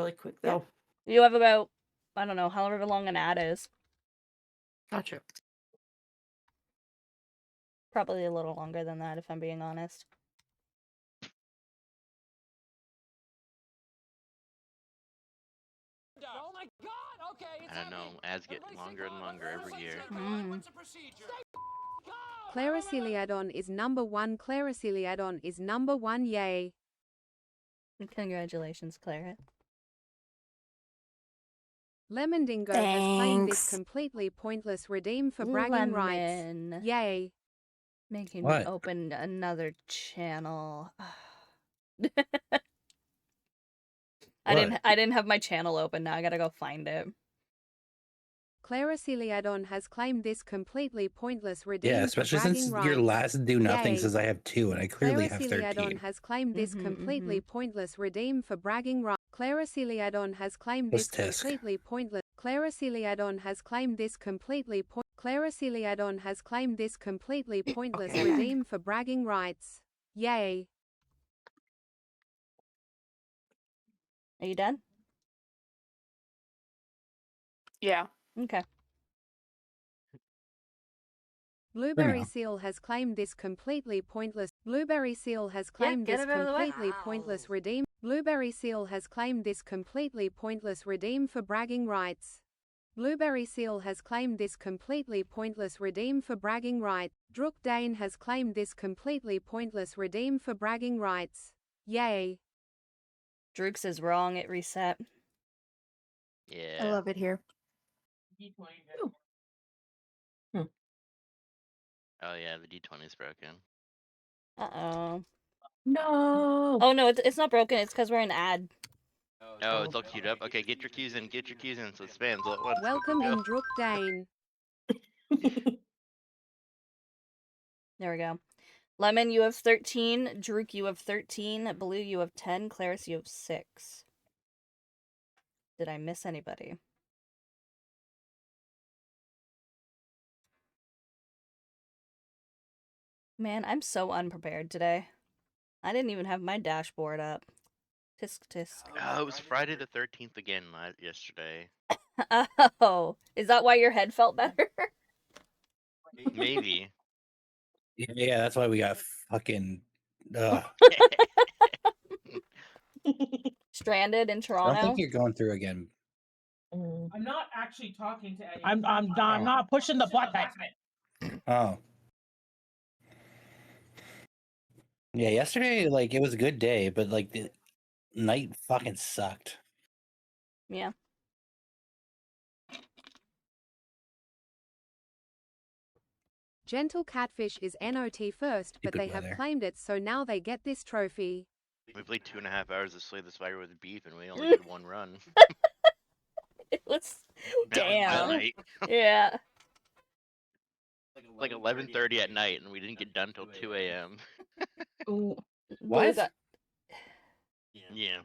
really quick though. You have about, I don't know, however long an ad is. Gotcha. Probably a little longer than that, if I'm being honest. Oh my god! Okay, I don't know. Ads get longer and longer every year. What's the procedure? Clariciliadon is number 1. Clariciliadon is number 1. Yay. Congratulations, Clara. Lemondingo has claimed this Thanks. completely pointless redeem for bragging rights. Lemon. Yay. Making What? me open another channel. I didn't have my channel open. Now I gotta go find it. Clariciliadon has claimed this completely pointless redeem Yeah, for especially bragging since rights. your last do nothing Yay. says I have 2 and I clearly have Clariciliadon 13. has claimed this completely pointless redeem for bragging rights. Clariciliadon has claimed What's this Tisk? completely pointless. Clariciliadon has claimed this completely Clariciliadon has claimed this completely pointless redeem for bragging rights. Yay. Are you done? Yeah. Okay. Blueberry now. Seal has claimed this completely pointless. Blueberry Seal has claimed get this it out of the way. completely pointless redeem. Blueberry Seal has claimed this completely pointless redeem for bragging rights. Blueberry Seal has claimed this completely pointless redeem for bragging rights. Drook Dane has claimed this completely pointless redeem for bragging rights. Yay. Drooks is wrong. It reset. Yeah. I love it here. Oh yeah, the D20 is broken. Uh-oh. No. Oh, no, it's not broken. It's because we're in ad. Oh, it's all queued up. Okay, get your keys in. Get your keys in. So it spans. Let's Welcome go. in Drook Dane. There we go. Lemon, you have 13. Drook, you have 13. Blue, you have 10. Claris, you have 6. Did I miss anybody? Man, I'm so unprepared today. I didn't even have my dashboard up. Tisk tisk. Oh, it was Friday the 13th again yesterday. Oh, is that why your head felt better? Maybe. Yeah, that's why we got fucking. Stranded in I don't Toronto? think you're going through again. I'm not actually talking to anyone. I'm not pushing the button. Oh. Yeah, yesterday, like, it was a good day, but, like, the night fucking sucked. Yeah. Gentle Catfish is NOT first, but Stupid they have weather. claimed it, so now they get this trophy. We played 2.5 hours to slay the spider with beef, and we only did 1 run. It was... That was Damn. midnight. Yeah. Like 11:30 at night, and we didn't get done till 2 a.m. Ooh. What? Yeah.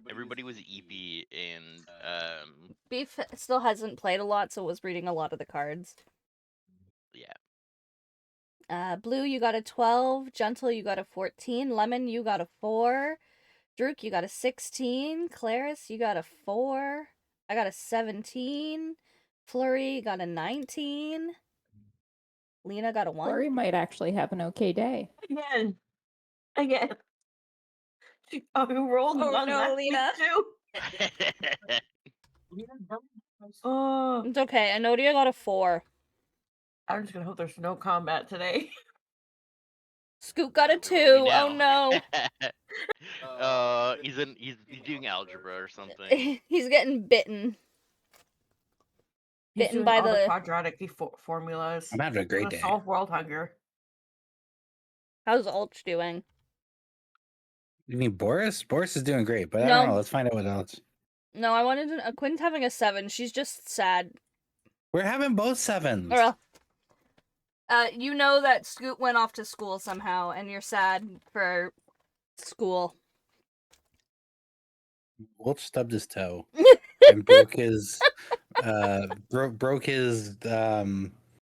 Everybody was EP, and Beef still hasn't played a lot, so was reading a lot of the cards. yeah. Blue, you got a 12. Gentle, you got a 14. Lemon, you got a 4. Drook, you got a 16. Claris, you got a 4. I got a 17. Flurry got a 19. Lena got a 1. Flurry might actually have an okay day. Again. Who rolled Oh, one no, last week, Lena. too? Oh, It's okay. Anodia got a 4. I'm just gonna hope there's no combat today. Scoot got a 2. Oh no. He's doing algebra or something. He's getting bitten. He's Bitten doing by all the the... quadratic formulas. I'm having a great Gonna day. solve world hunger. How's Ulch doing? You mean Boris? Boris is doing great, but I No. don't know. Let's find out what else. No, I wanted to... Quinn's having a 7. She's just sad. We're having both 7s. Or, you know that Scoot went off to school somehow, and you're sad for school. Wolf stubbed his toe and broke his broke his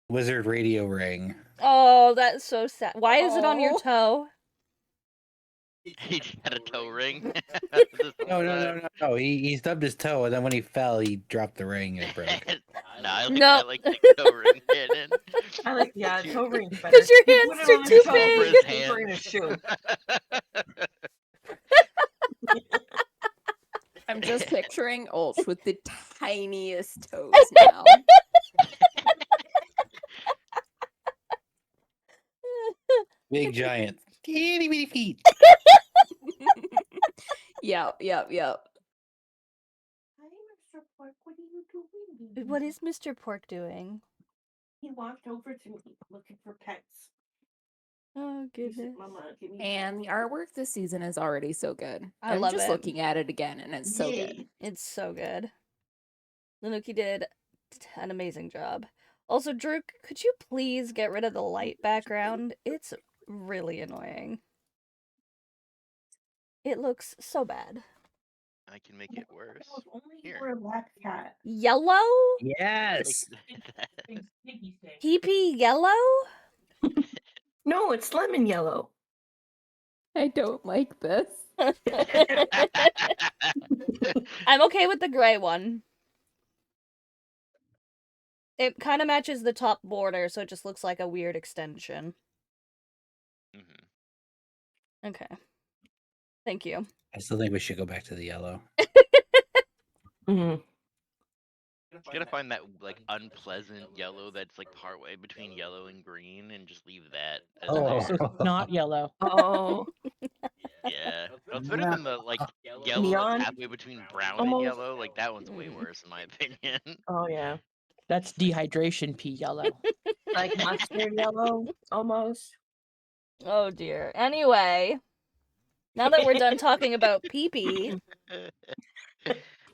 wizard radio ring. Oh, that's so sad. Why is it on your toe? He had a toe ring. No. He stubbed his toe, and then when he fell, he dropped the ring and it broke. Nah, I No. like the toe ring hidden. I like Too- toe rings better. Because your He hands put it are on his too toe, Small for but big. his it's deeper in his shoe. I'm just picturing Ulch with the tiniest toes now. Big giant, itty bitty feet. Yep. Hi, Mr. Pork. What are you doing? What is Mr. Pork doing? He walked over to me looking for pets. Oh, He said, goodness. Mama, give me And the artwork this season is already so good. I I'm love just it. looking at it again, and it's so Yay. good. It's so good. Lanuki did an amazing job. Also, Drew, could you please get rid of the light background? It's really annoying. It looks so bad. I can make it worse. If only you Here. were a black cat. Yellow? Yes. Pee yellow? No, it's lemon yellow. I don't like this. I'm okay with the gray one. It kind of matches the top border, so it just looks like a weird extension. Mhm. Okay. Thank you. I still think we should go back to the yellow. Mm-hmm. You gotta find that like unpleasant yellow that's like partway between yellow and green, and just leave that. As Oh. there. Not yellow. Oh, Yeah, no, it's better than the like yellow Neon? that's halfway between brown Almost. and yellow. Like that one's way worse in my opinion. oh yeah. That's dehydration pea yellow. Like mustard yellow, almost. Oh dear. Anyway, now that we're done talking about pee-pee,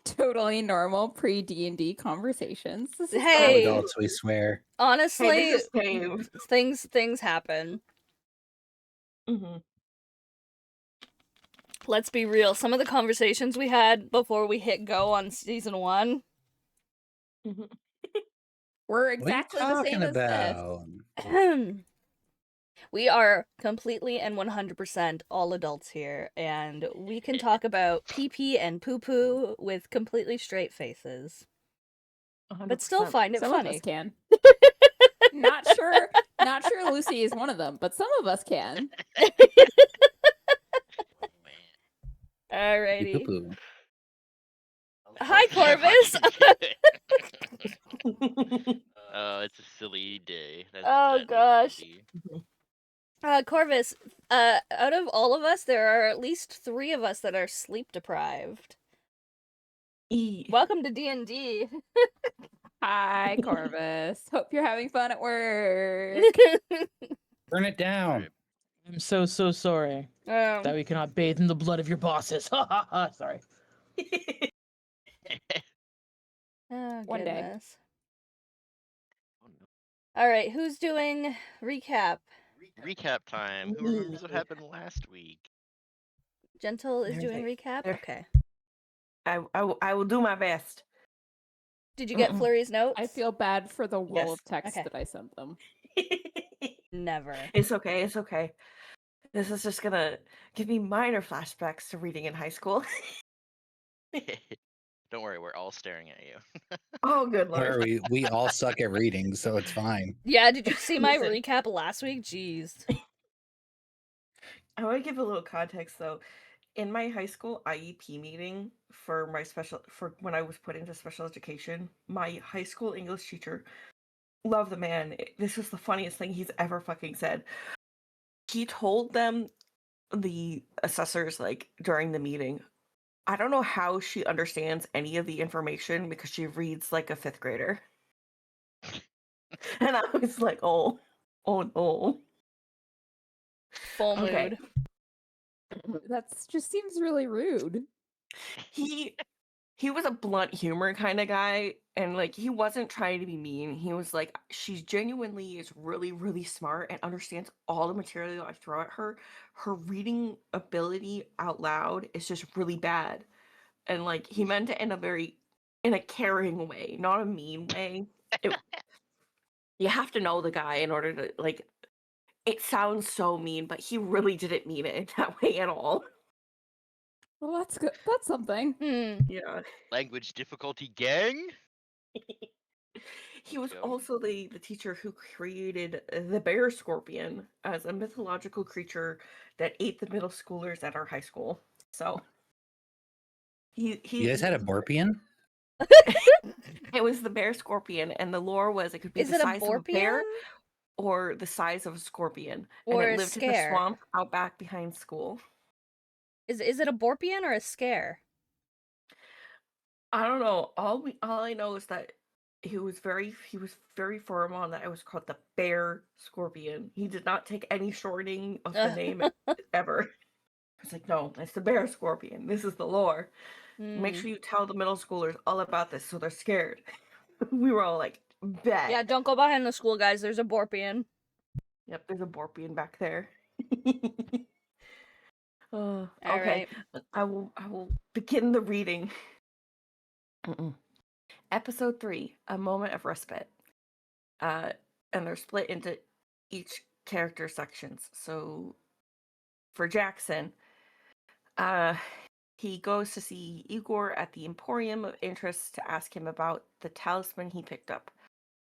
Totally normal pre D&D conversations. This is We're Hey. adults, we swear. honestly, Hey, this is Dave. things happen. Mm-hmm. Let's be real. Some of the conversations we had before we hit go on season 1. We're What are you exactly the talking same as this. about? We are completely and 100% all adults here, and we can talk about pee-pee and poo-poo with completely straight faces, but still 100%. find it Some of us funny. can. Not sure Lucy is one of them, but some of us can. Alrighty. Poo-poo. Hi, Corvus. Oh, it's a silly day. That's Oh, that gosh. be. Corvus, out of all of us, there are at least 3 of us that are sleep deprived. Welcome to D&D. Hi, Corvus. Hope you're having fun at work. Turn it down. I'm so sorry that we cannot bathe in the blood of your bosses. Ha ha ha. Sorry. Oh, One day. goodness. All right, who's doing recap? Recap time. Who remembers what happened last week? Gentle is There's doing a- recap? there- Okay. I will do my best. Did you get Flurry's notes? I feel bad for the wall Yes. of text Okay. that I sent them. Never. It's okay. It's okay. This is just gonna give me minor flashbacks to reading in high school. Don't worry, we're all staring at you. Oh, good Where lord. we all suck at reading, so it's fine. Yeah, did you see my Listen. recap last week? Jeez. I want to give a little context though. In my high school IEP meeting for when I was put into special education, my high school English teacher, love the man. This was the funniest thing he's ever fucking said. He told them, the assessors, like during the meeting, I don't know how she understands any of the information because she reads like a 5th grader. And I was like, oh no. Full Okay. mood. That just seems really rude. He was a blunt humor kind of guy, and like he wasn't trying to be mean. He was like, she genuinely is really, really smart and understands all the material I throw at her. Her reading ability out loud is just really bad. And like he meant it in a caring way, not a mean way. You have to know the guy in order to like It sounds so mean, but he really didn't mean it in that way at all. Well, that's good. That's something. Yeah. Language difficulty gang? He was Go. also the teacher who created the bear scorpion as a mythological creature that ate the middle schoolers at our high school. So he You guys had a Borpian? it was the bear scorpion, and the lore was it could be Is the it a size of a bear Borpian or the size of a scorpion, or and it a lived in the scare? swamp out back behind school. Is it a Borpian or a scare? I don't know. All I know is that he was very firm on that it was called the bear scorpion. He did not take any shortening of the name ever. It's like, no, it's the bear scorpion. This is the lore. Make sure you tell the middle schoolers all about this so they're scared. We were all like, bet. Yeah, don't go behind the school, guys. There's a Borpian. Yep, there's a Borpian back there. All Okay, right. I will begin the reading. Episode 3, A Moment of Respite. And they're split into each character sections. So for Jackson, he goes to see Igor at the Emporium of Interest to ask him about the talisman he picked up.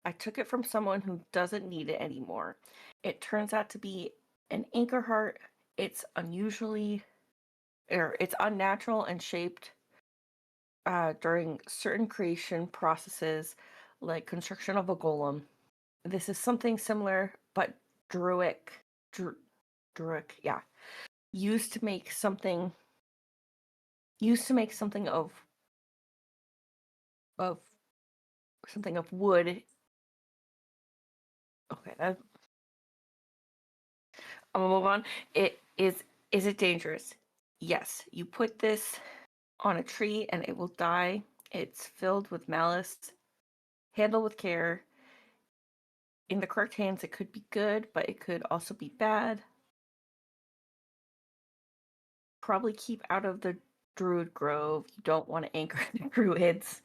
I took it from someone who doesn't need it anymore. It turns out to be an anchor heart. It's unnatural and shaped during certain creation processes, like construction of a golem. This is something similar, but Druic, yeah, used to make something of wood. Okay, I'm gonna move on. Is it dangerous? Yes. You put this on a tree and it will die. It's filled with malice. Handle with care. In the correct hands, it could be good, but it could also be bad. Probably keep out of the Druid Grove. You don't want to anchor the Druids.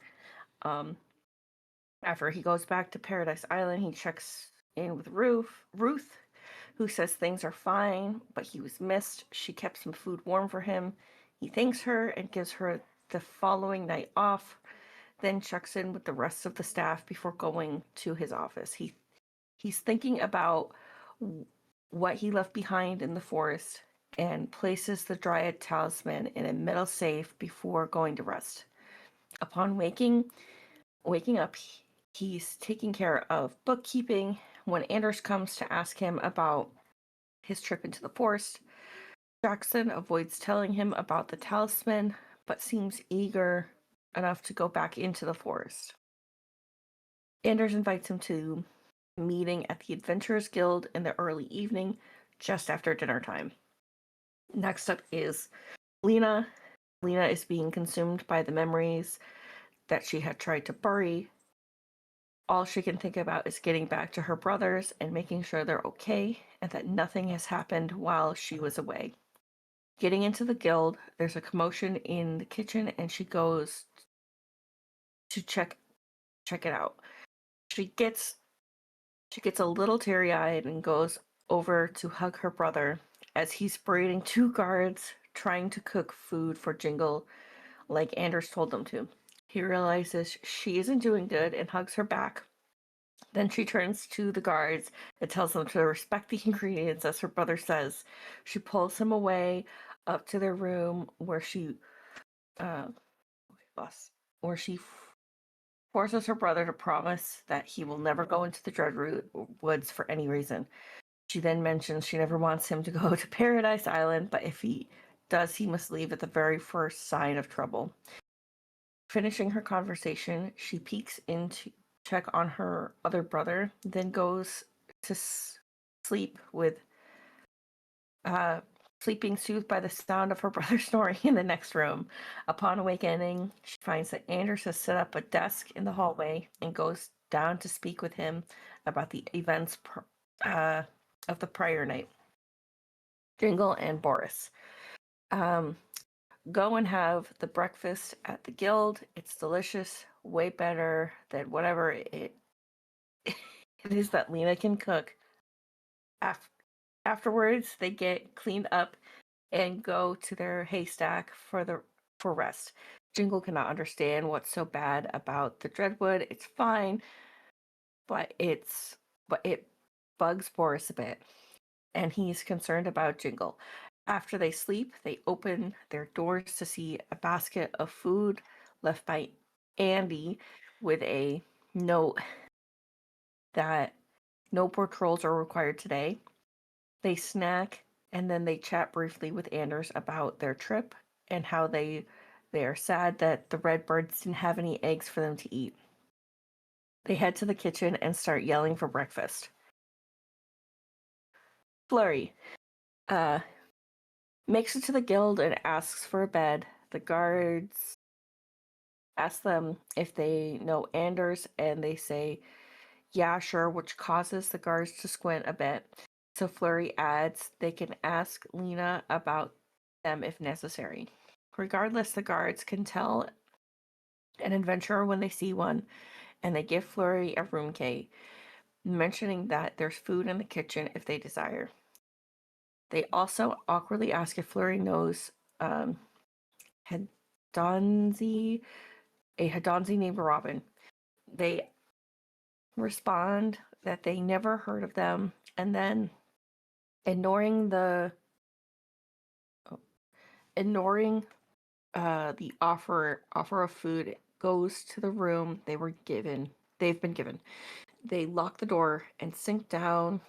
After he goes back to Paradise Island, he checks in with Ruth, who says things are fine, but he was missed. She kept some food warm for him. He thanks her and gives her the following night off, then checks in with the rest of the staff before going to his office. He's thinking about what he left behind in the forest and places the Dryad talisman in a metal safe before going to rest. Upon waking up, he's taking care of bookkeeping when Anders comes to ask him about his trip into the forest. Jackson avoids telling him about the talisman, but seems eager enough to go back into the forest. Anders invites him to a meeting at the Adventurers Guild in the early evening, just after dinner time. Next up is Lena. Lena is being consumed by the memories that she had tried to bury. All she can think about is getting back to her brothers and making sure they're okay and that nothing has happened while she was away. Getting into the guild, there's a commotion in the kitchen and she goes to check it out. She gets a little teary-eyed and goes over to hug her brother as he's berating 2 guards trying to cook food for Jingle like Anders told them to. He realizes she isn't doing good and hugs her back. Then she turns to the guards and tells them to respect the ingredients, as her brother says. She pulls him away up to their room where she forces her brother to promise that he will never go into the Dreadroot Woods for any reason. She then mentions she never wants him to go to Paradise Island, but if he does, he must leave at the very first sign of trouble. Finishing her conversation, she peeks in to check on her other brother, then goes to sleep being soothed by the sound of her brother snoring in the next room. Upon awakening, she finds that Anders has set up a desk in the hallway and goes down to speak with him about the events of the prior night. Jingle and Boris go and have the breakfast at the guild. It's delicious, way better than whatever it is that Lena can cook. Afterwards, they get cleaned up and go to their haystack for rest. Jingle cannot understand what's so bad about the Dreadwood. It's fine, but it bugs Boris a bit, and he's concerned about Jingle. After they sleep, they open their doors to see a basket of food left by Andy with a note that no patrols are required today. They snack and then they chat briefly with Anders about their trip and how they are sad that the Redbirds didn't have any eggs for them to eat. They head to the kitchen and start yelling for breakfast. Flurry makes it to the guild and asks for a bed. The guards ask them if they know Anders, and they say, yeah, sure, which causes the guards to squint a bit. So Flurry adds they can ask Lena about them if necessary. Regardless, the guards can tell an adventurer when they see one, and they give Flurry a room key, mentioning that there's food in the kitchen if they desire. They also awkwardly ask if Flurry knows Hedonzi, a Hedonzi named Robin. They respond that they never heard of them, and then ignoring the offer of food, goes to the room they've been given. They lock the door and sink down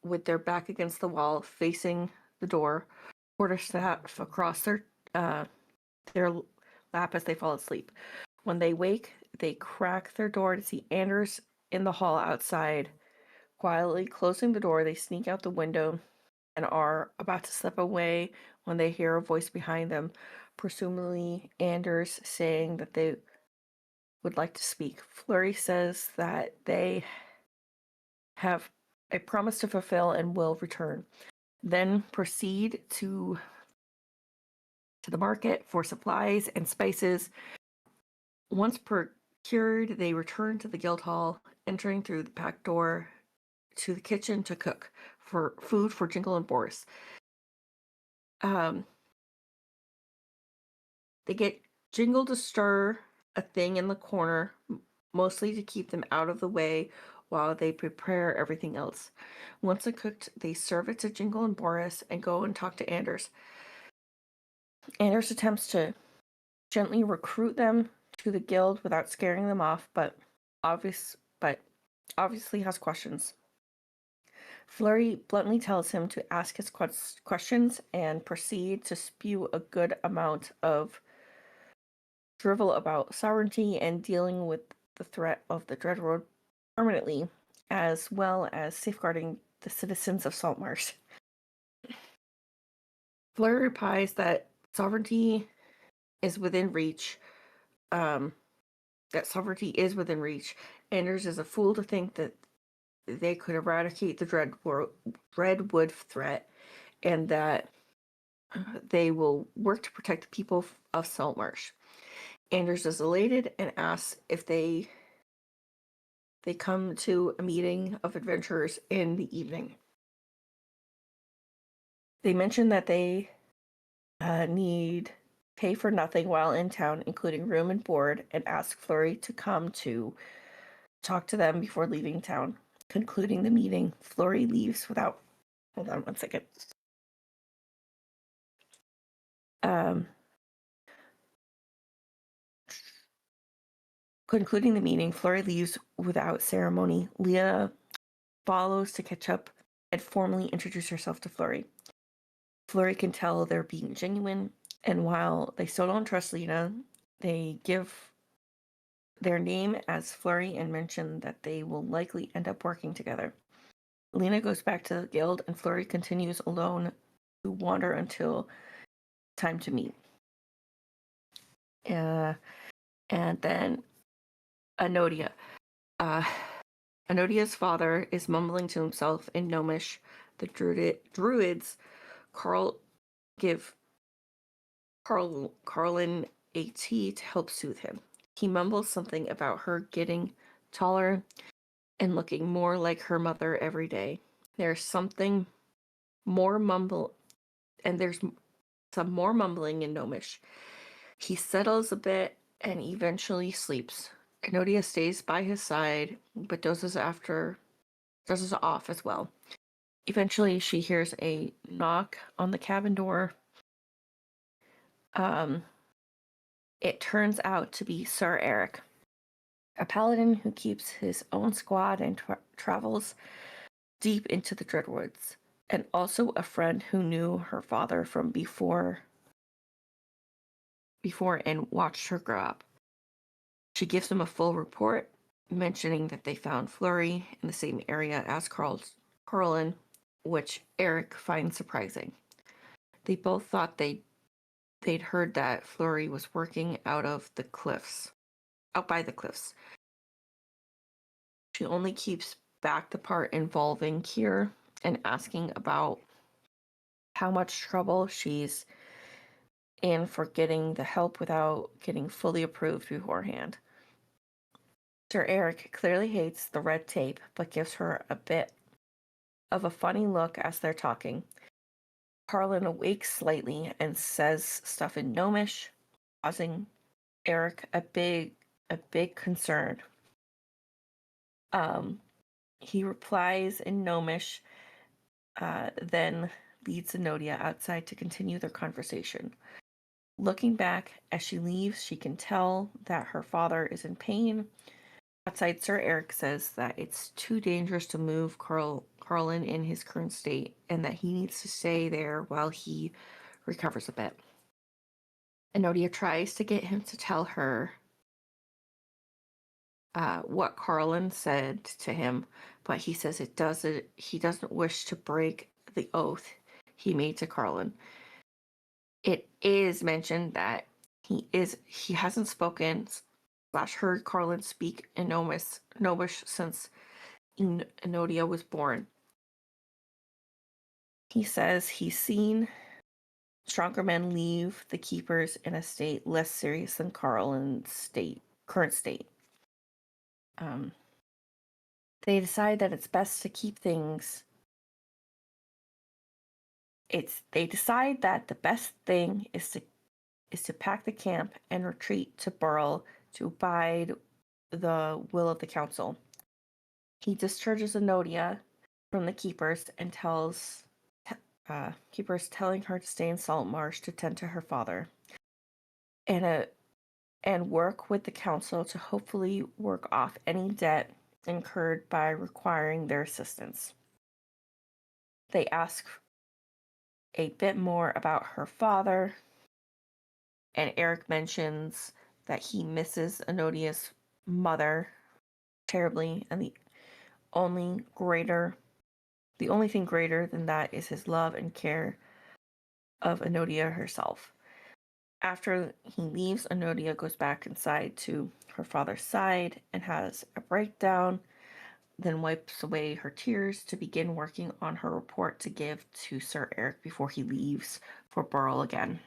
with their back against the wall, facing the door, quarterstaff across their lap as they fall asleep. When they wake, they crack their door to see Anders in the hall outside. Quietly closing the door, they sneak out the window and are about to slip away when they hear a voice behind them, presumably Anders, saying that they would like to speak. Flurry says that they have a promise to fulfill and will return. Then proceed to the market for supplies and spices. Once procured, they return to the guild hall, entering through the back door to the kitchen to cook for food for Jingle and Boris. They get Jingle to stir a thing in the corner, mostly to keep them out of the way while they prepare everything else. Once it's cooked, they serve it to Jingle and Boris and go and talk to Anders. Anders attempts to gently recruit them to the guild without scaring them off, but obviously has questions. Flurry bluntly tells him to ask his questions and proceed to spew a good amount of drivel about sovereignty and dealing with the threat of the Dreadwood permanently, as well as safeguarding the citizens of Saltmarsh. Flurry replies that sovereignty is within reach. Anders is a fool to think that they could eradicate the Dreadwood threat, and that they will work to protect the people of Saltmarsh. Anders is elated and asks if they come to a meeting of adventurers in the evening. They mention that they need pay for nothing while in town, including room and board, and ask Flurry to come to talk to them before leaving town. Concluding the meeting, Flurry leaves without... Hold on one second. Concluding the meeting, Flurry leaves without ceremony. Leah follows to catch up and formally introduce herself to Flurry. Flurry can tell they're being genuine, and while they still don't trust Lena, they give their name as Flurry and mention that they will likely end up working together. Lena goes back to the guild, and Flurry continues alone to wander until time to meet. And then Anodia. Anodia's father is mumbling to himself in Gnomish. The druids give Carlin a tea to help soothe him. He mumbles something about her getting taller and looking more like her mother every day. There's something more mumble, and there's some more mumbling in Gnomish. He settles a bit and eventually sleeps. Enodia stays by his side, but dozes off as well. Eventually, she hears a knock on the cabin door. It turns out to be Sir Eric, a paladin who keeps his own squad and travels deep into the Dreadwoods, and also a friend who knew her father from before and watched her grow up. She gives him a full report, mentioning that they found Flurry in the same area as Carlin, which Eric finds surprising. They both thought they'd heard that Flurry was working out by the cliffs. She only keeps back the part involving Kier and asking about how much trouble she's in for getting the help without getting fully approved beforehand. Sir Eric clearly hates the red tape, but gives her a bit of a funny look as they're talking. Carlin awakes slightly and says stuff in Gnomish, causing Eric a big concern. He replies in Gnomish, then leads Enodia outside to continue their conversation. Looking back as she leaves, she can tell that her father is in pain. Outside, Sir Eric says that it's too dangerous to move Carlin in his current state, and that he needs to stay there while he recovers a bit. Enodia tries to get him to tell her what Carlin said to him, but he says he doesn't wish to break the oath he made to Carlin. It is mentioned that he hasn't spoken / heard Carlin speak in Gnomish since Enodia was born. He says he's seen stronger men leave the Keepers in a state less serious than Carlin's current state. They decide that it's best to keep things. They decide that the best thing is to pack the camp and retreat to Burl to abide the will of the council. He discharges Enodia from the Keepers and tells Keepers telling her to stay in Saltmarsh to tend to her father, and work with the council to hopefully work off any debt incurred by requiring their assistance. They ask a bit more about her father, and Eric mentions that he misses Enodia's mother terribly, and the only thing greater than that is his love and care of Enodia herself. After he leaves, Enodia goes back inside to her father's side and has a breakdown, then wipes away her tears to begin working on her report to give to Sir Eric before he leaves for Burl again.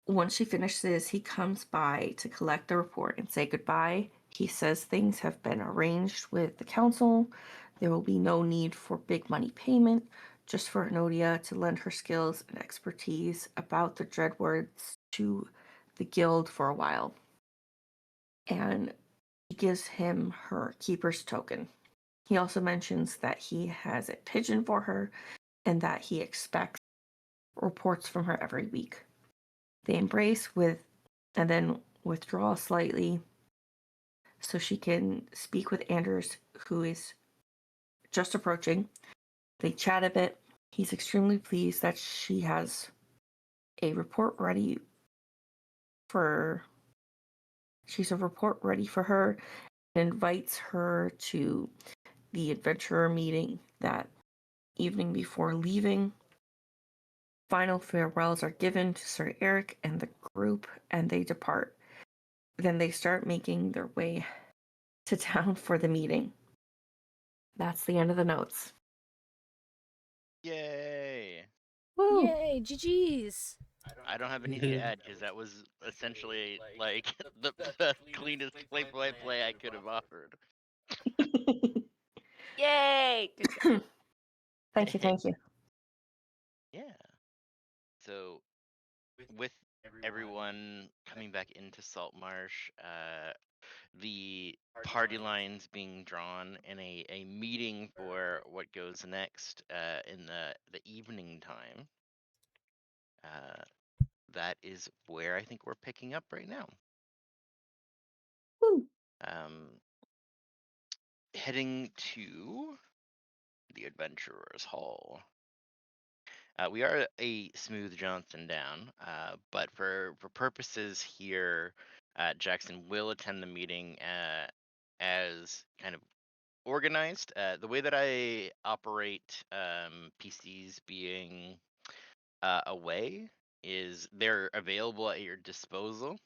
Once she finishes, he comes by to collect the report and say goodbye. He says things have been arranged with the council. There will be no need for big money payment, just for Enodia to lend her skills and expertise about the Dreadwoods to the guild for a while. And he gives him her keeper's token. He also mentions that he has a pigeon for her and that he expects reports from her every week. They embrace and then withdraw slightly so she can speak with Anders, who is just approaching. They chat a bit. He's extremely pleased that she has a report ready for her, and invites her to the adventurer meeting that evening before leaving. Final farewells are given to Sir Eric and the group, and they depart. Then they start making their way to town for the meeting. That's the end of the notes. Yay! Woo! Yay, GG's. I don't have anything to add because that was essentially like the cleanest play I could have offered. Yay! Thank you, thank you. Yeah. So, with everyone coming back into Saltmarsh, the party lines being drawn, and a meeting for what goes next in the evening time. That is where I think we're picking up right now. Woo. Heading to the Adventurers Hall. We are a smooth Johnson down, but for purposes here, Jackson will attend the meeting as kind of organized. The way that I operate PCs being away is they're available at your disposal.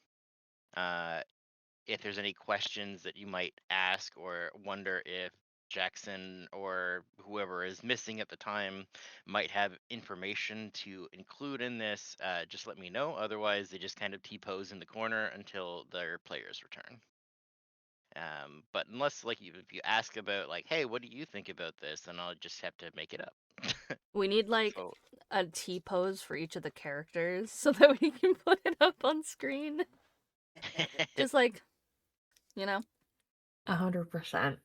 If there's any questions that you might ask or wonder if Jackson or whoever is missing at the time might have information to include in this, just let me know. Otherwise, they just kind of T-pose in the corner until their players return. But unless, like, if you ask about, like, hey, what do you think about this, then I'll just have to make it up. We need like So, a T pose for each of the characters so that we can put it up on screen. Just like, you know. 100%.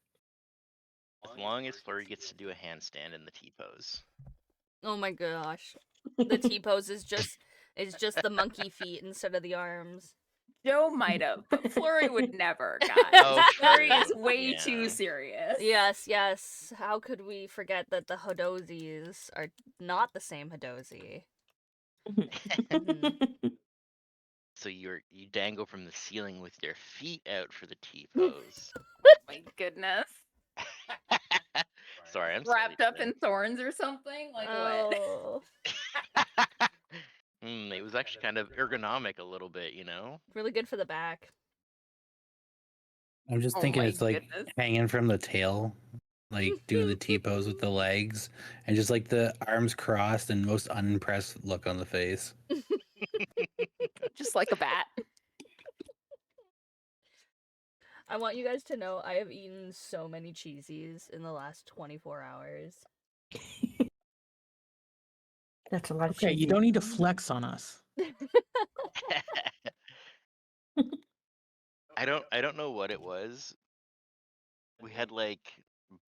as long as Flurry gets to do a handstand in the T-pose. Oh my gosh. The T pose is just the monkey feet instead of the arms. Joe might have, but Flurry would never, guys. Oh, Flurry true. is way Yeah. too serious. Yes. How could we forget that the Hodozis are not the same Hodozi? So you dangle from the ceiling with your feet out for the T pose. My goodness. Sorry, I'm Wrapped up silly in thorns or something? Like what? Oh, It was actually kind of ergonomic a little bit, you know? really good for the back. I'm just Oh thinking my it's like goodness. hanging from the tail, like doing the T pose with the legs, and just like the arms crossed and most unimpressed look on the face. Just like a bat. I want you guys to know I have eaten so many cheesies in the last 24 hours. That's a lot of Okay, you cheesy. don't need to flex on us. I don't know what it was. We had like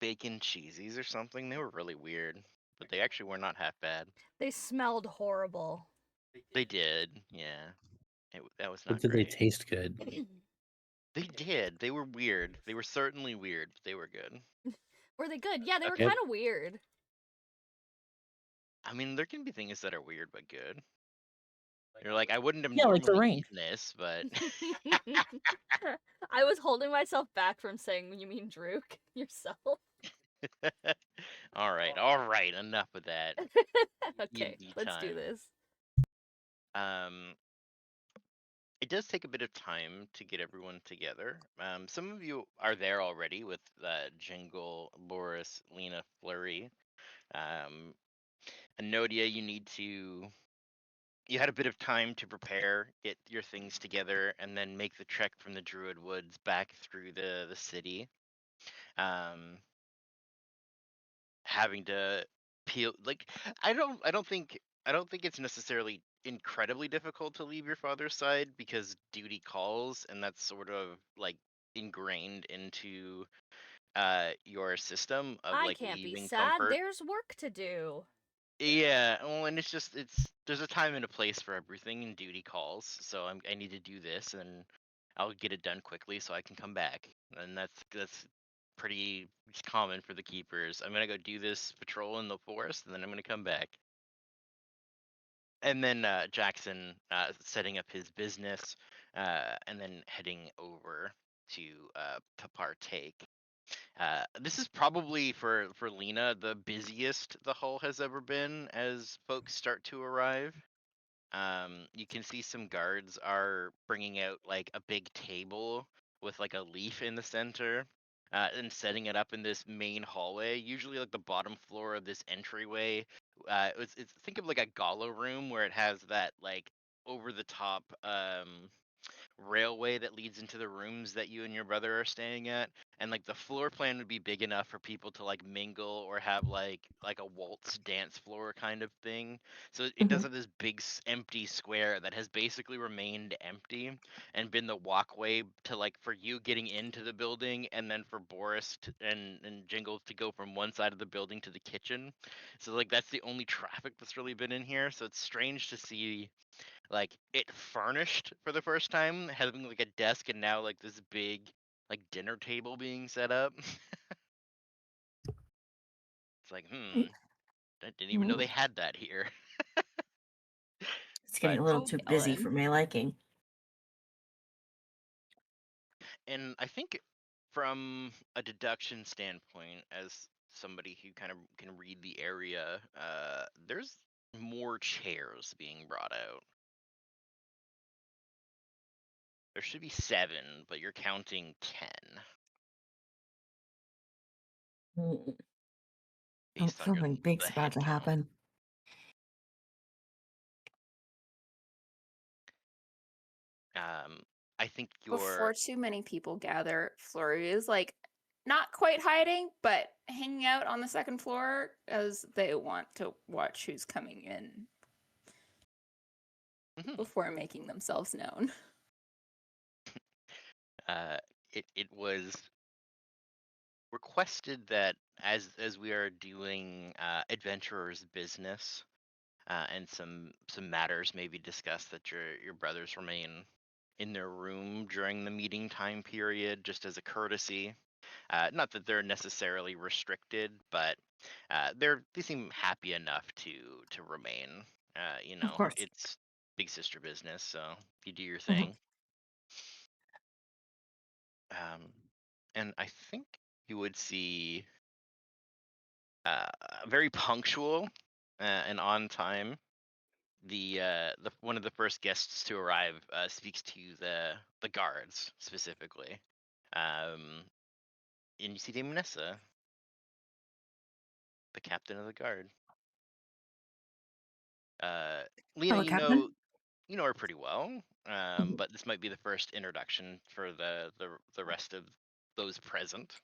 bacon cheesies or something. They were really weird, but they actually were not half bad. They smelled horrible. They did, yeah. That was But not did they great. taste good? They did. They were weird. They were certainly weird, but they were good. Were they good? Yeah, they were Yep. kind of weird. I mean, there can be things that are weird but good. You're like, I wouldn't have Yeah, like the normally rain. eaten this, but I was holding myself back from saying, you mean Drook yourself? all right, enough of that. Okay, D&D let's do time. this. It does take a bit of time to get everyone together. Some of you are there already with Jingle, Loris, Lena, Flurry. Anodia, you had a bit of time to prepare, get your things together, and then make the trek from the Druid Woods back through the city. Having to peel, like, I don't think it's necessarily incredibly difficult to leave your father's side because duty calls, and that's sort of like ingrained into your system of I like can't be leaving sad. comfort. There's work to do. Yeah, well, and there's a time and a place for everything, and duty calls. So I need to do this, and I'll get it done quickly so I can come back. And that's pretty common for the keepers. I'm gonna go do this patrol in the forest, and then I'm gonna come back. And then Jackson setting up his business, and then heading over to partake. This is probably for Lena the busiest the hull has ever been as folks start to arrive. You can see some guards are bringing out like a big table with like a leaf in the center, and setting it up in this main hallway. Usually, like the bottom floor of this entryway. It's think of like a gala room where it has that like over the top railway that leads into the rooms that you and your brother are staying at, and like the floor plan would be big enough for people to like mingle or have like a waltz dance floor kind of thing. So it does Mhm. have this big empty square that has basically remained empty and been the walkway to like for you getting into the building, and then for Boris and Jingle to go from one side of the building to the kitchen. So like that's the only traffic that's really been in here. So it's strange to see like it furnished for the first time, having like a desk and now like this big like dinner table being set up. It's like, Mm, I didn't even know mm. they had that here. It's getting But a little Oh, too busy Ellen. for my liking. and I think from a deduction standpoint, as somebody who kind of can read the area, there's more chairs being brought out. There should be 7, but you're counting 10 Mm. Oh, based on something the big's head about to count. happen. I think Before your too many people gather, Flurry is like not quite hiding, but hanging out on the second floor as they want to watch who's coming in Mhm. before making themselves known. It was requested that as we are doing adventurers business, and some matters may be discussed, that your brothers remain in their room during the meeting time period, just as a courtesy. Not that they're necessarily restricted, but they seem happy enough to remain. Of course. It's big sister business, so you do your Mhm. thing. And I think you would see uh, very punctual and on time. The one of the first guests to arrive speaks to the guards specifically, and you see Dame Nessa, the captain of the guard. Lena, Hello, Captain. you know her pretty well, Mhm. but this might be the first introduction for the rest of those present.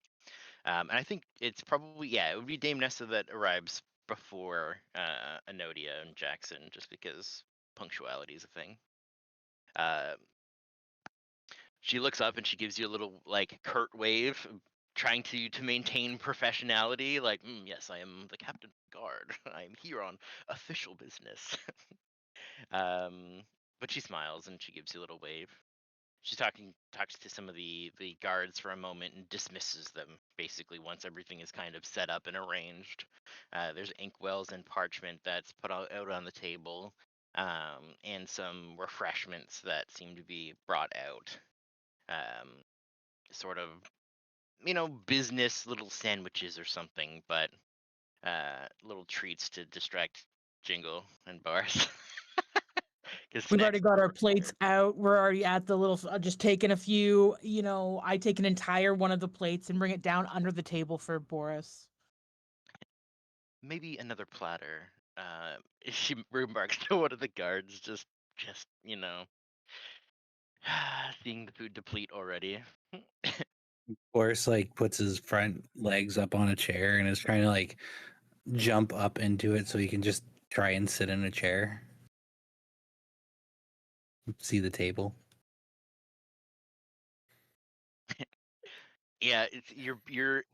And I think it's probably, yeah, it would be Dame Nessa that arrives before Anodia and Jackson, just because punctuality is a thing. She looks up and she gives you a little like curt wave, trying to maintain professionality. Like, yes, I am the captain of the guard. I am here on official business. um, but she smiles and she gives you a little wave. She talks to some of the guards for a moment and dismisses them. Basically, once everything is kind of set up and arranged, there's inkwells and parchment that's put out on the table, and some refreshments that seem to be brought out. Um, sort of, business little sandwiches or something, but little treats to distract Jingle and Bars. Because We've already snacks got are our plates required. out. We're already at the little, just taking a few. I take an entire one of the plates and bring it down under the table for Boris. Maybe another platter. She remarks to one of the guards, just seeing the food deplete already. Boris like puts his front legs up on a chair and is trying to like jump up into it so he can just try and sit in a chair. See the table. Yeah,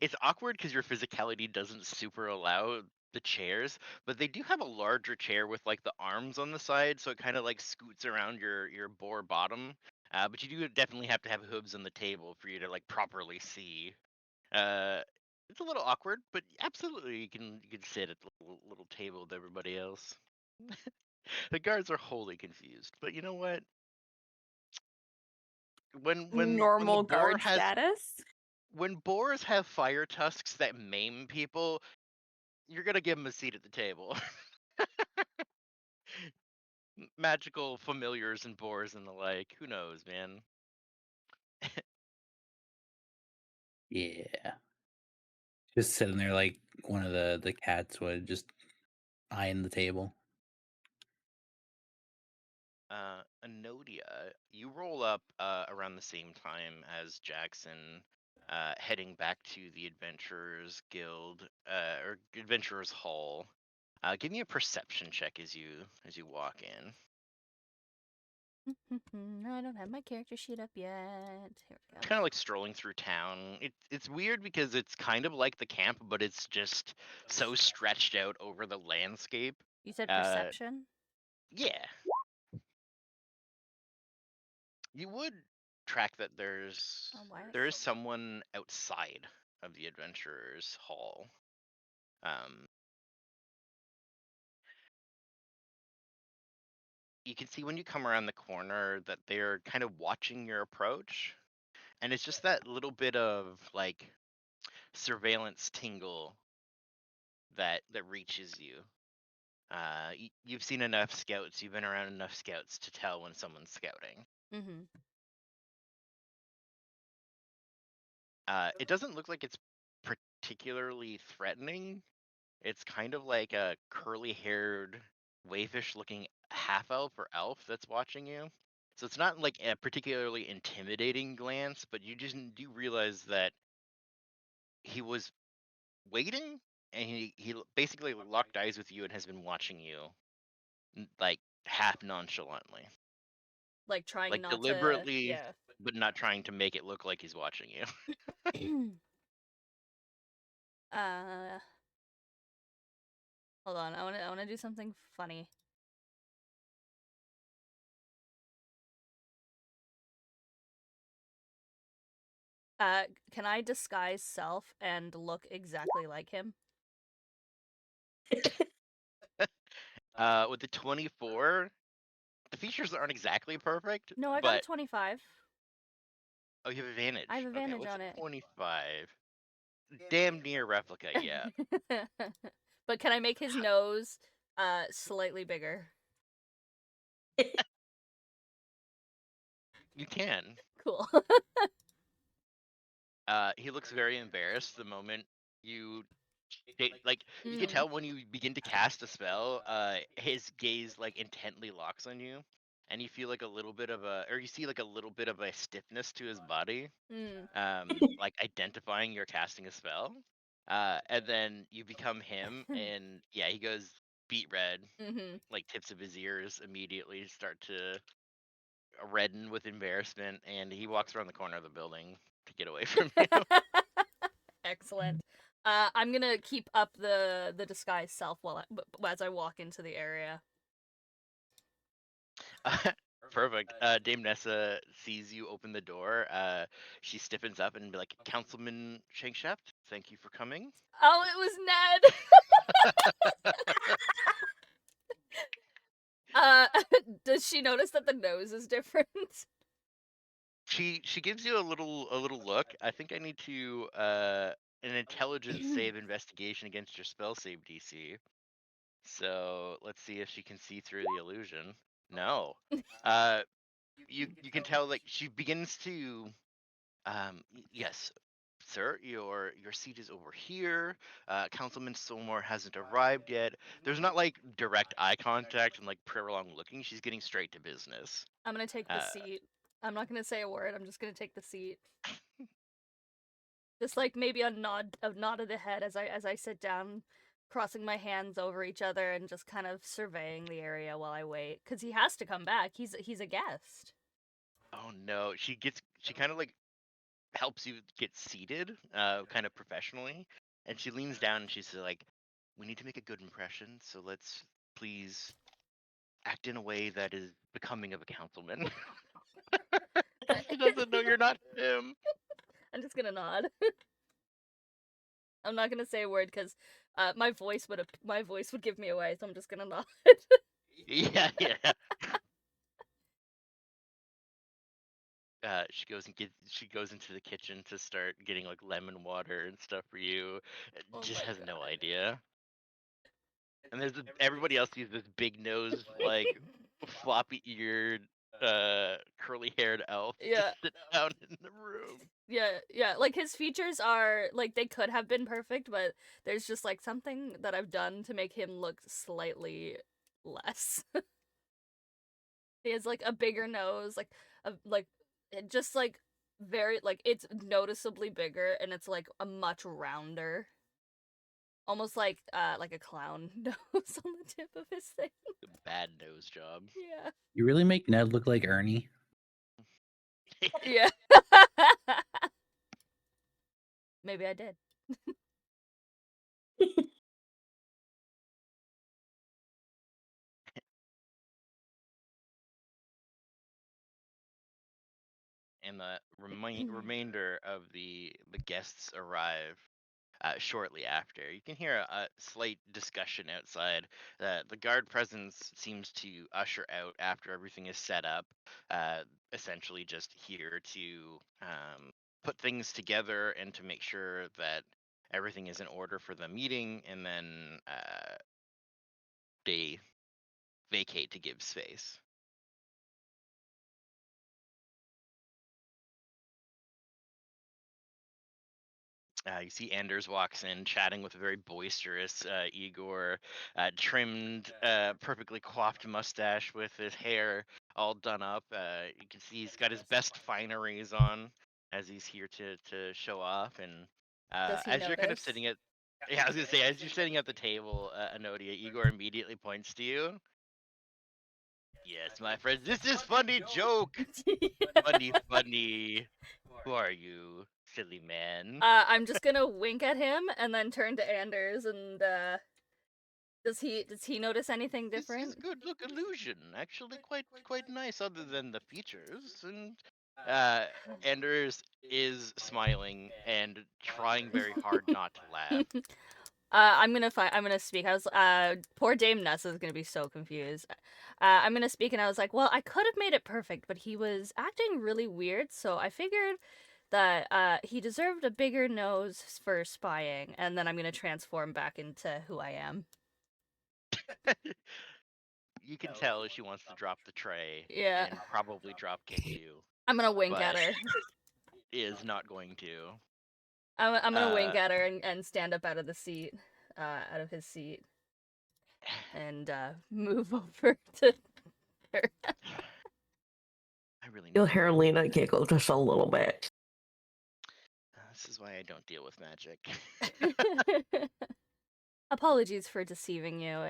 it's awkward because your physicality doesn't super allow the chairs, but they do have a larger chair with like the arms on the side, so it kind of like scoots around your boar bottom. But you do definitely have to have hooves on the table for you to like properly see. Uh, it's a little awkward, but absolutely you can sit at the little table with everybody else. The guards are wholly confused, but you know what? When the Normal boar guard has status. when boars have fire tusks that maim people, you're gonna give them a seat at the table. Magical familiars and boars and the like. Who knows, man? Yeah. Just sitting there like one of the cats would, just eyeing the table. Anodia, you roll up around the same time as Jackson, heading back to the Adventurers Guild or Adventurers Hall. Give me a perception check as you walk in. I don't have my character sheet up yet. Here we go. Kind of like strolling through town. It's weird because it's kind of like the camp, but it's just so stretched out over the landscape. You said Uh, perception? Yeah. You would track that there's Oh, why? there is someone outside of the Adventurers Hall. You can see when you come around the corner that they're kind of watching your approach, and it's just that little bit of like surveillance tingle that reaches you. You've seen enough scouts, you've been around enough scouts to tell when someone's scouting. Mm-hmm. It doesn't look like it's particularly threatening. It's kind of like a curly-haired, waifish-looking half-elf or elf that's watching you. So it's not like a particularly intimidating glance, but you just do realize that he was waiting, and he basically locked eyes with you and has been watching you, like half nonchalantly, Like trying like not deliberately, to. but not trying to make it look like he's watching you. Yeah. Hold on. I wanna do something funny. Can I disguise self and look exactly like him? With the 24, the features aren't exactly perfect, No, I got a but 25. oh, you have advantage. I have Okay, advantage what's on a it. 25? Damn near replica, yeah. But can I make his nose slightly bigger? You can. Cool. He looks very embarrassed the moment you you can Mm. tell when you begin to cast a spell, his gaze like intently locks on you, and you feel like a little bit of you see like a little bit of a stiffness to his body, like identifying you're casting a spell. And then you become him, and yeah, he goes beet red, Mm-hmm. like tips of his ears immediately start to redden with embarrassment, and he walks around the corner of the building to get away from you. Excellent. I'm gonna keep up the disguise self as I walk into the area. Perfect. Dame Nessa sees you open the door. She stiffens up and be like, Councilman Shankshaft, thank you for coming. Oh, it was Ned. Does she notice that the nose is different? She gives you a little look. I think I need to an intelligence save investigation against your spell save DC. So let's see if she can see through the illusion. No. You can tell like she begins to yes, sir, your seat is over here. Councilman Solmore hasn't arrived yet. There's not like direct eye contact and like prolonged looking. She's getting straight to business. I'm gonna take the seat. I'm not gonna say a word. I'm just gonna take the seat. Just like maybe a nod of the head as I sit down, crossing my hands over each other and just kind of surveying the area while I wait. Cause he has to come back. He's a guest. Oh no, she kind of like helps you get seated, kind of professionally, and she leans down and she's like, "We need to make a good impression, so let's please act in a way that is becoming of a councilman." She doesn't know you're not him. I'm just gonna nod. I'm not gonna say a word because my voice would give me away, so I'm just gonna nod. Yeah. She goes into the kitchen to start getting like lemon water and stuff for you. Oh Just my has no God. idea. And everybody else sees this big nosed, like floppy eared, curly haired elf Yeah. just sit down in the room. Yeah, like his features are like they could have been perfect, but there's just like something that I've done to make him look slightly less. He has like a bigger nose, like like just like very like it's noticeably bigger and it's like a much rounder. Almost like a clown nose on the tip of his thing. The bad nose job. Yeah. You really make Ned look like Ernie. Yeah. Maybe I did. And the remainder of the guests arrive shortly after. You can hear a slight discussion outside. The guard presence seems to usher out after everything is set up, essentially just here to put things together and to make sure that everything is in order for the meeting, and then they vacate to give space. You see Anders walks in, chatting with a very boisterous Igor, trimmed, perfectly coiffed mustache with his hair all done up. You can see he's got his best fineries on as he's here to show off. And Does he as you're kind of notice? sitting at, yeah, I was gonna say, as you're sitting at the table, Anodia, Igor immediately points to you. Yes, my friends, this is funny joke. Funny. Who are you, silly man? I'm just gonna wink at him and then turn to Anders and does he notice anything This different? is good. Look, illusion. Actually, quite nice, other than the features. And Anders is smiling and trying very hard not to laugh. I'm gonna speak. I was poor Dame Nessa is gonna be so confused. I'm gonna speak and I was like, well, I could have made it perfect, but he was acting really weird, so I figured that he deserved a bigger nose for spying, and then I'm gonna transform back into who I am. You can tell she wants to drop the tray Yeah. and probably drop kick you. I'm gonna wink at but her. Is not going to. I'm gonna wink at her and stand up out of the seat, out of his seat, and move over to her. I really. You'll hear Lena giggle just a little bit. This is why I don't deal with magic. Apologies for deceiving you.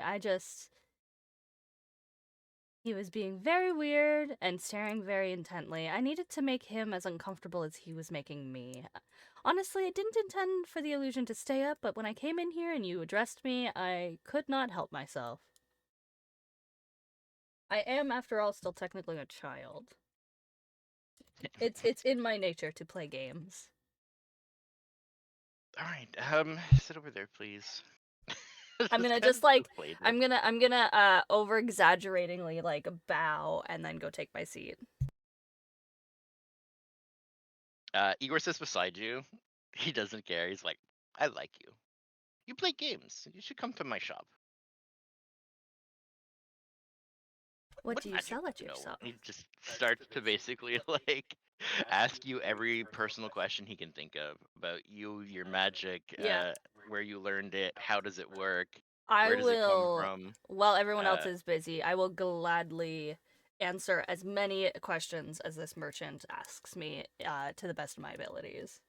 He was being very weird and staring very intently. I needed to make him as uncomfortable as he was making me. Honestly, I didn't intend for the illusion to stay up, but when I came in here and you addressed me, I could not help myself. I am, after all, still technically a child. It's in my nature to play games. All right, sit over there, please. I'm gonna just like I'm gonna over exaggeratingly like bow and then go take my seat. Igor sits beside you. He doesn't care. He's like, I like you. You play games. You should come to my shop. What do you magic sell at do you your know? shop? He just starts to basically like ask you every personal question he can think of about you, your magic, Yeah. where you learned it, how does it work, I where does it come will, from. while everyone else is busy, I will gladly answer as many questions as this merchant asks me to the best of my abilities.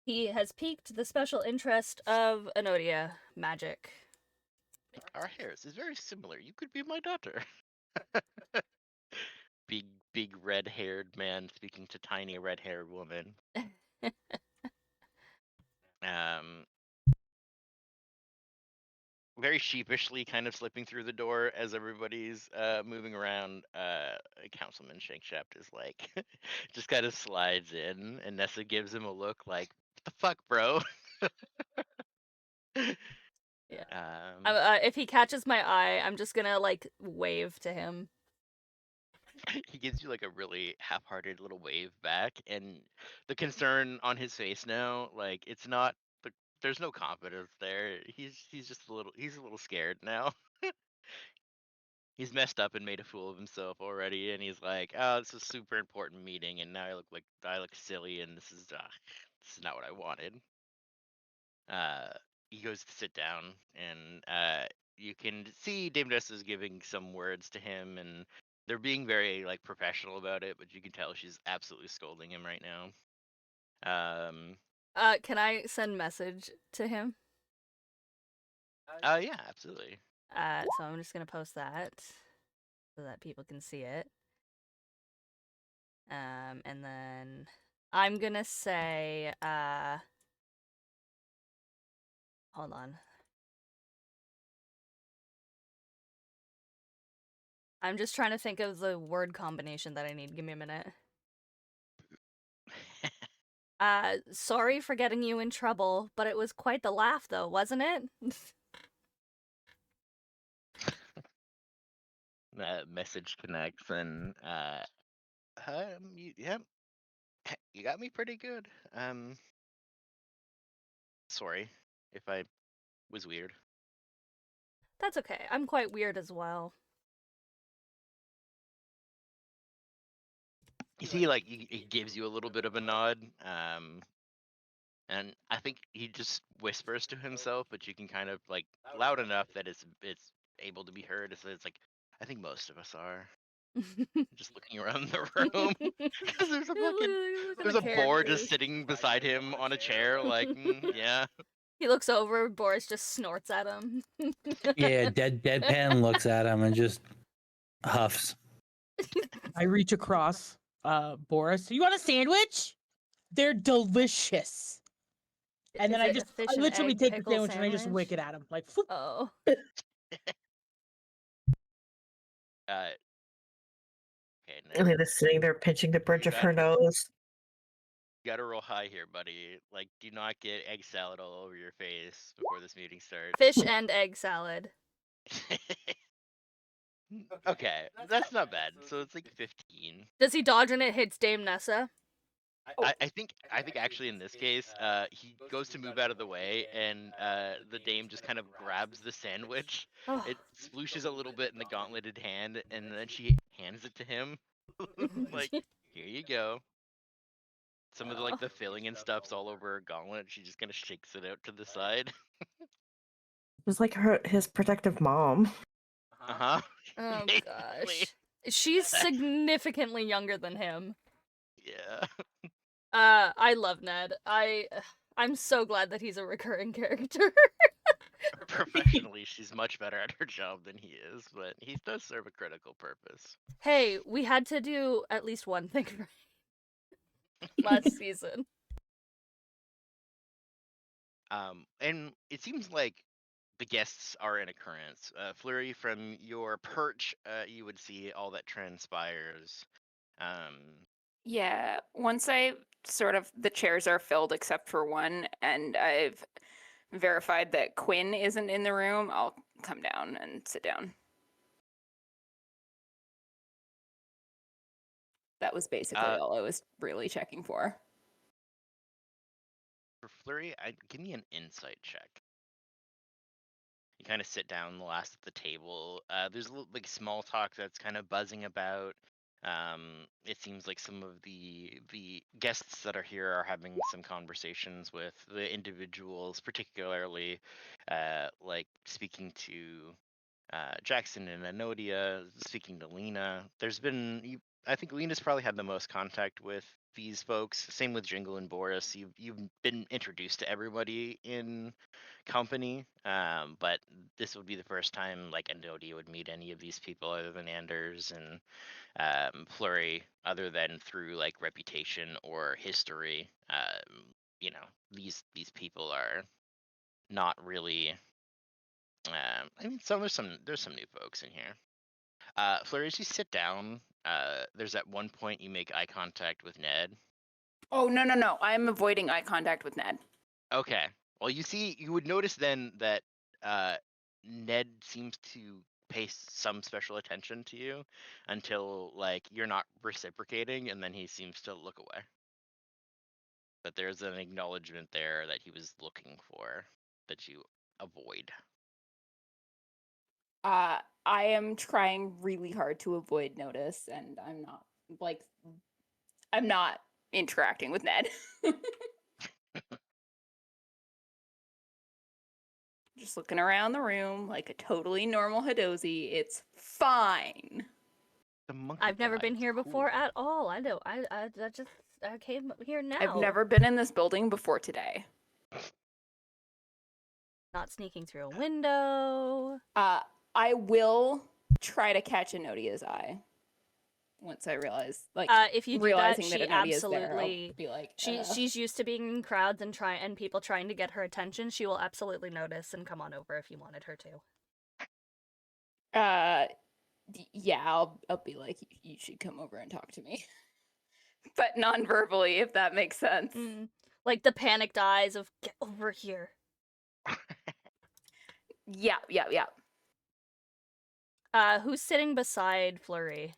He has piqued the special interest of Anodia magic. Our hairs is very similar. You could be my daughter. Big red-haired man speaking to tiny red-haired woman. Very sheepishly kind of slipping through the door as everybody's moving around. Councilman Shankshaft is like just kind of slides in, and Nessa gives him a look like, what the fuck, bro? Yeah. If he catches my eye, I'm just gonna like wave to him. He gives you like a really half-hearted little wave back, and the concern on his face now, like it's not there's no confidence there. He's just a little scared now. He's messed up and made a fool of himself already, and he's like, "Oh, this is a super important meeting, and now I look silly, and this is not what I wanted." He goes to sit down, and you can see Dame Nessa is giving some words to him, and They're being very like professional about it, but you can tell she's absolutely scolding him right now. Can I send message to him? Yeah, absolutely. So I'm just gonna post that so that people can see it. And then I'm gonna say, hold on. I'm just trying to think of the word combination that I need. Give me a minute. Sorry for getting you in trouble, but it was quite the laugh though, wasn't it? Message connects, and yep, you got me pretty good. Sorry if I was weird. That's okay. I'm quite weird as well. You see, like he gives you a little bit of a nod, and I think he just whispers to himself, but you can kind of like loud enough that it's able to be heard. So it's like I think most of us are just looking around the room because there's a Look at the boar characters. just sitting beside him on a chair, like yeah. He looks over, Boris just snorts at him. Yeah, deadpan looks at him and just huffs. I reach across, Boris. You want a sandwich? They're delicious. And then Is I it a just, fish I and literally egg take the pickle sandwich and I just wick it at him. Like, whoop. Oh. Okay, Elena's sitting there pinching the bridge of her nose. You gotta roll high here, buddy. Like, do not get egg salad all over your face before this meeting starts. Fish and egg salad. Okay, that's not bad. So it's like 15. Does he dodge and it hits Dame Nessa? I think actually in this case, he goes to move out of the way, and the dame just kind of grabs the sandwich. Oh. It splooshes a little bit in the gauntleted hand, and then she hands it to him. Like, here you go. Some of the like the filling and stuff's all over her gauntlet. She just kind of shakes it out to the side. It's like his protective mom. Uh-huh. Oh Basically. gosh. She's significantly younger than him. Yeah. I love Ned. I'm so glad that he's a recurring character. Professionally, she's much better at her job than he is, but he does serve a critical purpose. Hey, we had to do at least one thing right last season. And it seems like the guests are in occurrence. Flurry, from your perch, you would see all that transpires. Yeah, once the chairs are filled except for one, and I've verified that Quinn isn't in the room, I'll come down and sit down. That was basically all I was really checking for. For Flurry, give me an insight check. You kind of sit down the last at the table. There's a little like small talk that's kind of buzzing about. It seems like some of the guests that are here are having some conversations with the individuals, particularly like speaking to Jackson and Anodia, speaking to Lena. I think Lena's probably had the most contact with these folks. Same with Jingle and Boris. You've been introduced to everybody in company, but this would be the first time like Anodia would meet any of these people other than Anders and Flurry, other than through like reputation or history. These people are not really. I mean, there's some new folks in here. Flurry, as you sit down, there's at one point you make eye contact with Ned. Oh, no. I'm avoiding eye contact with Ned. Okay. Well, you would notice then that Ned seems to pay some special attention to you until like you're not reciprocating, and then he seems to look away. But there's an acknowledgement there that he was looking for that you avoid. I am trying really hard to avoid notice, and I'm not interacting with Ned. Just looking around the room like a totally normal Hadozi. It's fine. The monkey I've never been guide's here before cool. at all. I know. I came here now. I've never been in this building before today. Not sneaking through a window. I will try to catch Enodia's eye once I realize, like, If you do that, realizing she that Enodia's there, I'll absolutely be like, she's used to being in crowds and people trying to get her attention. She will absolutely notice and come on over if you wanted her to. Yeah, I'll be like, you should come over and talk to me, but non-verbally, if that makes sense. Like the panicked eyes of "Get over here." Yeah. Who's sitting beside Flurry?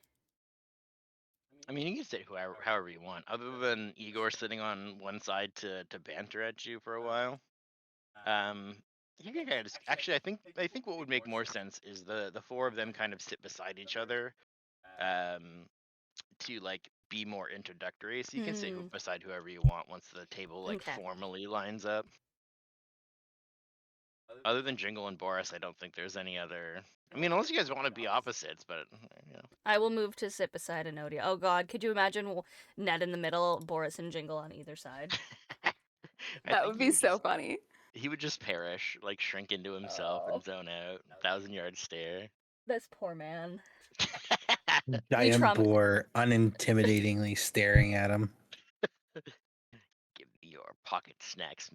I mean, you can sit however you want, other than Igor sitting on one side to banter at you for a while. You can kind of actually, I think what would make more sense is the four of them kind of sit beside each other, to like be more introductory. So you can sit beside whoever you want once the table like Okay. formally lines up. Other than Jingle and Boris, I don't think there's any other. I mean, unless you guys want to be opposites, but you know. I will move to sit beside Enodia. Oh God, could you imagine Ned in the middle, Boris and Jingle on either side? That would be so funny. He would just perish, like shrink into himself and zone out. 1,000-yard stare. This poor man. Giant boar unintimidatingly staring at him. Give me your pocket snacks,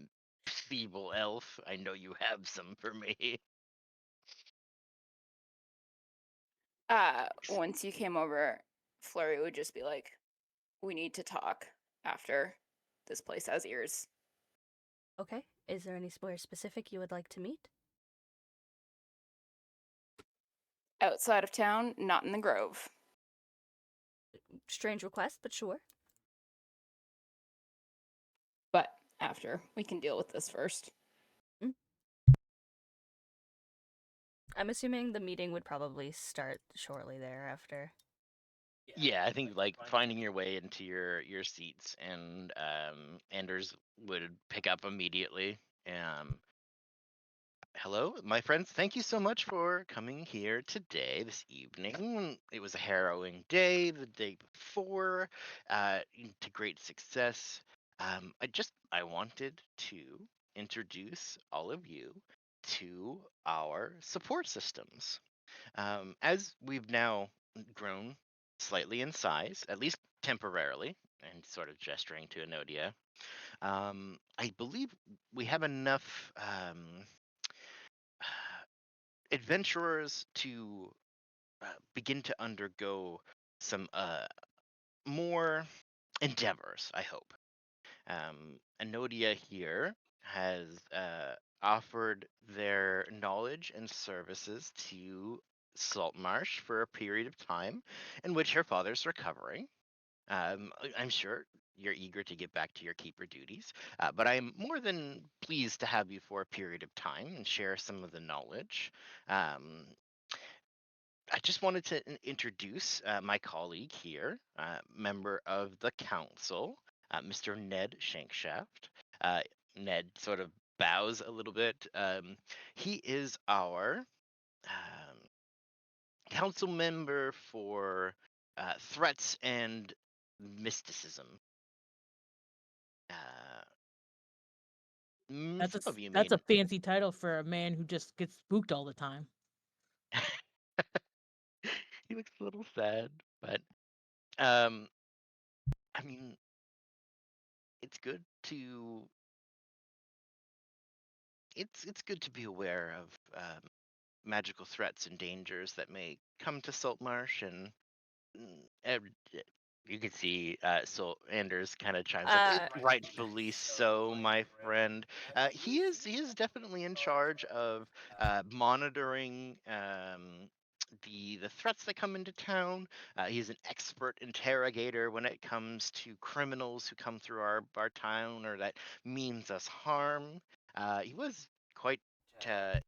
feeble elf. I know you have some for me. Once you came over, Flurry would just be like, we need to talk after. This place has ears. Okay. Is there anywhere specific you would like to meet? Outside of town, not in the Grove. Strange request, but sure. But after, we can deal with this first. I'm assuming the meeting would probably start shortly thereafter. Yeah, I think like finding your way into your seats, and Anders would pick up immediately. Hello, my friends. Thank you so much for coming here today, this evening. It was a harrowing day, the day before, to great success. I wanted to introduce all of you to our support systems. As we've now grown slightly in size, at least temporarily, and sort of gesturing to Enodia, I believe we have enough adventurers to begin to undergo some more endeavors, I hope. Enodia here has offered their knowledge and services to Saltmarsh for a period of time in which her father's recovering. I'm sure you're eager to get back to your keeper duties, but I'm more than pleased to have you for a period of time and share some of the knowledge. I just wanted to introduce my colleague here, member of the council, Mr. Ned Shankshaft. Ned sort of bows a little bit. He is our council member for threats and mysticism. That's a fancy title for a man who just gets spooked all the time. He looks a little sad, but I mean, it's good to be aware of magical threats and dangers that may come to Saltmarsh, and you can see Anders kind of chimes up. Rightfully so, my friend. He is definitely in charge of monitoring the threats that come into town. He's an expert interrogator when it comes to criminals who come through our town or that means us harm. He was quite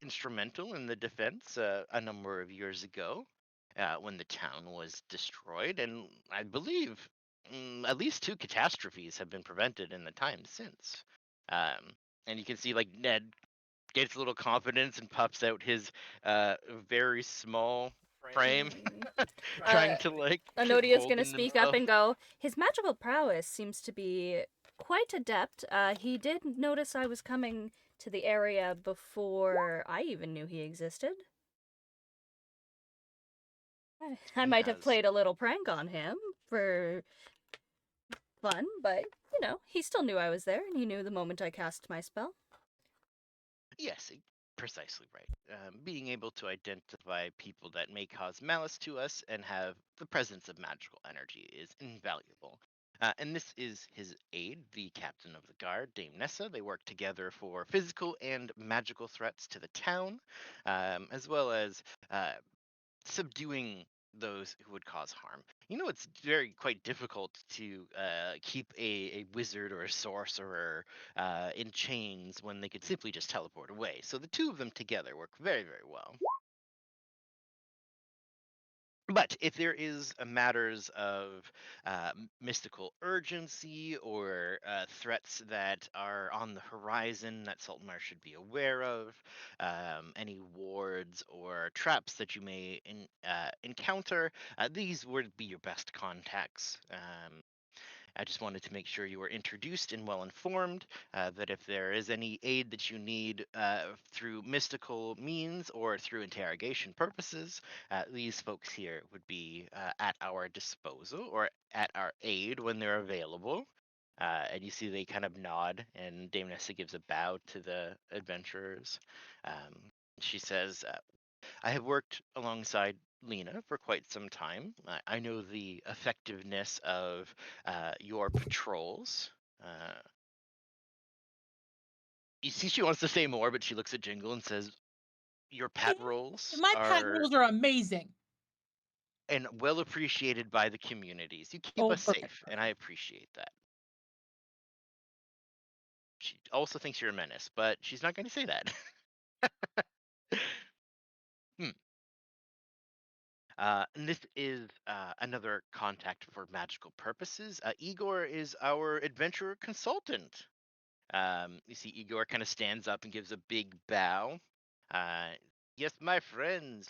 instrumental in the defense a number of years ago when the town was destroyed, and I believe at least 2 catastrophes have been prevented in the time since. And you can see like Ned gets a little confidence and puffs out his very small frame, Mm. trying to like Anodia's gonna embolden speak up himself. and go, his magical prowess seems to be quite adept. He did notice I was coming to the area before I even knew he existed. I He might have has. played a little prank on him for fun, but, you know, he still knew I was there, and he knew the moment I cast my spell. Yes, precisely right. Being able to identify people that may cause malice to us and have the presence of magical energy is invaluable. And this is his aide, the captain of the guard, Dame Nessa. They work together for physical and magical threats to the town, as well as subduing those who would cause harm. You know, it's very quite difficult to keep a wizard or a sorcerer in chains when they could simply just teleport away. So the two of them together work very, very well. But if there is a matters of mystical urgency or threats that are on the horizon that Saltmar should be aware of, any wards or traps that you may encounter, these would be your best contacts. I just wanted to make sure you were introduced and well informed, that if there is any aid that you need through mystical means or through interrogation purposes, these folks here would be at our disposal or at our aid when they're available. And you see they kind of nod, and Dame Nessa gives a bow to the adventurers. She says, I have worked alongside Lena for quite some time. I know the effectiveness of your patrols. You see, she wants to say more, but she looks at Jingle and says, "Your pat rolls My pat are rolls are amazing. and well appreciated by the communities. You keep Oh, us perfect. safe, and I appreciate that." She also thinks you're a menace, but she's not going to say that. Hmm. And this is another contact for magical purposes. Igor is our adventurer consultant. You see Igor kind of stands up and gives a big bow. Uh, yes, my friends,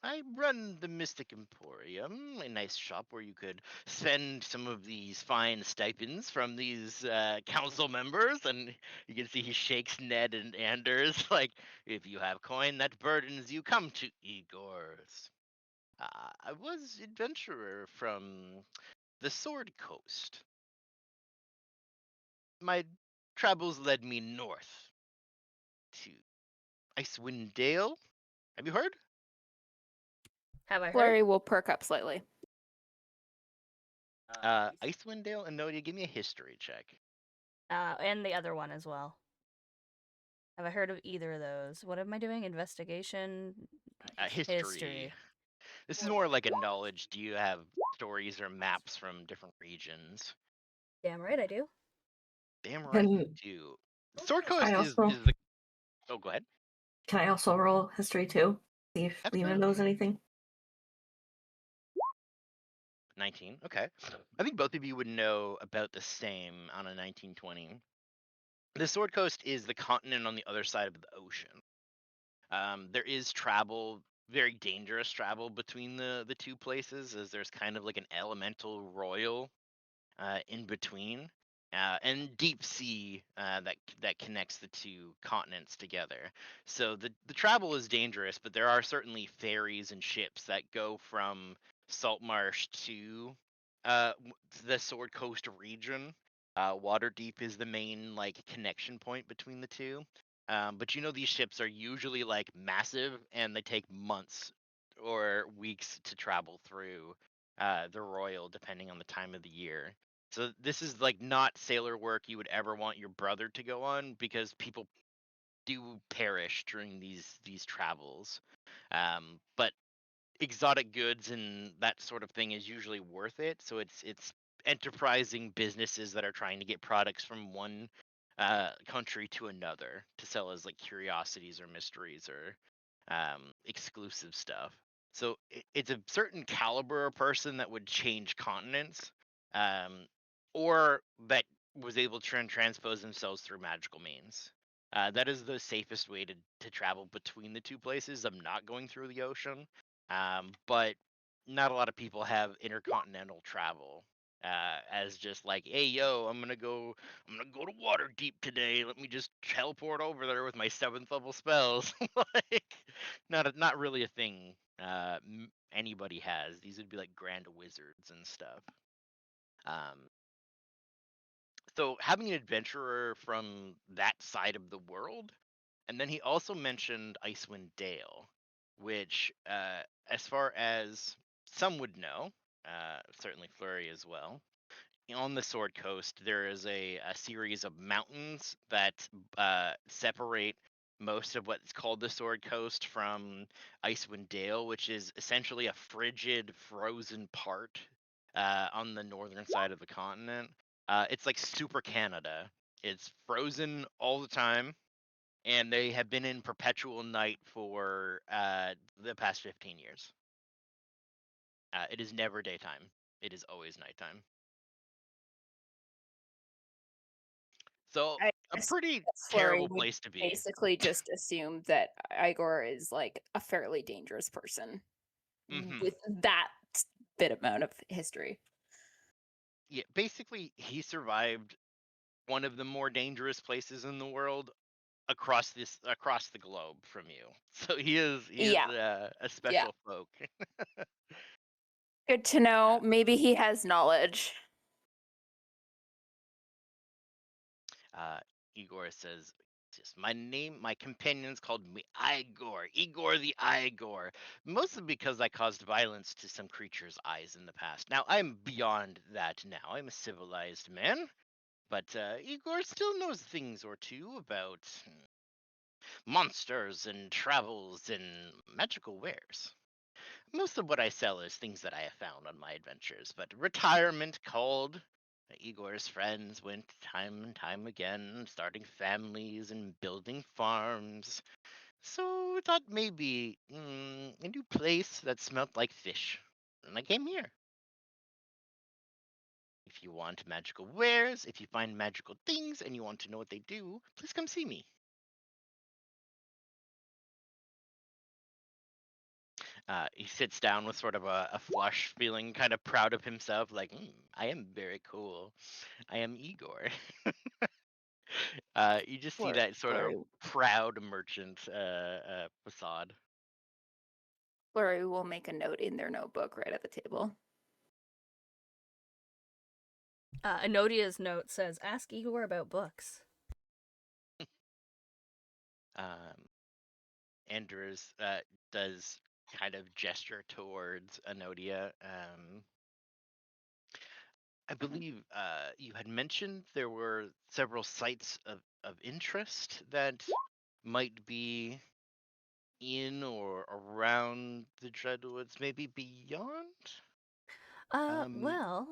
I run the Mystic Emporium, a nice shop where you could spend some of these fine stipends from these council members. And you can see he shakes Ned and Anders like, if you have coin that burdens you, come to Igor's. I was adventurer from the Sword Coast. My travels led me north to Icewind Dale. Have you heard? Have I heard? Flurry will perk up slightly. Icewind Dale and Nodia, give me a history check. And the other one as well. Have I heard of either of those? What am I doing? Investigation? History. This is more like a knowledge. Do you have stories or maps from different regions? Damn right I do. Damn right you Can do. Sword I Coast is also the. Oh, go ahead. can I also roll history too? See if Lena knows Absolutely. anything. 19. Okay. I think both of you would know about the same on a 1920. The Sword Coast is the continent on the other side of the ocean. There is travel, very dangerous travel between the two places, as there's kind of like an elemental royal in between, and deep sea that connects the two continents together. So the travel is dangerous, but there are certainly ferries and ships that go from Saltmarsh to the Sword Coast region. Waterdeep is the main like connection point between the two. But you know these ships are usually like massive, and they take months or weeks to travel through the Royal, depending on the time of the year. So this is like not sailor work you would ever want your brother to go on, because people do perish during these travels. But exotic goods and that sort of thing is usually worth it. So it's enterprising businesses that are trying to get products from one country to another to sell as like curiosities or mysteries or exclusive stuff. So it's a certain caliber of person that would change continents, um, or that was able to transpose themselves through magical means. That is the safest way to travel between the two places. I'm not going through the ocean. but not a lot of people have intercontinental travel. As just like, hey yo, I'm gonna go to Waterdeep today. Let me just teleport over there with my 7th level spells. Like, not really a thing. Anybody has. These would be like grand wizards and stuff. Um, so having an adventurer from that side of the world, and then he also mentioned Icewind Dale, which, as far as some would know, certainly Flurry as well. On the Sword Coast, there is a series of mountains that separate most of what's called the Sword Coast from Icewind Dale, which is essentially a frigid, frozen part on the northern side of the continent. It's like super Canada. It's frozen all the time, and they have been in perpetual night for the past 15 years. It is never daytime. It is always nighttime. So I a guess pretty Flurry terrible would place to be. basically just assume that Igor is like a fairly dangerous person Mhm. with that bit amount of history. Yeah, basically, he survived one of the more dangerous places in the world across the globe from you. So he is Yeah. a special folk. Good to know. Maybe he has knowledge. Igor says, just my companions called me Igor the Igor, mostly because I caused violence to some creature's eyes in the past. Now, I'm beyond that now. I'm a civilized man, but Igor still knows things or two about monsters and travels and magical wares. Most of what I sell is things that I have found on my adventures, but retirement called. Igor's friends went time and time again, starting families and building farms. So I thought maybe a new place that smelled like fish. And I came here. If you want magical wares, if you find magical things and you want to know what they do, please come see me. He sits down with sort of a flush, feeling kind of proud of himself, like, I am very cool. I am Igor. You just see that sort of proud merchant facade. Flurry will make a note in their notebook right at the table. Enodia's note says, "Ask Igor about books." Andrews does kind of gesture towards Enodia. I believe you had mentioned there were several sites of interest that might be in or around the Dreadwoods, maybe beyond? Well,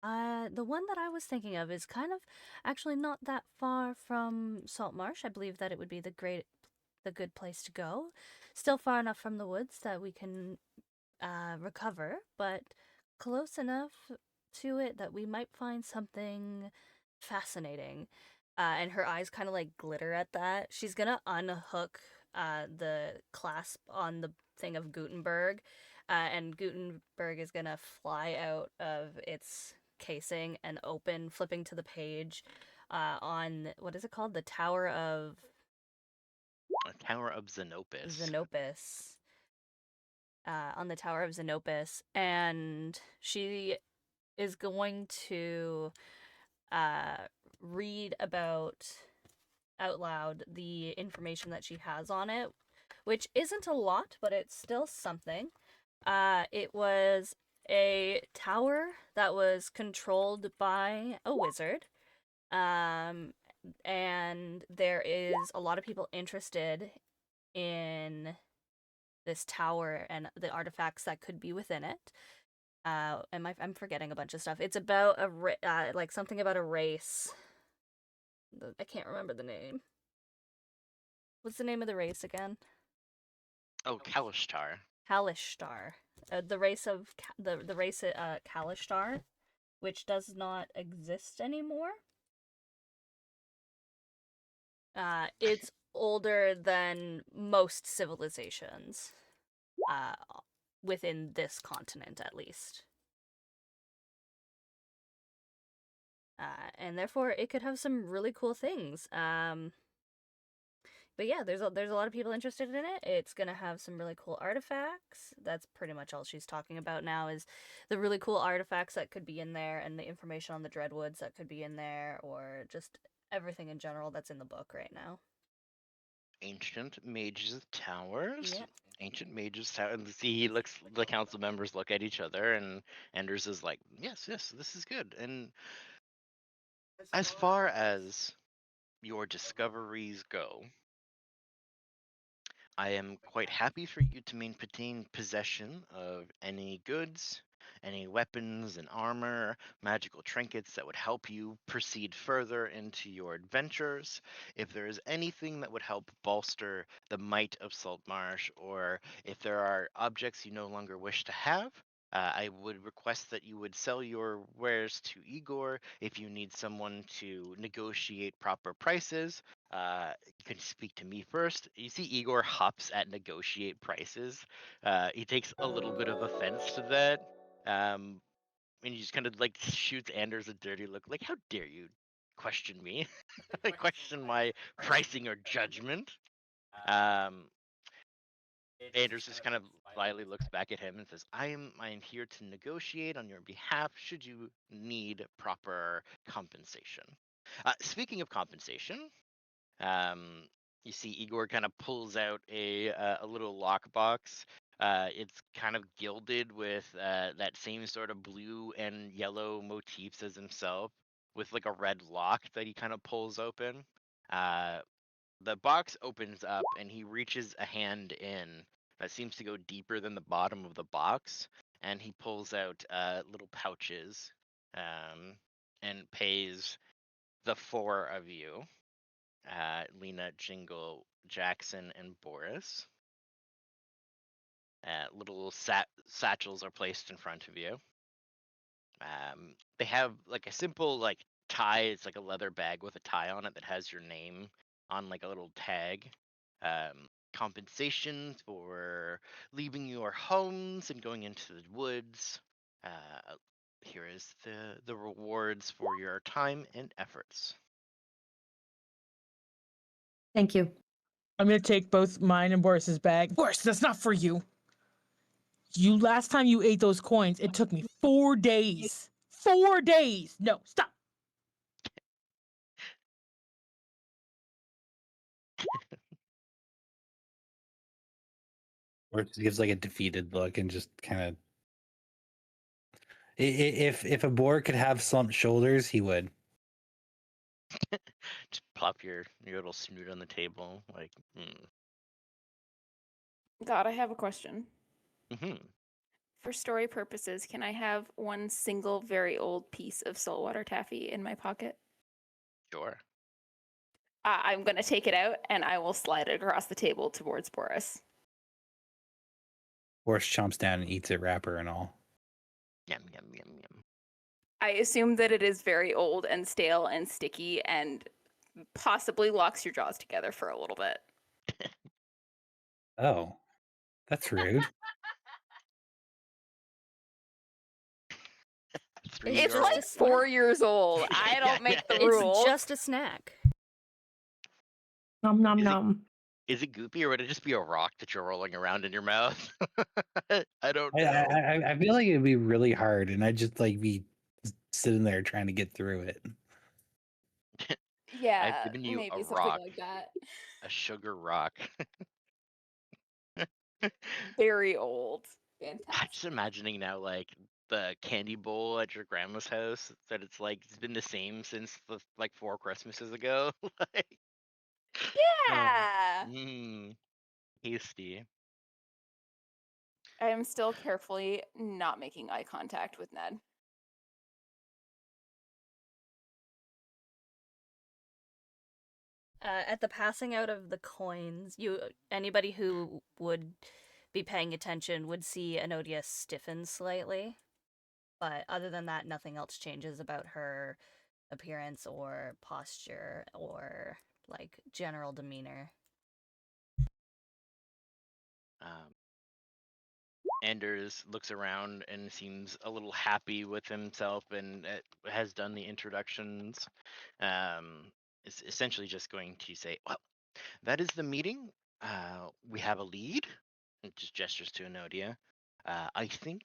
the one that I was thinking of is kind of actually not that far from Saltmarsh. I believe that it would be the good place to go. Still far enough from the woods that we can recover, but close enough to it that we might find something fascinating. And her eyes kind of like glitter at that. She's gonna unhook the clasp on the thing of Gutenberg, and Gutenberg is gonna fly out of its casing and open, flipping to the page on what is it called? The Tower of Xenopus. Xenopus. On the Tower of Xenopus, and she is going to read out loud the information that she has on it, which isn't a lot, but it's still something. It was a tower that was controlled by a wizard. And there is a lot of people interested in this tower and the artifacts that could be within it. I'm forgetting a bunch of stuff. It's about like something about a race. I can't remember the name. What's the name of the race again? Oh, Kalishtar. Kalishtar. The race of the race Kalishtar, which does not exist anymore. It's older than most civilizations. within this continent at least. And therefore it could have some really cool things. But yeah, there's a lot of people interested in it. It's gonna have some really cool artifacts. That's pretty much all she's talking about now, is the really cool artifacts that could be in there and the information on the Dreadwoods that could be in there, or just everything in general that's in the book right now. Ancient Mages Towers. Yep. Ancient Mages Tower. And see, he looks. The council members look at each other, and Anders is like, "Yes, yes, this is good." And as far as your discoveries go, I am quite happy for you to maintain possession of any goods, any weapons and armor, magical trinkets that would help you proceed further into your adventures. If there is anything that would help bolster the might of Saltmarsh, or if there are objects you no longer wish to have, I would request that you would sell your wares to Igor. If you need someone to negotiate proper prices, you can speak to me first. You see Igor hops at negotiate prices. He takes a little bit of offense to that. And he just kind of like shoots Anders a dirty look, like, "How dare you question me? Question my pricing or judgment?" Anders just kind of slyly looks back at him and says, I'm here to negotiate on your behalf should you need proper compensation." Speaking of compensation, you see Igor kind of pulls out a little lockbox. It's kind of gilded with that same sort of blue and yellow motifs as himself, with like a red lock that he kind of pulls open. The box opens up and he reaches a hand in that seems to go deeper than the bottom of the box, and he pulls out little pouches and pays the four of you, Lena, Jingle, Jackson, and Boris. Little satchels are placed in front of you. They have like a simple like tie. It's like a leather bag with a tie on it that has your name on like a little tag. Compensation for leaving your homes and going into the woods. Here is the rewards for your time and efforts. Thank you. I'm gonna take both mine and Boris's bag. Boris, that's not for you. Last time you ate those coins, it took me 4 days. 4 days. No, stop. Or just gives like a defeated look and just kind of. If a boar could have slumped shoulders, he would. Just plop your little snoot on the table, like. God, I have a question. Mm-hmm. For story purposes, can I have one single very old piece of saltwater taffy in my pocket? Sure. I'm going to take it out and I will slide it across the table towards Boris. Boris chomps down and eats it, wrapper and all. Yum, yum, yum, yum. I assume that it is very old and stale and sticky and possibly locks your jaws together for a little bit. Oh, that's rude. It's just like a 4 years old. I don't make the rules. It's just a snack. Nom nom nom. Is it goopy, or would it just be a rock that you're rolling around in your mouth? I don't know. I feel like it'd be really hard, and I'd just like be sitting there trying to get through it. Yeah, I've given you maybe a something rock, like that. a sugar rock. Very old. I'm Fantastic. just imagining now, like the candy bowl at your grandma's house, that it's like it's been the same since the like 4 Christmases ago. Like, Yeah. tasty. I am still carefully not making eye contact with Ned. At the passing out of the coins, anybody who would be paying attention would see Enodia stiffen slightly. But other than that, nothing else changes about her appearance or posture or like general demeanor. Anders looks around and seems a little happy with himself and has done the introductions. Is essentially just going to say, "Well, that is the meeting. We have a lead." And just gestures to Enodia. I think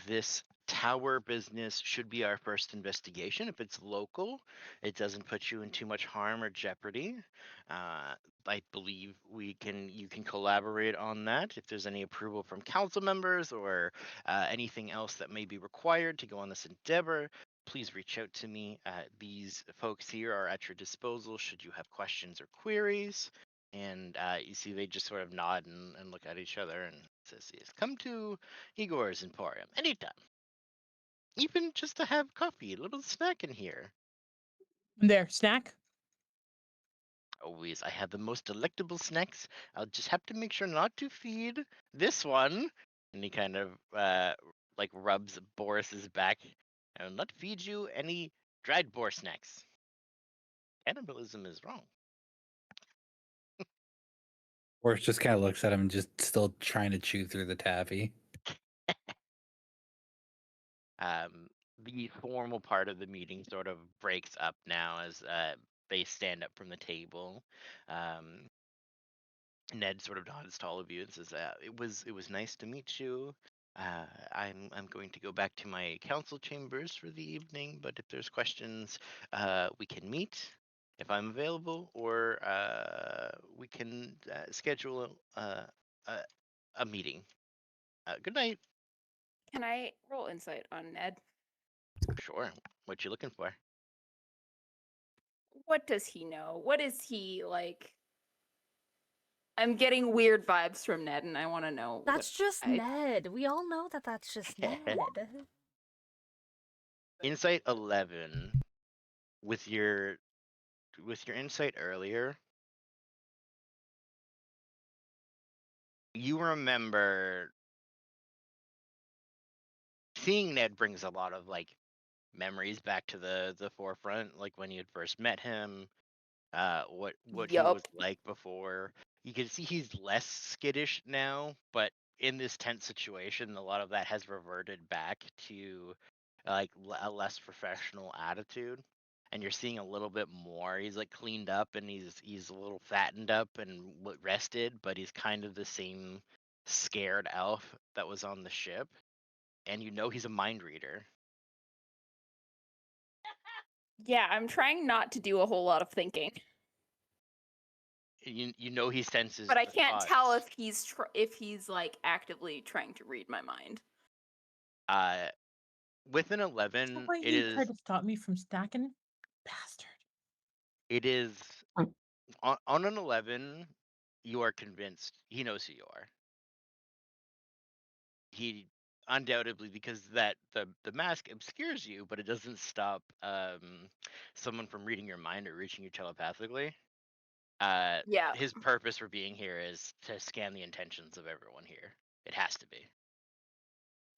this tower business should be our first investigation. If it's local, it doesn't put you in too much harm or jeopardy. I believe you can collaborate on that. If there's any approval from council members or anything else that may be required to go on this endeavor, please reach out to me. These folks here are at your disposal should you have questions or queries. And you see they just sort of nod and look at each other and says, "Yes, come to Igor's Emporium anytime. Even just to have coffee, a little snack in here. There, snack. Always, I have the most delectable snacks. I'll just have to make sure not to feed this one." And he kind of like rubs Boris's back. "I will not feed you any dried boar snacks. Cannibalism is wrong." Boris just kind of looks at him, just still trying to chew through the taffy. The formal part of the meeting sort of breaks up now as they stand up from the table. Ned sort of nods to all of you and says, it was nice to meet you. I'm going to go back to my council chambers for the evening, but if there's questions, we can meet if I'm available, or we can schedule a meeting. Good night." Can I roll insight on Ned? "Sure. What you looking for?" What does he know? What is he like? I'm getting weird vibes from Ned, and I want to know. That's just I- Ned. We all know that that's just Ned. Insight 11. With your insight earlier, you remember seeing Ned brings a lot of like memories back to the forefront, like when you had first met him, what he Yup. was like before. You can see he's less skittish now, but in this tense situation, a lot of that has reverted back to like a less professional attitude. And you're seeing a little bit more. He's like cleaned up and he's a little fattened up and rested, but he's kind of the same scared elf that was on the ship. And you know he's a mind reader. Yeah, I'm trying not to do a whole lot of thinking, You know he senses. but I the can't tell thoughts. if he's like actively trying to read my mind. With an That's 11, why it he is tried to stop me from stacking. Bastard. it is on an 11. You are convinced he knows who you are. He undoubtedly, because that the mask obscures you, but it doesn't stop someone from reading your mind or reaching you telepathically. Yeah, His purpose for being here is to scan the intentions of everyone here. It has to be.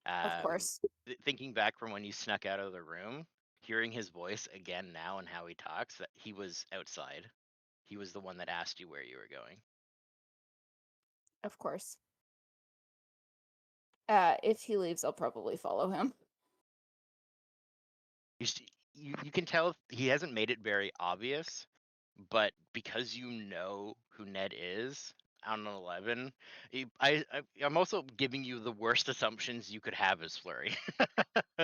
of course. Thinking back from when you snuck out of the room, hearing his voice again now and how he talks, that he was outside. He was the one that asked you where you were going. Of course. If he leaves, I'll probably follow him. You can tell he hasn't made it very obvious, but because you know who Ned is on an 11, I'm also giving you the worst assumptions you could have as Flurry.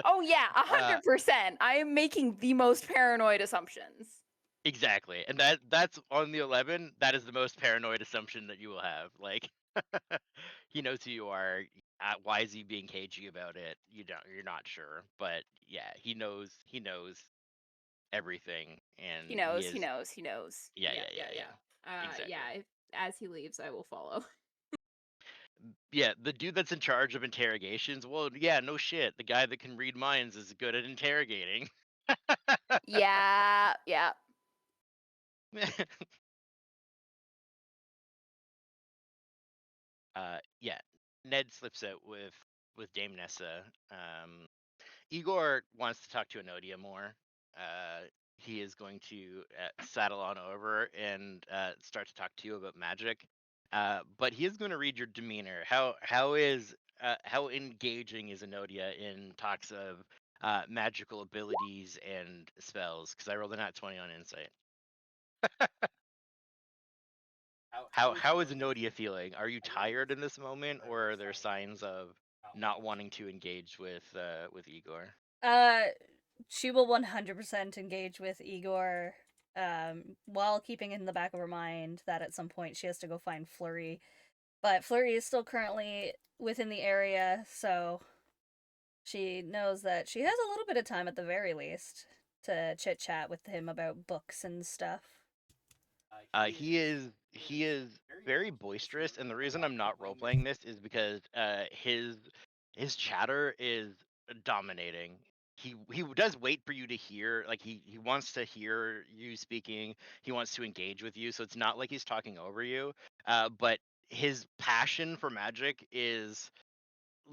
Oh yeah, 100%. I am making the most paranoid assumptions. Exactly, and that's on the 11. That is the most paranoid assumption that you will have. Like, he knows who you are. Why is he being cagey about it? You're not sure, but yeah, he knows everything, and He knows. is, He knows. He knows. Yeah. Exactly. Yeah. As he leaves, I will follow. Yeah, the dude that's in charge of interrogations. Well, yeah, no shit. The guy that can read minds is good at interrogating. Yeah. Yeah. Yeah. Ned slips out with Dame Nessa. Igor wants to talk to Enodia more. He is going to saddle on over and start to talk to you about magic. But he is going to read your demeanor. How is how engaging is Enodia in talks of magical abilities and spells? Because I rolled a nat 20 on insight. How is Enodia feeling? Are you tired in this moment, or are there signs of not wanting to engage with Igor? She will 100% engage with Igor, while keeping in the back of her mind that at some point she has to go find Flurry. But Flurry is still currently within the area, so she knows that she has a little bit of time at the very least to chit chat with him about books and stuff. He is very boisterous, and the reason I'm not role playing this is because his chatter is dominating. He does wait for you to hear, like he wants to hear you speaking. He wants to engage with you, so it's not like he's talking over you. But his passion for magic is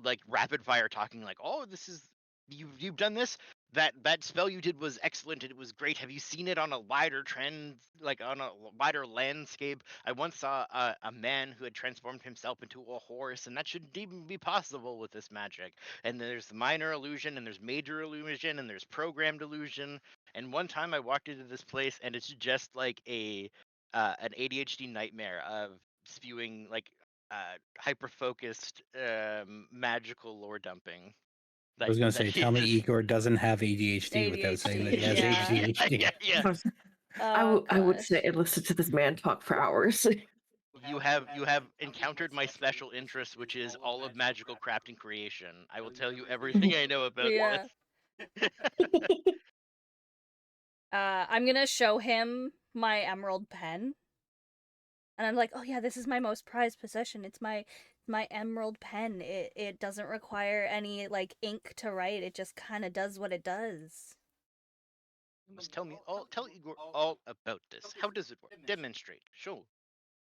like rapid fire talking, like, oh, this is you've done this, that spell you did was excellent, it was great, have you seen it on a wider trend, like on a wider landscape? I once saw a man who had transformed himself into a horse, and that shouldn't even be possible with this magic. And there's minor illusion, and there's major illusion, and there's programmed illusion. And one time I walked into this place, and it's just like an ADHD nightmare of spewing like hyper focused magical lore dumping. I was gonna That say, he tell me just- Igor doesn't have ADHD without saying that he has Yeah. ADHD. yeah. I would gosh. say listen to this man talk for hours. You have encountered my special interest, which is all of magical crafting creation. I will tell you everything I know about Yeah. this. I'm gonna show him my emerald pen. And I'm like, oh yeah, this is my most prized possession. It's my emerald pen. It doesn't require any like ink to write. It just kind of does what it does. You must tell Igor all about this. How does it work? Demonstrate. Show.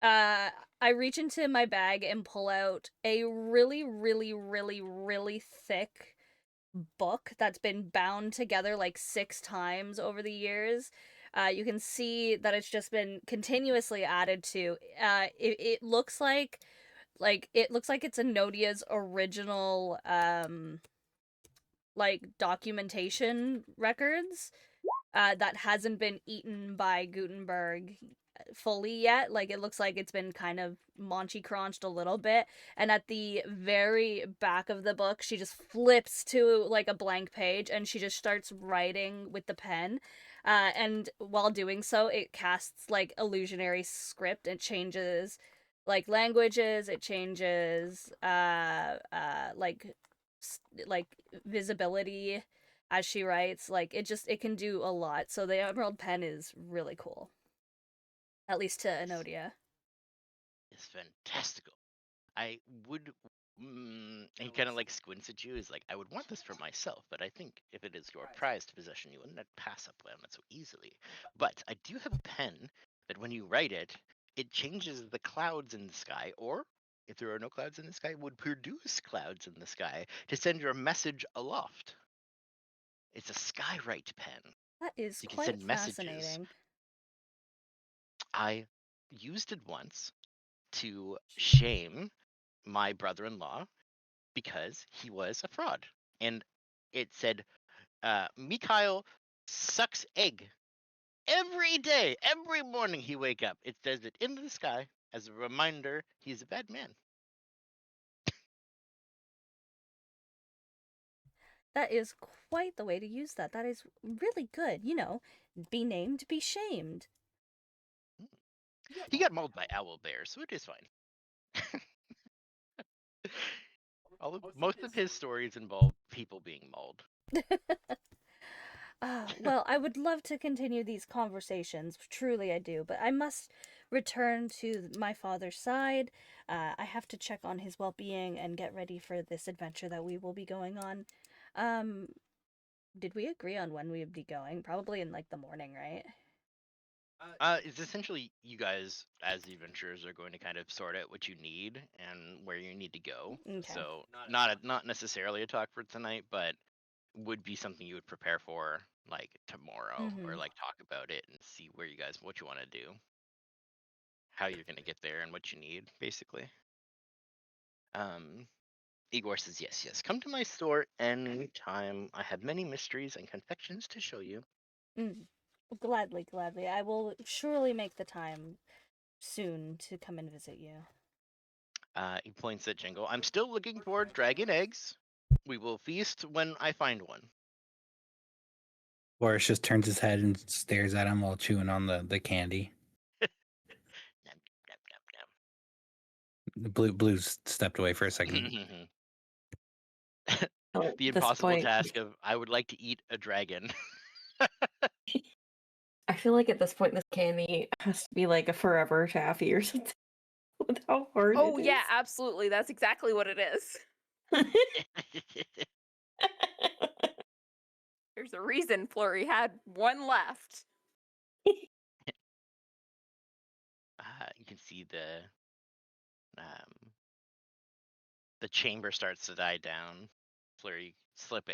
I reach into my bag and pull out a really, really, really, really thick book that's been bound together like 6 times over the years. You can see that it's just been continuously added to. It looks like it's Enodia's original like documentation records that hasn't been eaten by Gutenberg fully yet. Like it looks like it's been kind of Monchi crunched a little bit. And at the very back of the book, she just flips to like a blank page and she just starts writing with the pen. And while doing so, it casts like illusionary script and changes like languages. It changes like visibility as she writes. Like it can do a lot. So the Emerald Pen is really cool. At least to Enodia. It's fantastical. I would. And he kind of like squints at you. Is like, I would want this for myself, but I think if it is your prized possession, you wouldn't pass up on it so easily. But I do have a pen that when you write it, it changes the clouds in the sky, or if there are no clouds in the sky, would produce clouds in the sky to send your message aloft. It's a skywrite pen. That is So you can quite send messages. fascinating. I used it once to shame my brother-in-law because he was a fraud. And it said, Mikhail sucks egg every day, every morning he wake up. It says it in the sky as a reminder he's a bad man. That is quite the way to use that. That is really good. You know, be named, be shamed. He got mauled by owl bear, so it is fine. Most of his stories involve people being mauled. Well, I would love to continue these conversations. Truly, I do. But I must return to my father's side. I have to check on his well-being and get ready for this adventure that we will be going on. Did we agree on when we would be going? Probably in like the morning, right? It's essentially you guys, as the adventurers, are going to kind of sort out what you need and where you need to go. Okay. So not necessarily a talk for tonight, but would be something you would prepare for like tomorrow, or like talk about it and see where you guys what you want to do, how you're gonna get there, and what you need, basically. Igor says, yes, yes. Come to my store anytime. I have many mysteries and confections to show you. Mm. Gladly, gladly. I will surely make the time soon to come and visit you. He points at Jingle. I'm still looking for dragon eggs. We will feast when I find one. Boris just turns his head and stares at him while chewing on the candy. Nom, nom, Blue's stepped away for a second. nom. Oh, The at this impossible point, task of I would like to eat a dragon. I feel like at this point, this candy has to be like a forever taffy or something. With how hard Oh it yeah, is. absolutely. That's exactly what it is. There's a reason Flurry had one left. You can see the chamber starts to die down. Flurry,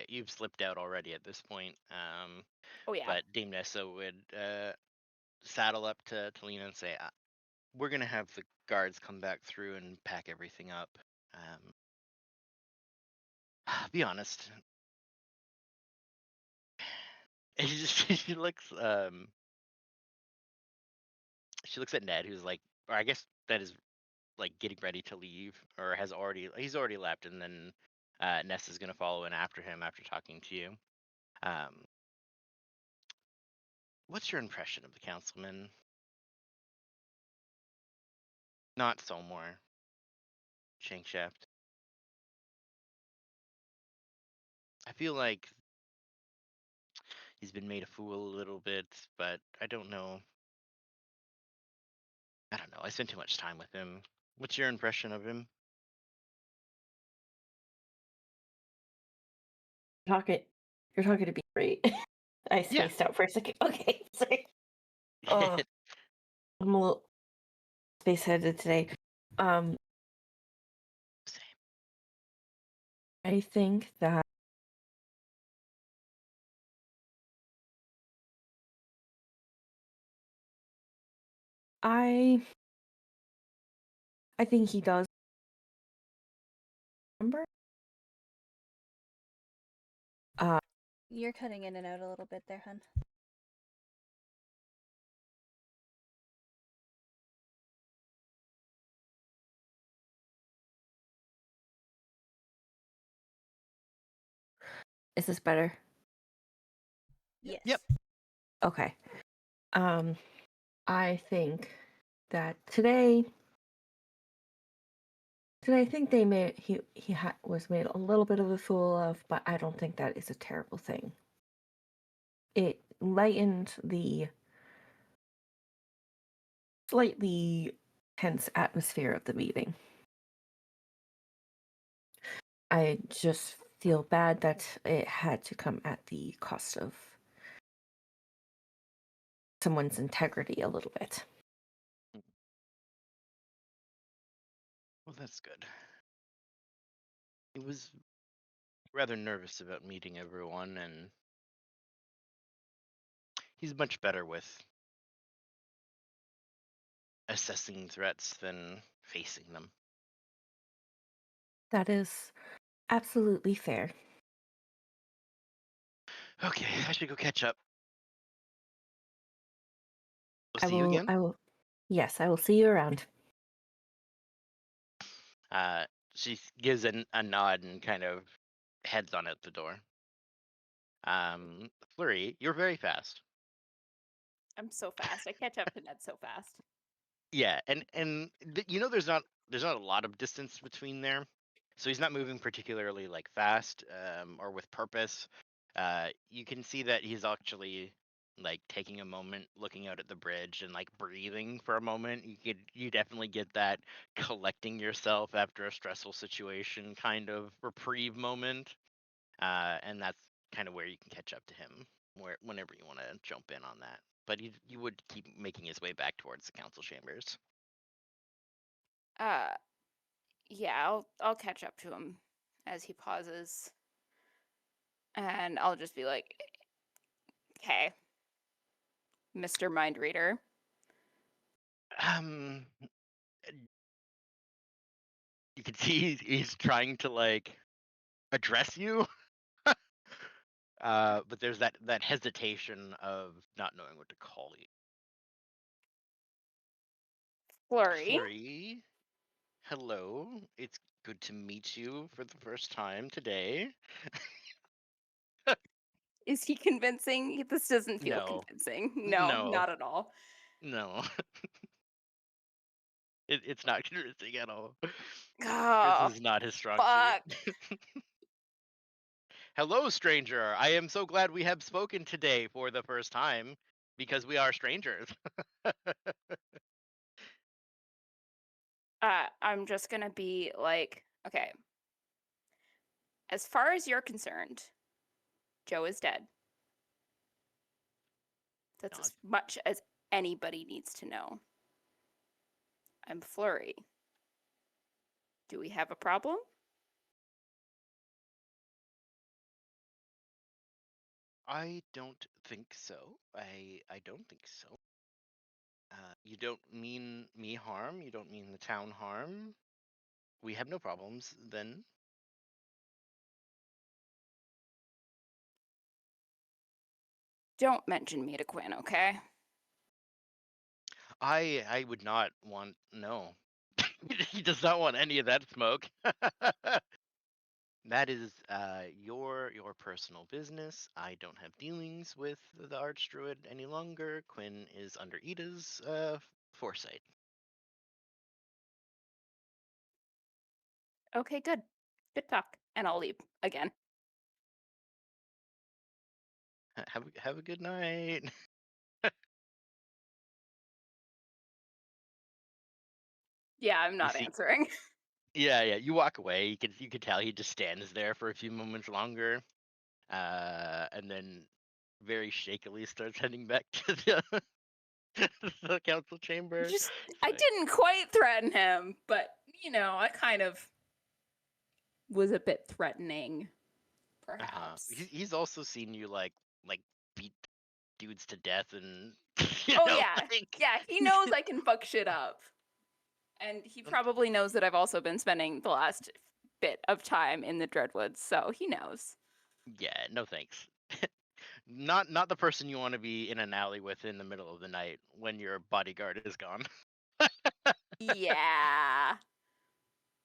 you've slipped out already at this point. Oh yeah. But Dame Nessa would saddle up to Lena and say, we're going to have the guards come back through and pack everything up. Be honest. She looks at Ned, who's like, or I guess Ned is like getting ready to leave, or he's already left, and then Nessa's gonna follow in after him after talking to you. What's your impression of the councilman? Not Solmore. Shankshaft. I feel like he's been made a fool a little bit, but I don't know. I spent too much time with him. What's your impression of him? You're talking to be great. I Yeah. spaced out for a second. Okay, sorry. Oh, I'm a little space headed today. Same. I think that I think he does remember. You're cutting in and out a little bit there, hun. Is this better? Yes. Yep. Okay. I think that today I think he was made a little bit of a fool of, but I don't think that is a terrible thing. It lightened the slightly tense atmosphere of the meeting. I just feel bad that it had to come at the cost of someone's integrity a little bit. Well, that's good. He was rather nervous about meeting everyone, and he's much better with assessing threats than facing them. That is absolutely fair. Okay, I should go catch up. We'll see you again. Yes, I will see you around. She gives a nod and kind of heads on out the door. Flurry, you're very fast. I'm so fast. I catch up to Ned so fast. Yeah, and there's not a lot of distance between there, so he's not moving particularly like fast or with purpose. You can see that he's actually like taking a moment, looking out at the bridge and like breathing for a moment. You definitely get that collecting yourself after a stressful situation kind of reprieve moment, and that's kind of where you can catch up to him whenever you want to jump in on that. But he would keep making his way back towards the council chambers. Yeah, I'll catch up to him as he pauses. And I'll just be like, "Okay, Mr. Mind Reader." You can see he's trying to like address you, but there's that hesitation of not knowing what to call you. Flurry. Flurry, hello. It's good to meet you for the first time today. Is he convincing? This doesn't feel No. convincing. No, No. not at all. No. It's not convincing at all. Oh, This is not his strong fuck. suit. Hello, stranger. I am so glad we have spoken today for the first time because we are strangers. I'm just gonna be like, okay. As far as you're concerned, Joe is dead. That's Nod. as much as anybody needs to know. I'm Flurry. Do we have a problem? I don't think so. I don't think so. You don't mean me harm. You don't mean the town harm. We have no problems then. Don't mention me to Quinn, okay? I would not want no. He does not want any of that smoke. That is your personal business. I don't have dealings with the Archdruid any longer. Quinn is under Ida's foresight. Okay, good. Good talk. And I'll leave again. Have a good night. Yeah, I'm not see- answering. Yeah. You walk away. You could tell he just stands there for a few moments longer, and then very shakily starts heading back to the council chamber. Just, It's I like, didn't quite threaten him, but I kind of was a bit threatening, perhaps. He's also seen you like beat dudes to death and Oh yeah, yeah. He knows I can fuck shit up, and he probably knows that I've also been spending the last bit of time in the Dreadwoods, so he knows. Yeah, no thanks. Not the person you want to be in an alley with in the middle of the night when your bodyguard is gone. Yeah.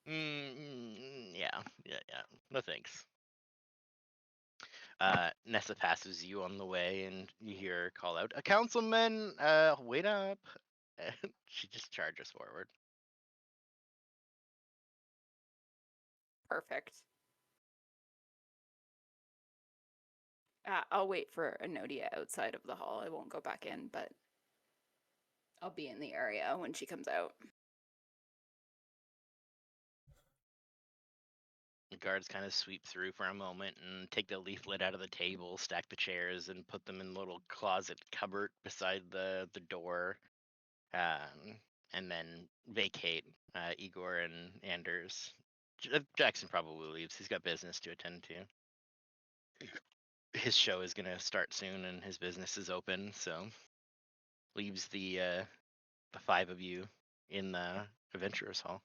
Yeah. No thanks. Nessa passes you on the way, and you hear her call out, "A councilman, wait up!" And she just charges forward. Perfect. I'll wait for Enodia outside of the hall. I won't go back in, but I'll be in the area when she comes out. The guards kind of sweep through for a moment and take the leaflet out of the table, stack the chairs, and put them in the little closet cupboard beside the door, and then vacate Igor and Anders. Jackson probably leaves. He's got business to attend to. His show is gonna start soon, and his business is open, so leaves the five of you in the Adventurers Hall.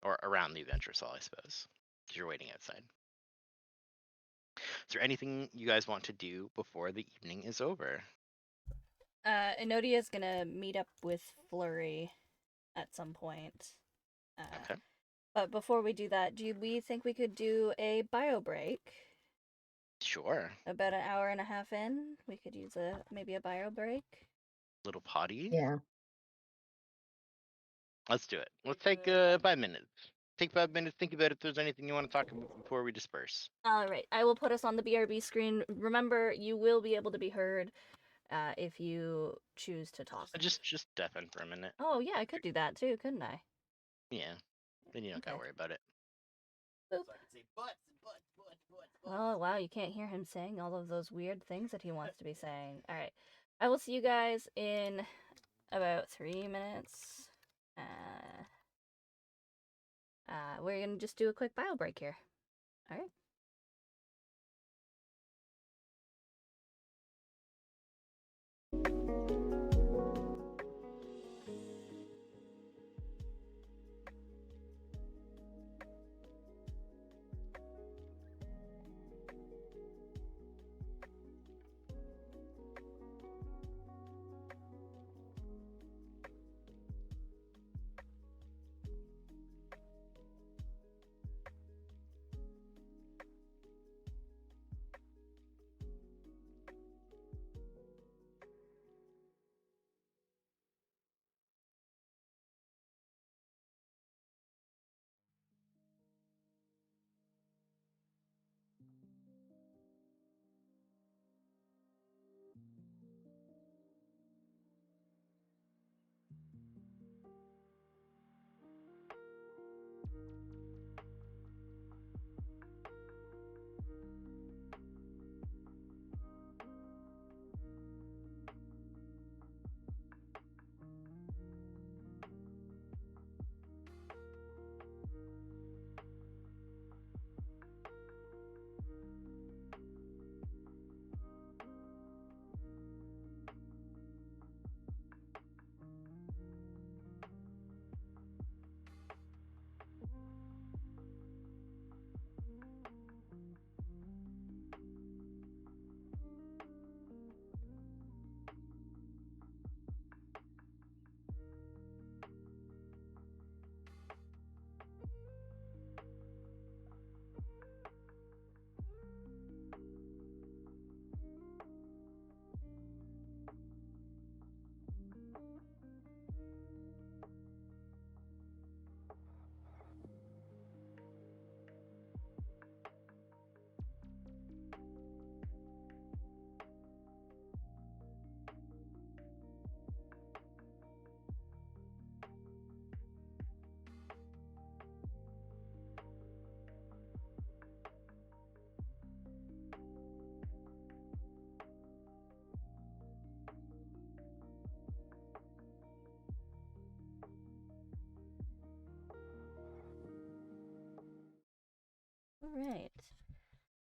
Or around the Adventurers Hall, I suppose, because you're waiting outside. Is there anything you guys want to do before the evening is over? Enodia's gonna meet up with Flurry at some point. Okay. But before we do that, do we think we could do a bio break? Sure. About an hour and a half in, we could use maybe a bio break. Little potty. Yeah. Let's do it. Let's take 5 minutes. Take 5 minutes. Think about if there's anything you want to talk about before we disperse. All right, I will put us on the BRB screen. Remember, you will be able to be heard if you choose to talk. Just deafen for a minute. Oh yeah, I could do that too, couldn't I? Yeah. Then you don't gotta Okay. worry about it. Boop. Oh wow, you can't hear him saying all of those weird things that he wants to be saying. All right, I will see you guys in about 3 minutes. We're gonna just do a quick bio break here. All right.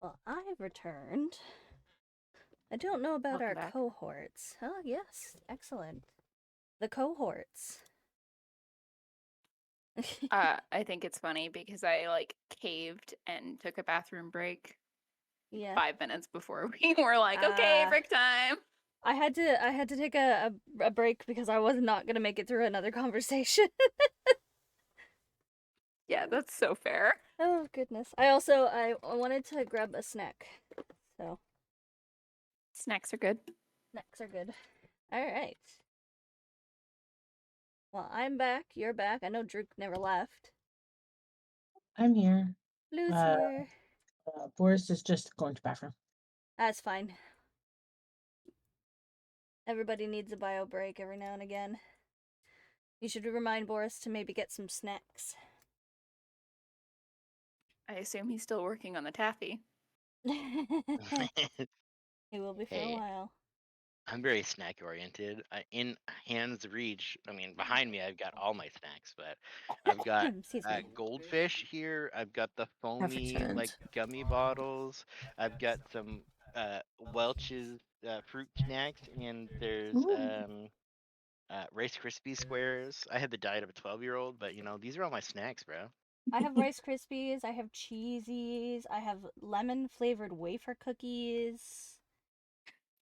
Well, I've returned. I don't know about Welcome our back. cohorts. Oh, yes. Excellent. The cohorts. I think it's funny because I like caved and took a bathroom break Yeah. 5 minutes before we were like, okay, Ah. break time. I had to take a break because I was not gonna make it through another conversation. Yeah, that's so fair. Oh goodness. I wanted to grab a snack. So Snacks are good. snacks are good. Alright. Well, I'm back, you're back. I know Druk never left. I'm here. Blue's Uh, here. Boris is just going to bathroom. That's fine. Everybody needs a bio break every now and again. You should remind Boris to maybe get some snacks. I assume he's still working on the taffy. He will be for a Hey. while. I'm very snack oriented. In hand's reach, I mean, behind me, I've got all my snacks, but I've got Excuse me. goldfish here. I've got the foamy returned. like gummy bottles. I've got some Welch's fruit snacks, and there's Ooh. Rice Krispie squares. I had the diet of a 12-year-old, but these are all my snacks, bro. I have Rice Krispies, I have Cheesies, I have lemon flavored wafer cookies.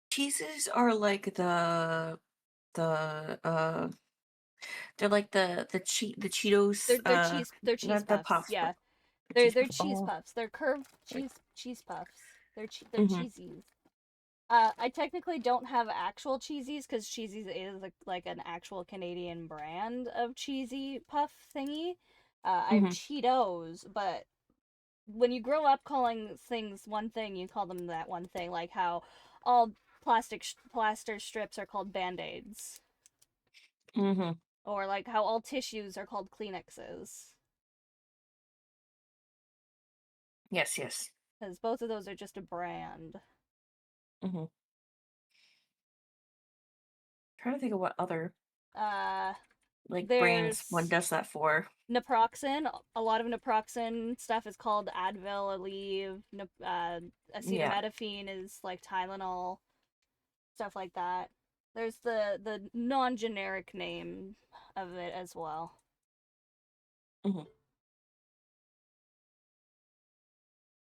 Cheeses are like the they're like the Cheetos They're cheese the puffs. puffs. Yeah. The They're puffs. cheese Oh, puffs. They're curved cheese puffs. They're Mhm. cheesies. I technically don't have actual cheesies because cheesies is like an actual Canadian brand of cheesy puff thingy. I have Cheetos, but when you grow up calling things one thing, you call them that one thing. Like how all plaster strips are called Band-Aids, Mhm. or like how all tissues are called Kleenexes, Yes, yes. because both of those are just a brand. Mhm. Trying to think of what other like brands one There's does that for. naproxen. A lot of naproxen stuff is called Advil, Aleve. Acetaminophen is like Tylenol, stuff like that. There's the non-generic name of it as well. Mhm.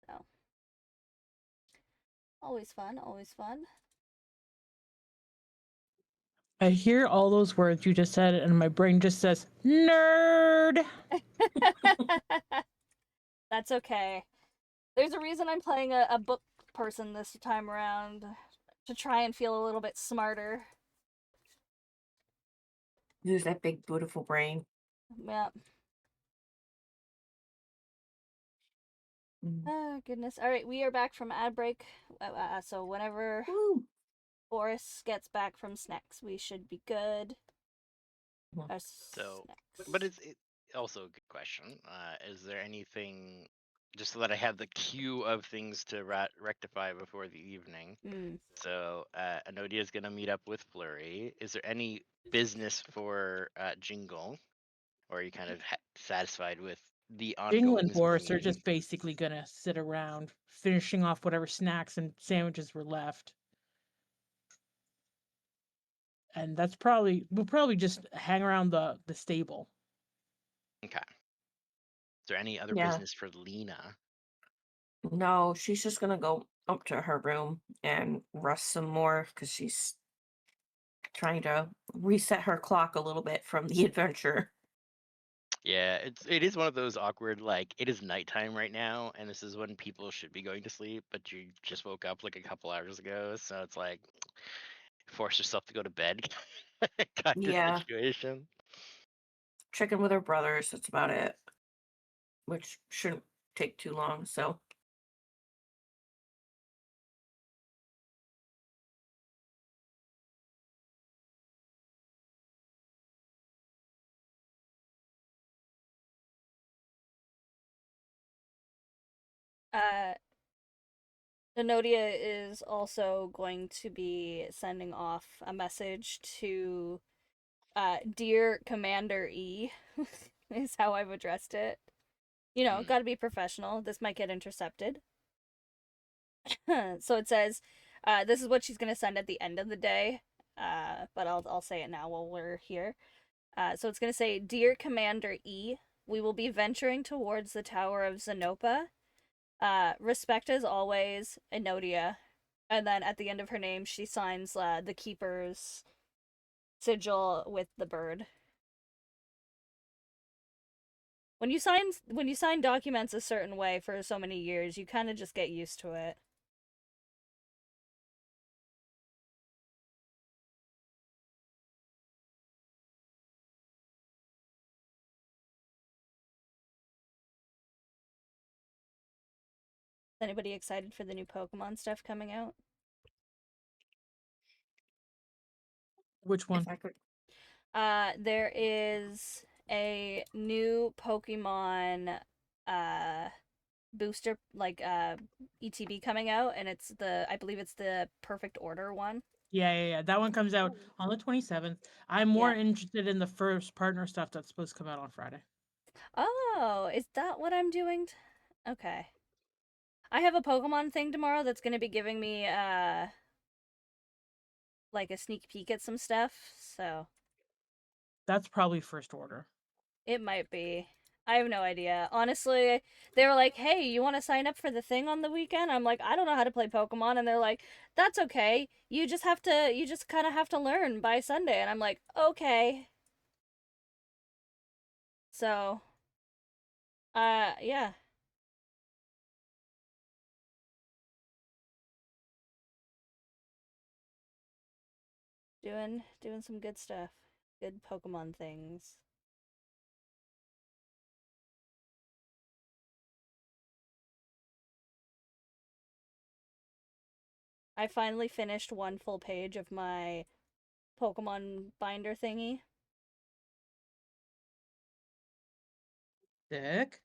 So always fun, always fun. I hear all those words you just said, and my brain just says, nerd! That's okay. There's a reason I'm playing a book person this time around, to try and feel a little bit smarter. Use that big beautiful brain. Yeah. Mhm. Oh, goodness. Alright, we are back from ad break. So whenever Woo. Boris gets back from snacks, we should be good. Mhm. Our So, snacks. but it's also a good question. Is there anything, just so that I have the queue of things to rectify before the evening? So, Anodia is gonna meet up with Flurry. Is there any business for Jingle, or are you kind of satisfied with the Jingle and ongoings of the Boris are meeting? just basically gonna sit around, finishing off whatever snacks and sandwiches were left. And we'll probably just hang around the stable. Okay. Is there any other Yeah. business for Lena? No, she's just gonna go up to her room and rest some more because she's trying to reset her clock a little bit from the adventure. Yeah, it is one of those awkward, like, it is nighttime right now, and this is when people should be going to sleep, but you just woke up like a couple hours ago, so it's like force yourself to go to bed kind of Yeah. situation. Chicken with her brothers, that's about it. Which shouldn't take too long, so Enodia is also going to be sending off a message to Dear Commander E, is how I've addressed it. You know, gotta be professional. This might get intercepted. So it says, this is what she's gonna send at the end of the day. But I'll say it now while we're here. So it's gonna say, "Dear Commander E, we will be venturing towards the Tower of Zenopa. Respect as always, Enodia." And then at the end of her name, she signs the Keeper's sigil with the bird. When you sign documents a certain way for so many years, you kind of just get used to it. Anybody excited for the new Pokemon stuff coming out? Which one? If I could, There is a new Pokemon booster ETB coming out, and I believe it's the Perfect Order one. Yeah. That one comes out on the 27th. I'm more Yeah. interested in the first partner stuff that's supposed to come out on Friday. Oh, is that what I'm doing? Okay. I have a Pokemon thing tomorrow that's going to be giving me like a sneak peek at some stuff, so That's probably first order. it might be. I have no idea. Honestly, they were like, "Hey, you want to sign up for the thing on the weekend?" I'm like, "I don't know how to play Pokemon." And they're like, "That's okay. You just kind of have to learn by Sunday." And I'm like, "Okay." So, yeah. Doing some good stuff. Good Pokemon things. I finally finished one full page of my Pokemon binder thingy. Dick?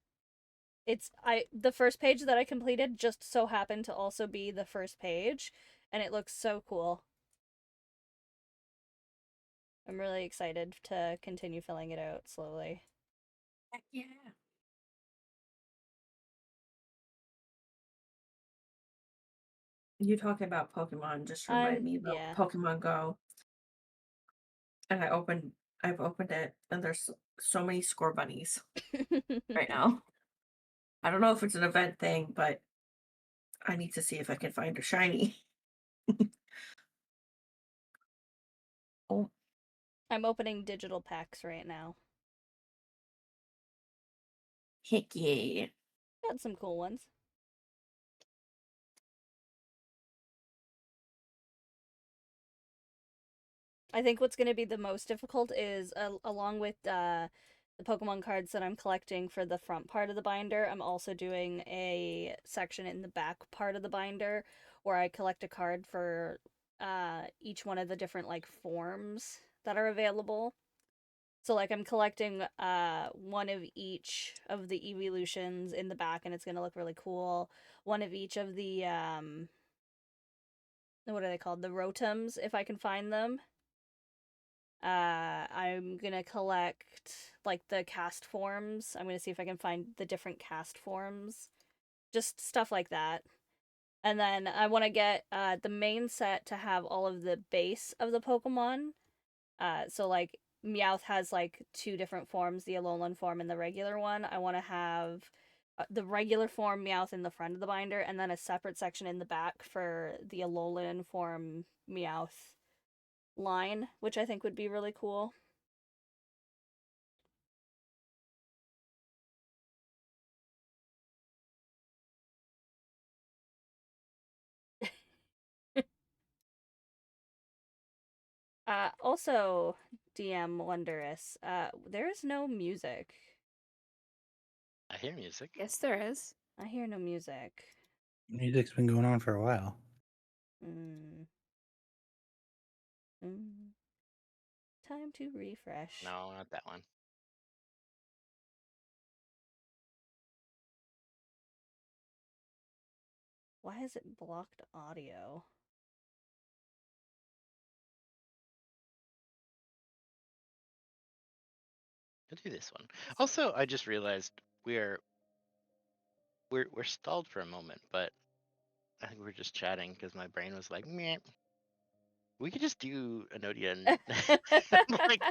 The first page that I completed just so happened to also be the first page, and it looks so cool. I'm really excited to continue filling it out slowly. heck yeah. You talking about Pokemon just reminded me about Yeah. Pokemon Go, and I've opened it, and there's so many score bunnies right now. I don't know if it's an event thing, but I need to see if I can find a shiny. Oh, I'm opening digital packs right now. heck yeah. Got some cool ones. I think what's going to be the most difficult is, along with the Pokemon cards that I'm collecting for the front part of the binder, I'm also doing a section in the back part of the binder where I collect a card for each one of the different like forms that are available. So like I'm collecting one of each of the evolutions in the back, and it's going to look really cool. One of each of the what are they called? The Rotums, if I can find them. I'm gonna collect like the cast forms. I'm gonna see if I can find the different cast forms. Just stuff like that. And then I want to get the main set to have all of the base of the Pokemon. So like Meowth has like two different forms, the Alolan form and the regular one. I want to have the regular form Meowth in the front of the binder, and then a separate section in the back for the Alolan form Meowth line, which I think would be really cool. Also, DM Wondrous, there is no music. I hear music. Yes, there is. I hear no music. Music's been going on for a while. Mm. Mm. Time to refresh. No, not that one. Why is it blocked audio? I'll do this one. Also, I just realized we're stalled for a moment, but I think we were just chatting because my brain was like, meh. We could just do Enodia and like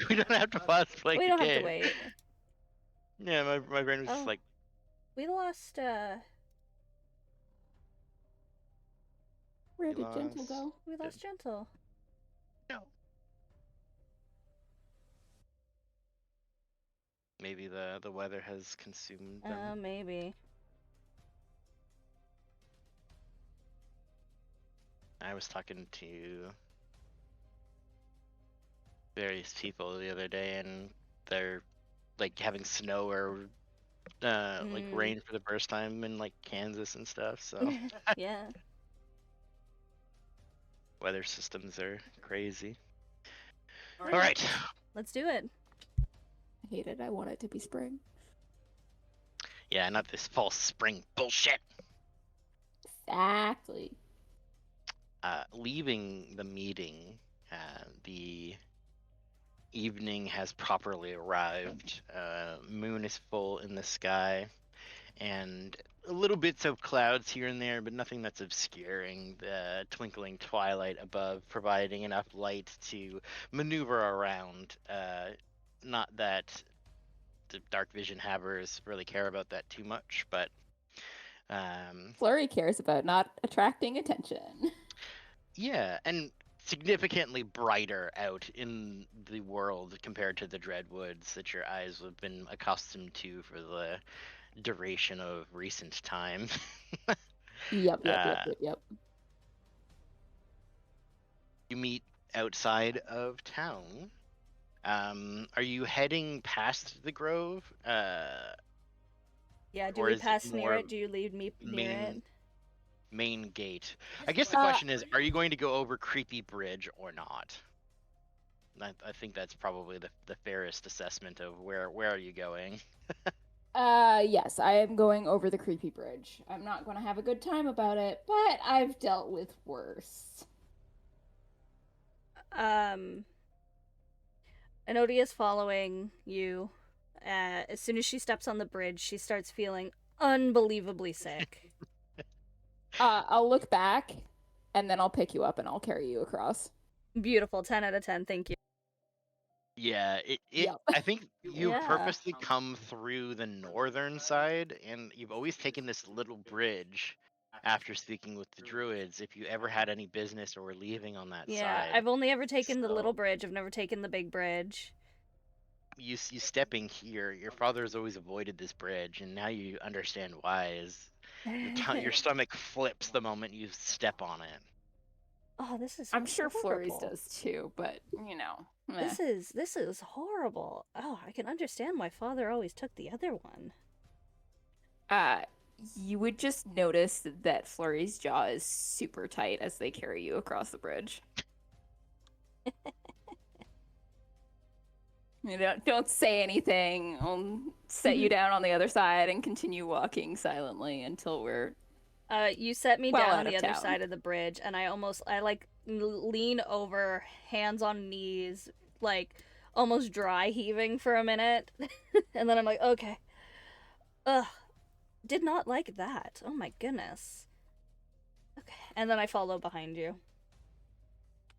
we don't have to pause playing We the don't have to game. wait. Yeah, my brain was just Oh. like, We lost, Where We did Gentle lost- go? we lost Gentle. no. Maybe the weather has consumed them. Maybe. I was talking to various people the other day, and they're like having snow or like Mm. rain for the first time in like Kansas and stuff. So Yeah. weather systems are crazy. All right. Let's do it. I hate it. I want it to be spring. Yeah, not this false spring bullshit. Exactly. Leaving the meeting, the evening has properly arrived. Moon is full in the sky, and little bits of clouds here and there, but nothing that's obscuring the twinkling twilight above, providing enough light to maneuver around. Not that the dark vision havers really care about that too much, but Flurry cares about not attracting attention. yeah, and significantly brighter out in the world compared to the Dreadwoods that your eyes have been accustomed to for the duration of recent time. Yep. You meet outside of town. Are you heading past the grove? Yeah, do Or we is it pass near more it? Do you lead me near it? main gate? I guess the question is, are you going to go over Creepy Bridge or not? I think that's probably the fairest assessment of where are you going. Yes, I am going over the creepy bridge. I'm not going to have a good time about it, but I've dealt with worse. Enodia's following you. As soon as she steps on the bridge, she starts feeling unbelievably sick. I'll look back, and then I'll pick you up and I'll carry you across. Beautiful. 10 out of 10. Thank you. Yeah, Yep. I think you Yeah. purposely come through the northern side, and you've always taken this little bridge after speaking with the druids. If you ever had any business or were leaving on that Yeah, side, I've only ever taken the little So- bridge. I've never taken the big bridge. you stepping here, your father's always avoided this bridge, and now you understand why. Is your stomach flips the moment you step on it. Oh, this is I'm sure Flurry's horrible. does too, but you know. This is horrible. Oh, I can understand why father always took the other one. You would just notice that Flurry's jaw is super tight as they carry you across the bridge. You don't say anything. I'll set you down on the other side and continue walking silently until we're You set me well down out the of other town. side of the bridge, and I like lean over, hands on knees, like almost dry heaving for a minute, and then I'm like, okay. Ugh, did not like that. Oh my goodness. Okay, and then I follow behind you.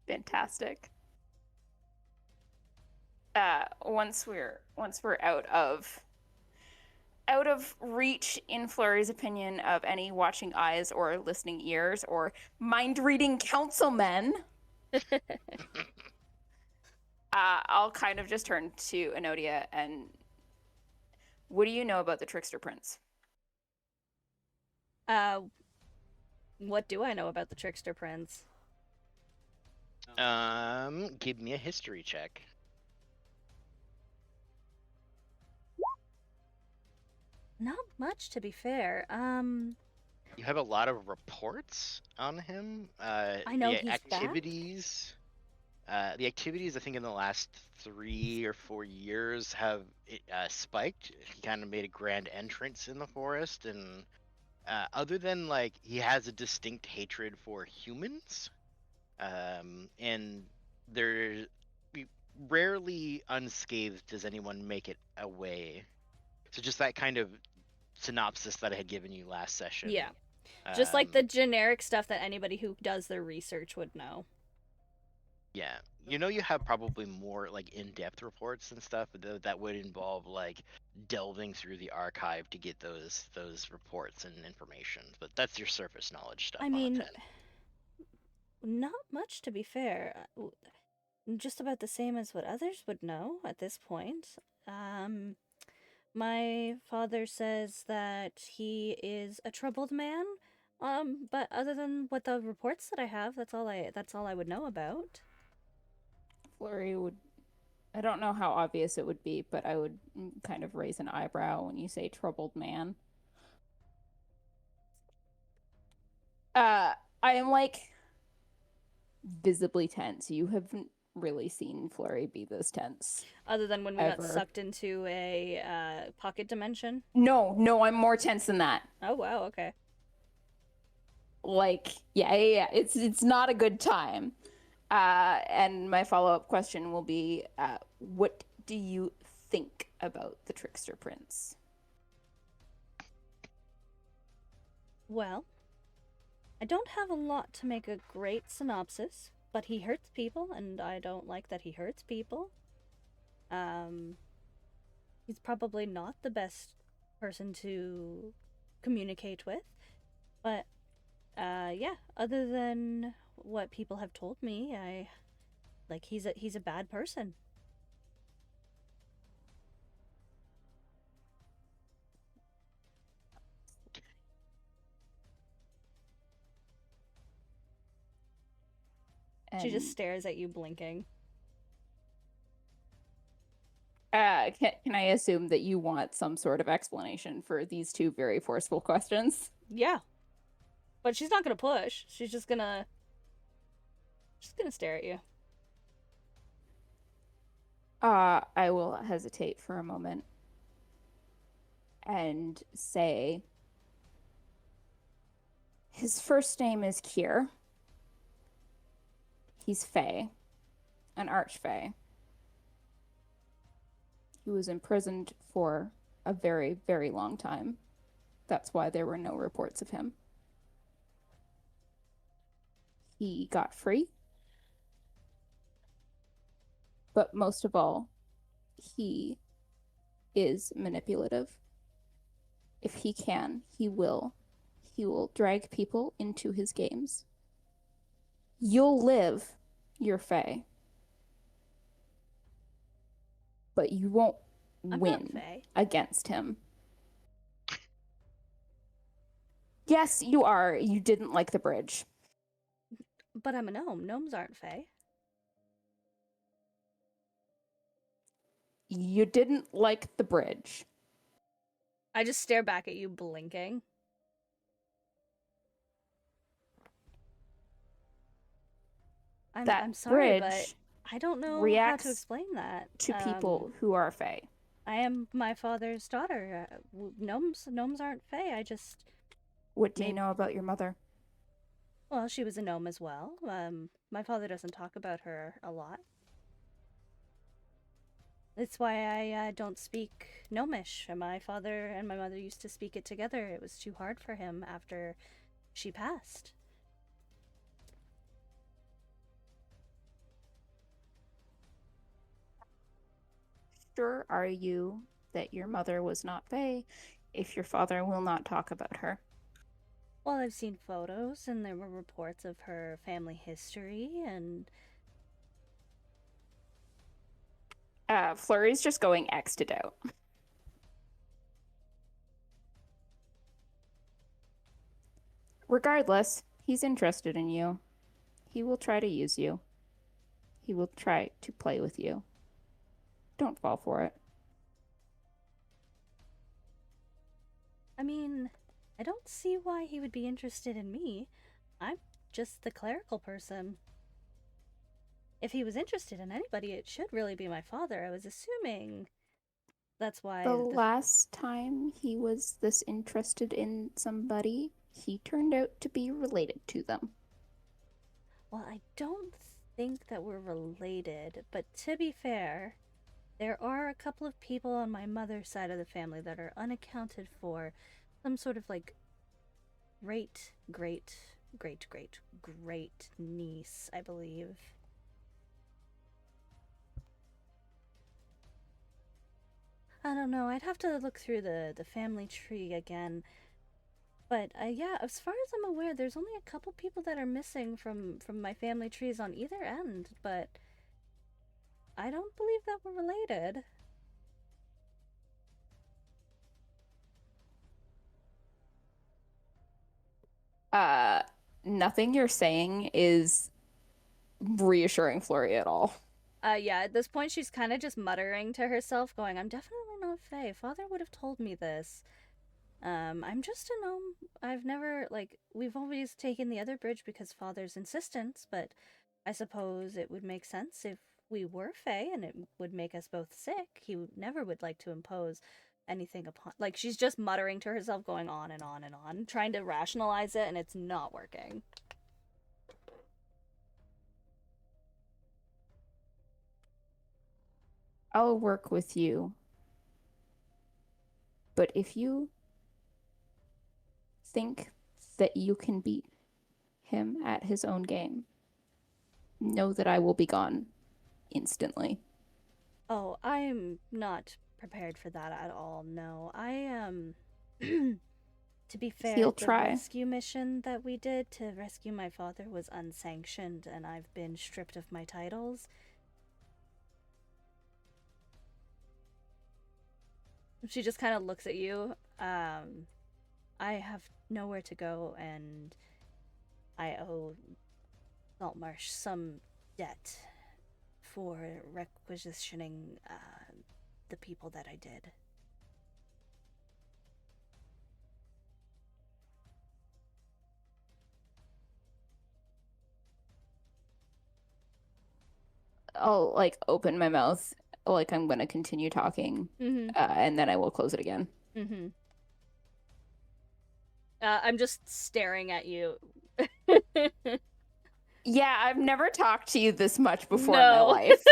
fantastic. Once we're out of reach, in Flurry's opinion, of any watching eyes or listening ears or mind reading councilmen, I'll kind of just turn to Enodia and, what do you know about the Trickster Prince? What do I know about the Trickster Prince? Give me a history check. Not much, to be fair. You have a lot of reports on him. I know the he's back. activities. The activities, I think, in the last 3 or 4 years have spiked. He kind of made a grand entrance in the forest, and other than like he has a distinct hatred for humans, and there rarely unscathed does anyone make it away. So just that kind of synopsis that I had given you last session. Yeah. Just like the Um, generic stuff that anybody who does their research would know. Yeah, you have probably more like in-depth reports and stuff that would involve like delving through the archive to get those reports and information. But that's your surface knowledge stuff I on a mean, 10. not much to be fair. Just about the same as what others would know at this point. My father says that he is a troubled man. But other than what the reports that I have, that's all I would know about. Flurry would. I don't know how obvious it would be, but I would kind of raise an eyebrow when you say troubled man. I am like visibly tense. You haven't really seen Flurry be this tense. Other than when we got Ever. sucked into a pocket dimension. No, I'm more tense than that. Oh wow, okay. Like, yeah. It's not a good time. And my follow-up question will be, what do you think about the Trickster Prince? Well, I don't have a lot to make a great synopsis, but he hurts people, and I don't like that he hurts people. He's probably not the best person to communicate with, but yeah, other than what people have told me, he's a bad person. She just And stares at you, blinking. can I assume that you want some sort of explanation for these two very forceful questions? Yeah, but she's not gonna push. She's just gonna stare at you. I will hesitate for a moment and say his first name is Kier. He's Fae, an archfey. He was imprisoned for a very, very long time. That's why there were no reports of him. He got free. But most of all, he is manipulative. If he can, he will. He will drag people into his games. You'll live your Fae. But you won't I'm win not Fae. against him. Yes, you are. You didn't like the bridge. But I'm a gnome. Gnomes aren't Fae. You didn't like the bridge. I just stare back at you, blinking. I'm sorry, but bridge I don't know how reacts to explain that to people who are Fae. I am my father's daughter. Gnomes aren't Fae. I just What do you know about your mother? well, she was a gnome as well. My father doesn't talk about her a lot. That's why I don't speak Gnomish. My father and my mother used to speak it together. It was too hard for him after she passed. Sure are you that your mother was not Fae if your father will not talk about her? Well, I've seen photos and there were reports of her family history and Flurry's just going X'd out. Regardless, he's interested in you. He will try to use you. He will try to play with you. Don't fall for it. I mean, I don't see why he would be interested in me. I'm just the clerical person. If he was interested in anybody, it should really be my father. I was assuming that's why The last time he was this interested in somebody, he turned out to be related to them. Well, I don't think that we're related, but to be fair, there are a couple of people on my mother's side of the family that are unaccounted for. Some sort of like great, great, great, great, great niece, I believe. I don't know. I'd have to look through the family tree again. But yeah, as far as I'm aware, there's only a couple people that are missing from my family trees on either end. But I don't believe that we're related. Nothing you're saying is reassuring Flurry at all. Yeah, at this point, she's kind of just muttering to herself, going, I'm definitely not Fae. Father would have told me this. I'm just a gnome. I've never, like, we've always taken the other bridge because Father's insistence, but I suppose it would make sense if we were Fae and it would make us both sick. He never would like to impose anything upon. Like, she's just muttering to herself, going on and on and on, trying to rationalize it, and it's not working. I'll work with you. But if you think that you can beat him at his own game, know that I will be gone instantly. Oh, I'm not prepared for that at all. No, to be fair, He'll the try. rescue mission that we did to rescue my father was unsanctioned, and I've been stripped of my titles. She just kind of looks at you. I have nowhere to go, and I owe Saltmarsh some debt for requisitioning the people that I did. I'll like open my mouth like I'm gonna continue talking, and then I will close it again. I'm just staring at you. Yeah, I've never talked to you this much before in my No. life.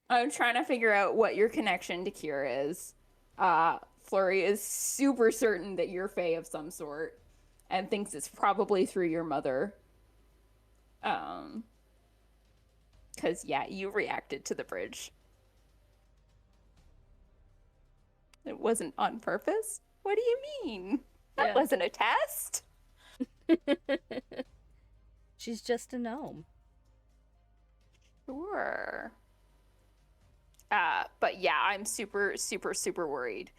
I'm trying to figure out what your connection to Kira is. Flurry is super certain that you're Fae of some sort and thinks it's probably through your mother. Because, yeah, you reacted to the bridge. It wasn't on purpose? What do you mean? That Yeah. wasn't a test? She's just a gnome. Sure. But yeah, I'm super, super, super worried.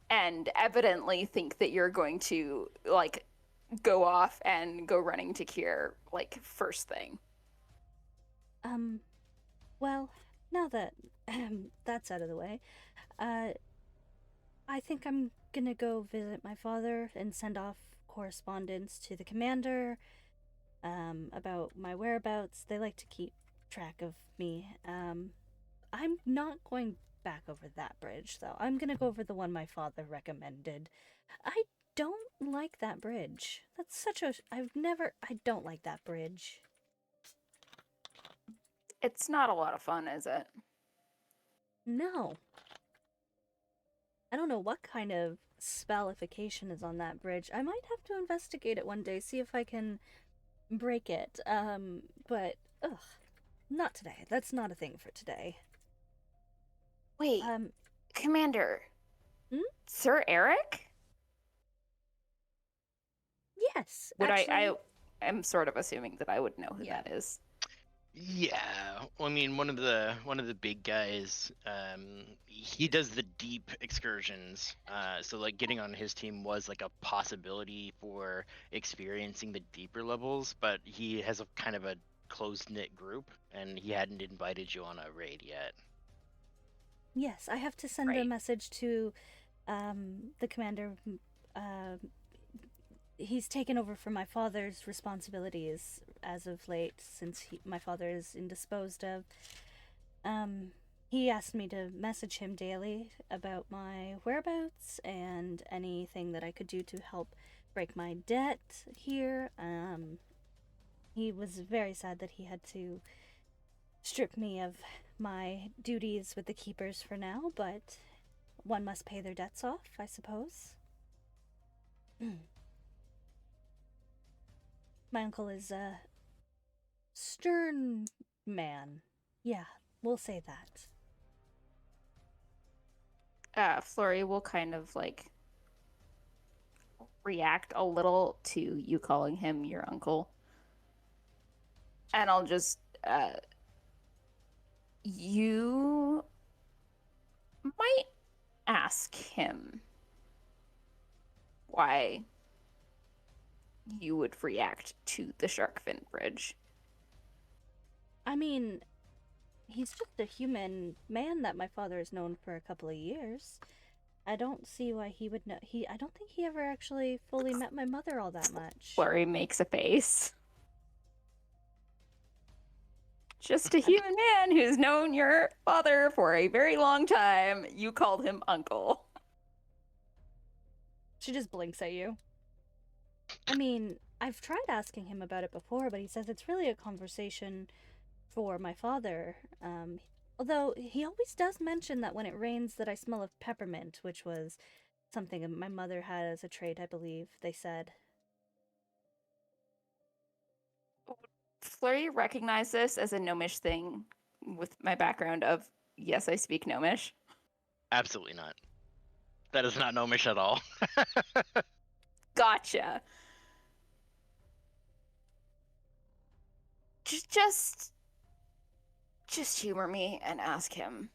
And evidently think that you're going to, like, go off and go running to Kier, like, first thing. Well, now that that's out of the way, I think I'm gonna go visit my father and send off correspondence to the commander about my whereabouts. They like to keep track of me. I'm not going back over that bridge, though. I'm gonna go over the one my father recommended. I don't like that bridge. That's such a... I don't like that bridge. It's not a lot of fun, is it? No. I don't know what kind of spellification is on that bridge. I might have to investigate it one day, see if I can break it. But, ugh. Not today. That's not a thing for today. Wait, Commander. Sir Eric? Yes. Would actually, I am sort of assuming that I would know who Yeah. that is. Yeah, well, I mean, one of the big guys, he does the deep excursions. So like getting on his team was like a possibility for experiencing the deeper levels, but he has a kind of a close-knit group, and he hadn't invited you on a raid yet. Yes, I have to send a Right. message to the commander. He's taken over for my father's responsibilities as of late, since my father is indisposed of. He asked me to message him daily about my whereabouts and anything that I could do to help break my debt here. He was very sad that he had to strip me of my duties with the keepers for now, but one must pay their debts off, I suppose. My uncle is a stern man. Yeah, we'll say that. Flurry will kind of like react a little to you calling him your uncle. And I'll just, you might ask him why you would react to the shark fin bridge. I mean, he's just a human man that my father has known for a couple of years. I don't see why he would know. I don't think he ever actually fully met my mother all that much. Flurry makes a face. Just a human man who's known your father for a very long time. You called him uncle. She just blinks at you. I mean, I've tried asking him about it before, but he says it's really a conversation for my father. Although he always does mention that when it rains that I smell of peppermint, which was something my mother had as a trait, I believe, they said. Flurry recognized this as a gnomish thing with my background of, yes, I speak gnomish. Absolutely not. That is not gnomish at all. Gotcha. Just humor me and ask him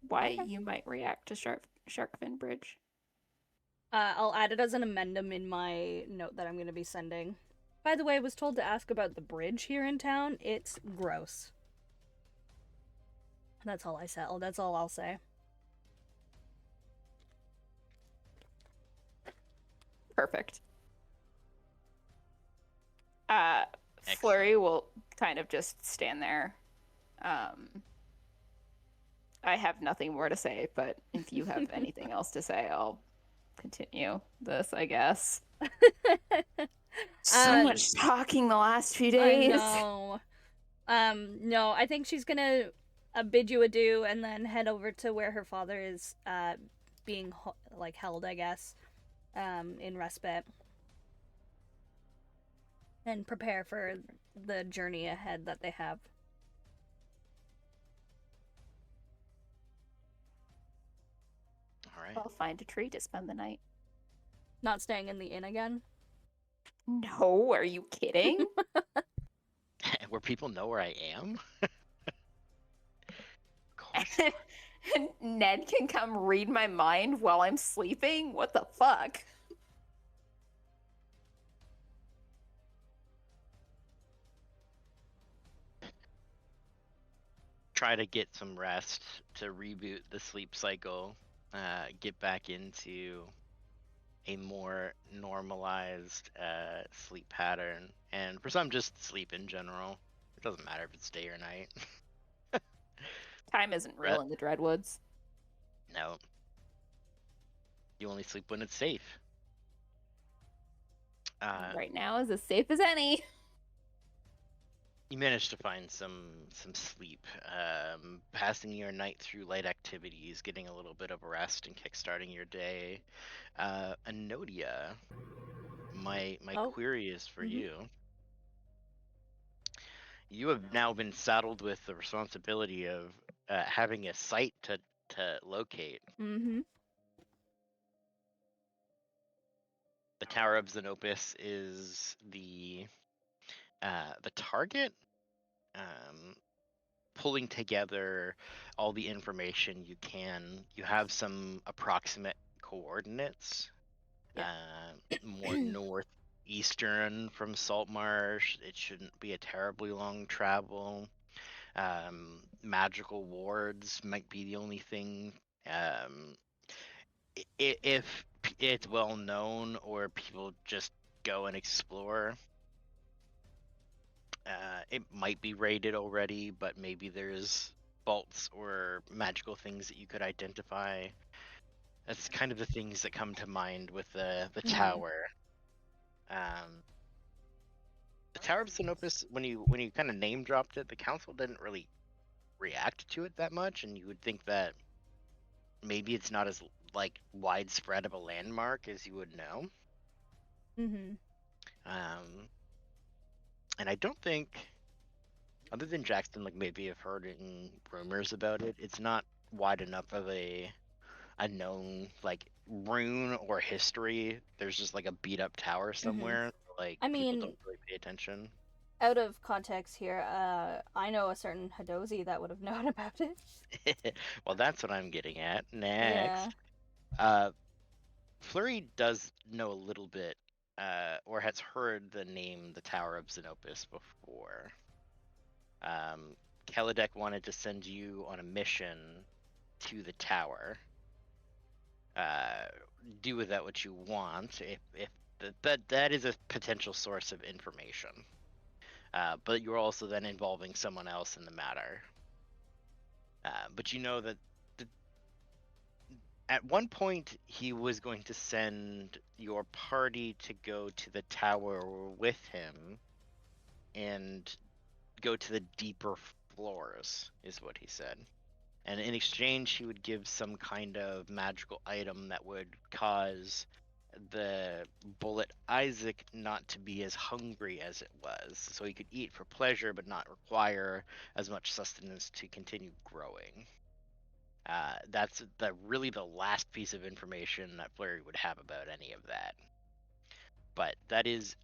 why you might react to shark fin bridge. I'll add it as an amendum in my note that I'm going to be sending. By the way, I was told to ask about the bridge here in town. It's gross. That's all I said. Oh, that's all I'll say. Perfect. Flurry will kind of just stand there. I have nothing more to say, but if you have anything else to say, I'll continue this, I guess. So much talking the last few days. I know. No, I think she's gonna bid you adieu and then head over to where her father is being held, I guess, in respite. And prepare for the journey ahead that they have. All right. I'll find a tree to spend the night. Not staying in the inn again? No, are you kidding? Where people know where I am? Of course. And Ned can come read my mind while I'm sleeping? What the fuck? Try to get some rest to reboot the sleep cycle, get back into a more normalized sleep pattern, and for some, just sleep in general. It doesn't matter if it's day or night. Time isn't real in the Dreadwoods. No. You only sleep when it's safe. Right now is as safe as any. You managed to find some sleep, passing your night through light activities, getting a little bit of rest, and kickstarting your day. Anodia, my query is for you. You have now been saddled with the responsibility of having a site to locate. Mm-hmm. The Tower of Xenopus is the target. Pulling together all the information you can. You have some approximate coordinates. More northeastern from Saltmarsh. It shouldn't be a terribly long travel. Magical wards might be the only thing. If it's well known or people just go and explore, it might be raided already, but maybe there's vaults or magical things that you could identify. That's kind of the things that come to mind with the tower. The Tower of Xenopus, when you kind of name dropped it, the council didn't really react to it that much, and you would think that maybe it's not as widespread of a landmark as you would know. Mm-hmm. And I don't think, other than Jackson, like maybe have heard in rumors about it, it's not wide enough of a known like rune or history. There's just like a beat up tower somewhere. Like I people mean, don't really pay attention. out of context here, I know a certain Hadozi that would have known about it. Well, that's what I'm getting at. Yeah. Next. Flurry does know a little bit, or has heard the name the Tower of Xenopus before. Kelidek wanted to send you on a mission to the tower. Do with that what you want. If that is a potential source of information. But you're also then involving someone else in the matter. But you know that at one point he was going to send your party to go to the tower with him and go to the deeper floors, is what he said. And in exchange, he would give some kind of magical item that would cause the bullet Isaac not to be as hungry as it was, so he could eat for pleasure but not require as much sustenance to continue growing. That's really the last piece of information that Flurry would have about any of that. But that is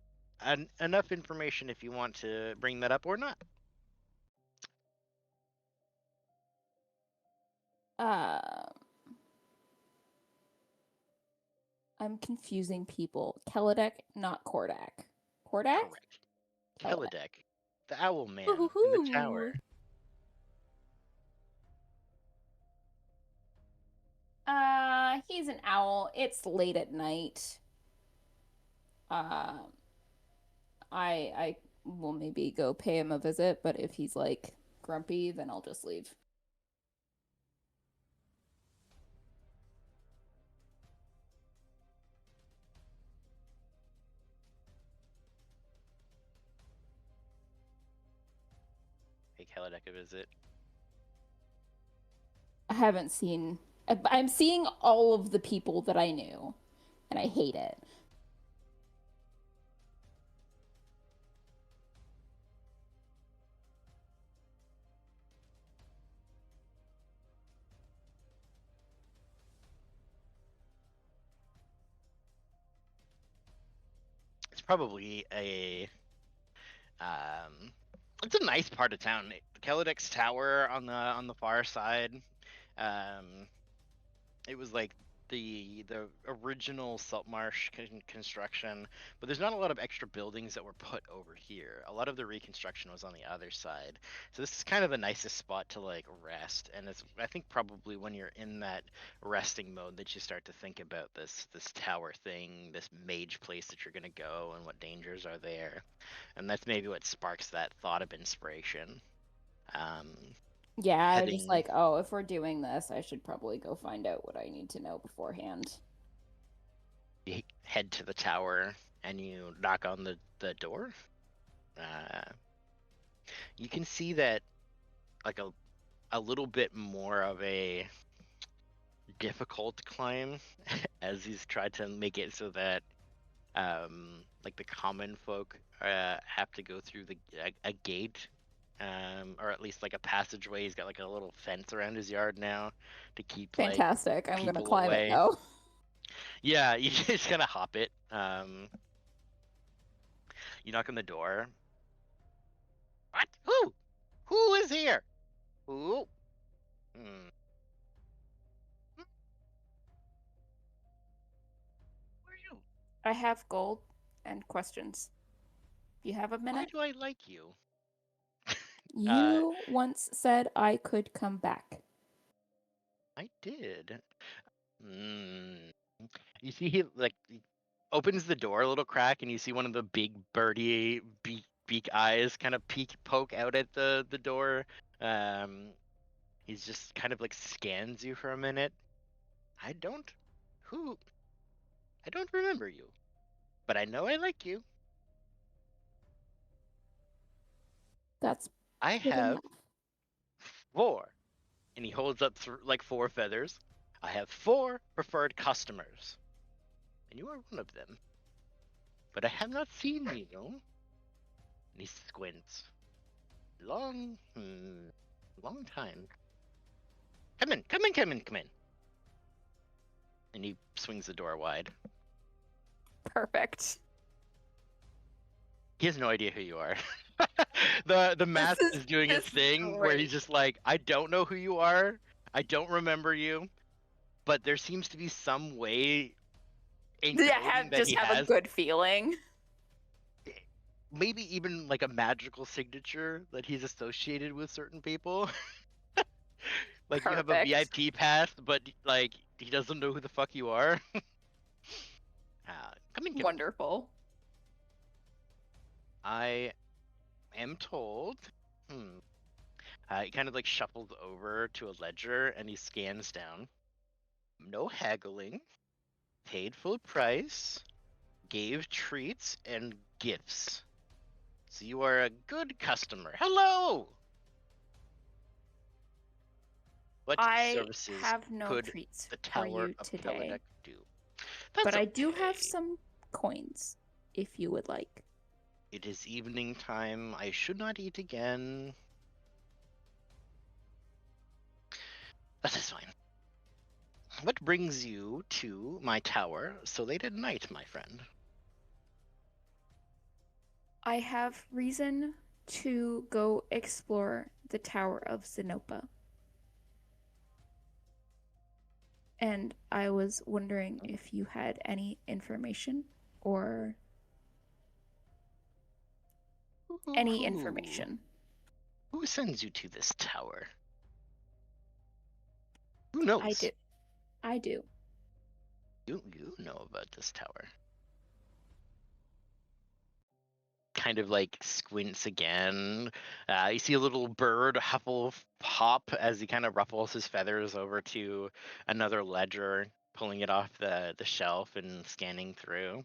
enough information if you want to bring that up or not. I'm confusing people. Kelidek, not Kordak. Kordak? Correct. Kelidek, the owl man in the Ooh. tower. He's an owl. It's late at night. I will maybe go pay him a visit, but if he's like grumpy, then I'll just leave. Pay Kelidek a visit. I haven't seen. I'm seeing all of the people that I knew, and I hate it. It's probably it's a nice part of town. Kelidek's tower on the far side. It was like the original Saltmarsh construction, but there's not a lot of extra buildings that were put over here. A lot of the reconstruction was on the other side, so this is kind of the nicest spot to like rest. And it's, I think, probably when you're in that resting mode that you start to think about this tower thing, this mage place that you're gonna go, and what dangers are there. And that's maybe what sparks that thought of inspiration. Yeah, I was just Heading- like, oh, if we're doing this, I should probably go find out what I need to know beforehand. You head to the tower and you knock on the door. You can see that like a little bit more of a difficult climb as he's tried to make it so that like the common folk have to go through a gate, or at least like a passageway. He's got like a little fence around his yard now to keep Fantastic. I'm gonna people climb away. it now. Yeah, you just gotta hop it. You knock on the door. What? Who? Who is here? Who? Hmm. Who are you? I have gold and questions. You have a Why minute? do I like you? You once said I could come back. I did. You see, he opens the door a little crack, and you see one of the big birdie beak eyes kind of poke out at the door. He's just kind of like scans you for a minute. I don't remember you, but I know I like you. That's I good have enough. 4, and he holds up like 4 feathers. I have 4 preferred customers, and you are one of them. but I have not seen you. And he squints. Long time. Come in. And he swings the door wide. Perfect. He has no idea who you are. the mask is doing its this is thing where he's great. just like, I don't know who you are. I don't remember you. But there seems to be some way encoding that he Have a has. good feeling. Maybe even like a magical signature that he's associated with certain people. Like you have a Perfect. VIP pass, but like he doesn't know who the fuck you are. Come in. Wonderful. I am told. He kind of like shuffles over to a ledger and he scans down. No haggling. Paid full price. Gave treats and gifts. So you are a good customer. Hello. What I services have no could treats the for Tower you of today, Pelennec do? but That's I do have okay. some coins if you would like. It is evening time. I should not eat again. That is fine. What brings you to my tower so late at night, my friend? I have reason to go explore the Tower of Zenopa. And I was wondering if you had any information or any information. Who sends you to this tower? Who knows? I do. You know about this tower. Kind of like squints again. You see a little bird hop as he kind of ruffles his feathers over to another ledger, pulling it off the shelf and scanning through.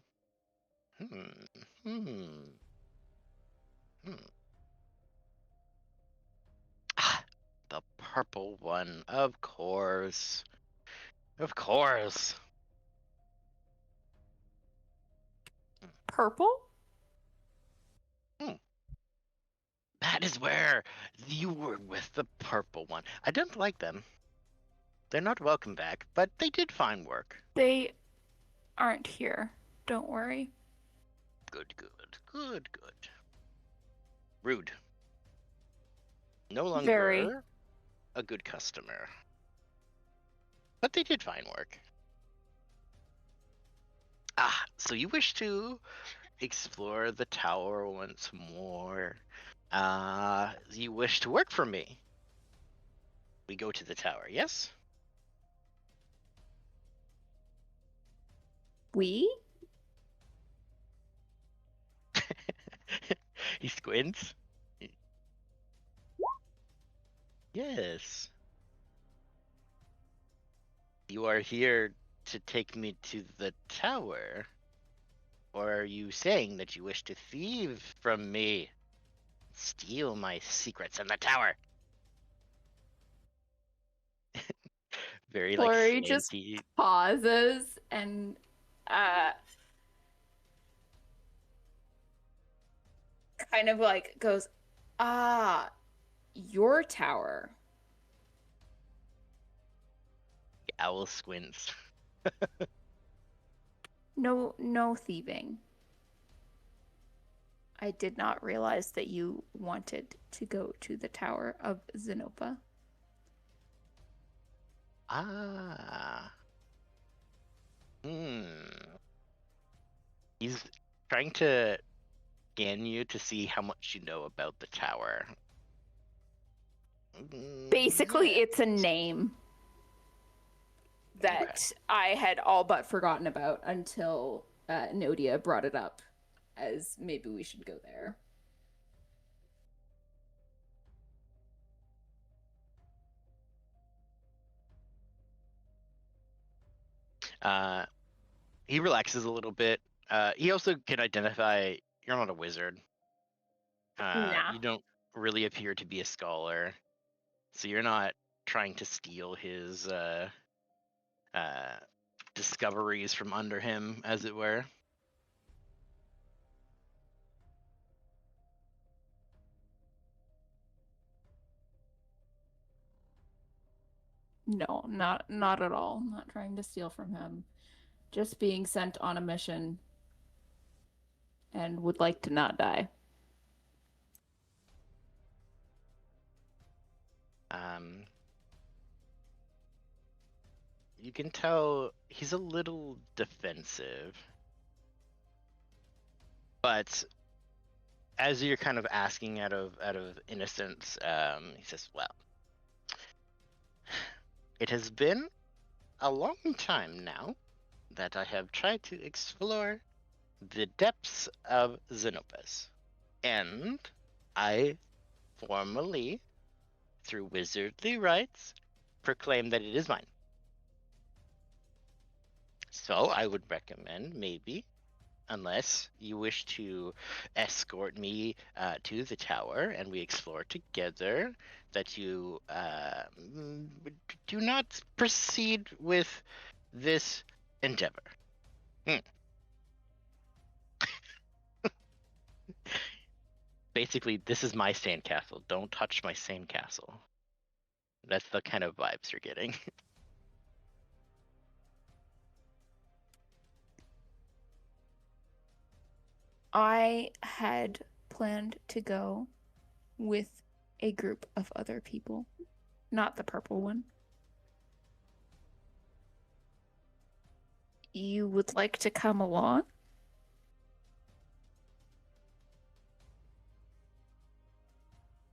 Ah, the purple one, of course. Of course. Purple? That is where you were with the purple one. I don't like them. They're not welcome back, but they did fine work. They aren't here. Don't worry. Good. Rude. No longer Very. a good customer. But they did fine work. So you wish to explore the tower once more. You wish to work for me. We go to the tower, yes? We? He squints. Yes. You are here to take me to the tower? Or are you saying that you wish to thieve from me? Steal my secrets in the tower? Very like Flurry just slanty. pauses and kind of like goes, your tower. Owl squints. No thieving. I did not realize that you wanted to go to the Tower of Zenopa. He's trying to scan you to see how much you know about the tower. Basically, it's a name that Okay. I had all but forgotten about until Nodia brought it up as maybe we should go there. He relaxes a little bit. He also can identify you're not a wizard. Nah. You don't really appear to be a scholar, so you're not trying to steal his discoveries from under him, as it were. No, not at all. Not trying to steal from him. Just being sent on a mission and would like to not die. You can tell he's a little defensive. But as you're kind of asking out of innocence, he says, "Well, it has been a long time now that I have tried to explore the depths of Xenopus, and I formally, through wizardly rights, proclaim that it is mine. So I would recommend maybe, unless you wish to escort me to the tower and we explore together, that you do not proceed with this endeavor." Basically, this is my sandcastle. Don't touch my sandcastle. That's the kind of vibes you're getting. I had planned to go with a group of other people, not the purple one. You would like to come along?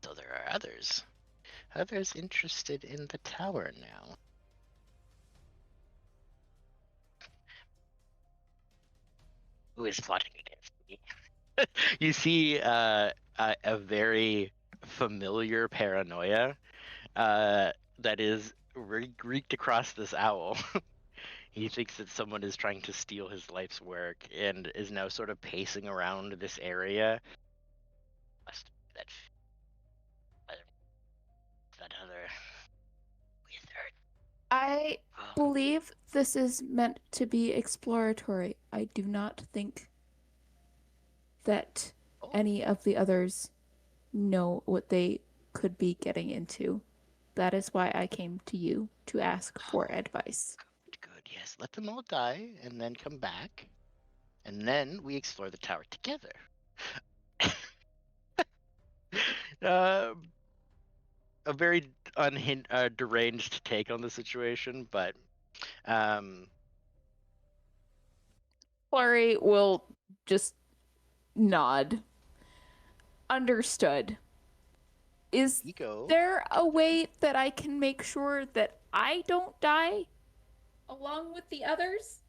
So there are others interested in the tower now. Who is plotting against me? You see a very familiar paranoia that is wreaked across this owl. He thinks that someone is trying to steal his life's work and is now sort of pacing around this area. That other wizard. I believe this is meant to be exploratory. I do not think that any of the others know what they could be getting into. That is why I came to you to ask for advice. Good, yes. Let them all die and then come back. And then we explore the tower together. A very deranged take on the situation, but Flurry will just nod. Understood. Is Ego. there a way that I can make sure that I don't die along with the others?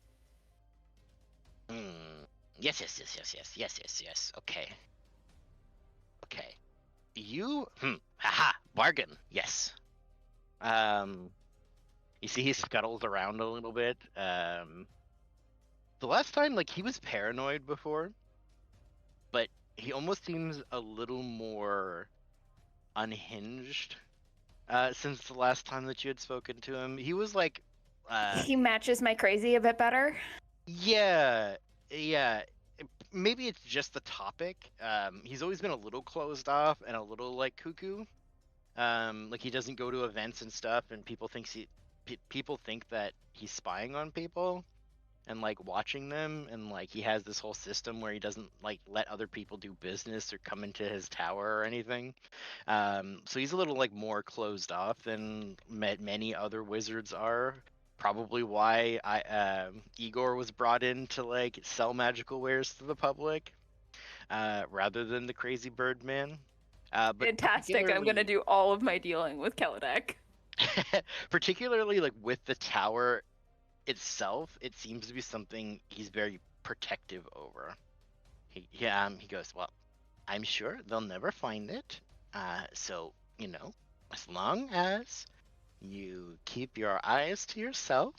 Yes. Okay. You, haha, bargain. Yes. You see he scuttles around a little bit. The last time, like, he was paranoid before, but he almost seems a little more unhinged since the last time that you had spoken to him. He was like, He matches my crazy a bit better. yeah. Maybe it's just the topic. He's always been a little closed off and a little like cuckoo. Like he doesn't go to events and stuff, and people think that he's spying on people and like watching them, and like he has this whole system where he doesn't like let other people do business or come into his tower or anything. So he's a little like more closed off than many other wizards are. Probably why Igor was brought in to like sell magical wares to the public, rather than the crazy bird man. But Fantastic. I'm going to do all of my dealing with Kelidek. particularly like with the tower itself, it seems to be something he's very protective over. He goes, well, I'm sure they'll never find it. So, as long as you keep your eyes to yourself,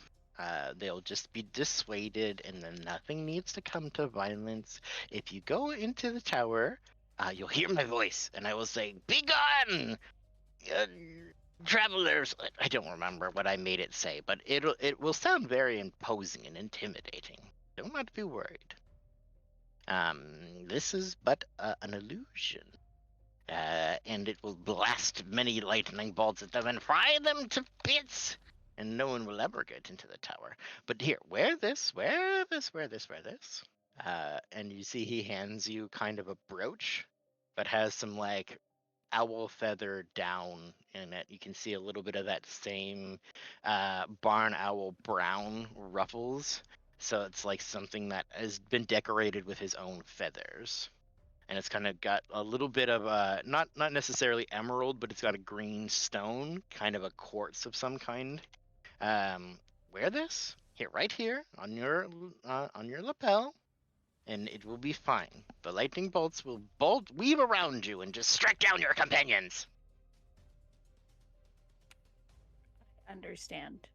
they'll just be dissuaded, and then nothing needs to come to violence. If you go into the tower, you'll hear my voice, and I will say, "Be gone, travelers." I don't remember what I made it say, but it will sound very imposing and intimidating. Don't not be worried. This is but an illusion. And it will blast many lightning bolts at them and fry them to bits. and no one will ever get into the tower. But here, wear this, wear this, wear this, wear this. And you see he hands you kind of a brooch, but has some like owl feather down in it. You can see a little bit of that same barn owl brown ruffles. So it's like something that has been decorated with his own feathers. And it's kind of got a little bit of not necessarily emerald, but it's got a green stone, kind of a quartz of some kind. Wear this here, right here on your lapel, and it will be fine. The lightning bolts will weave around you and just strike down your companions. Understand.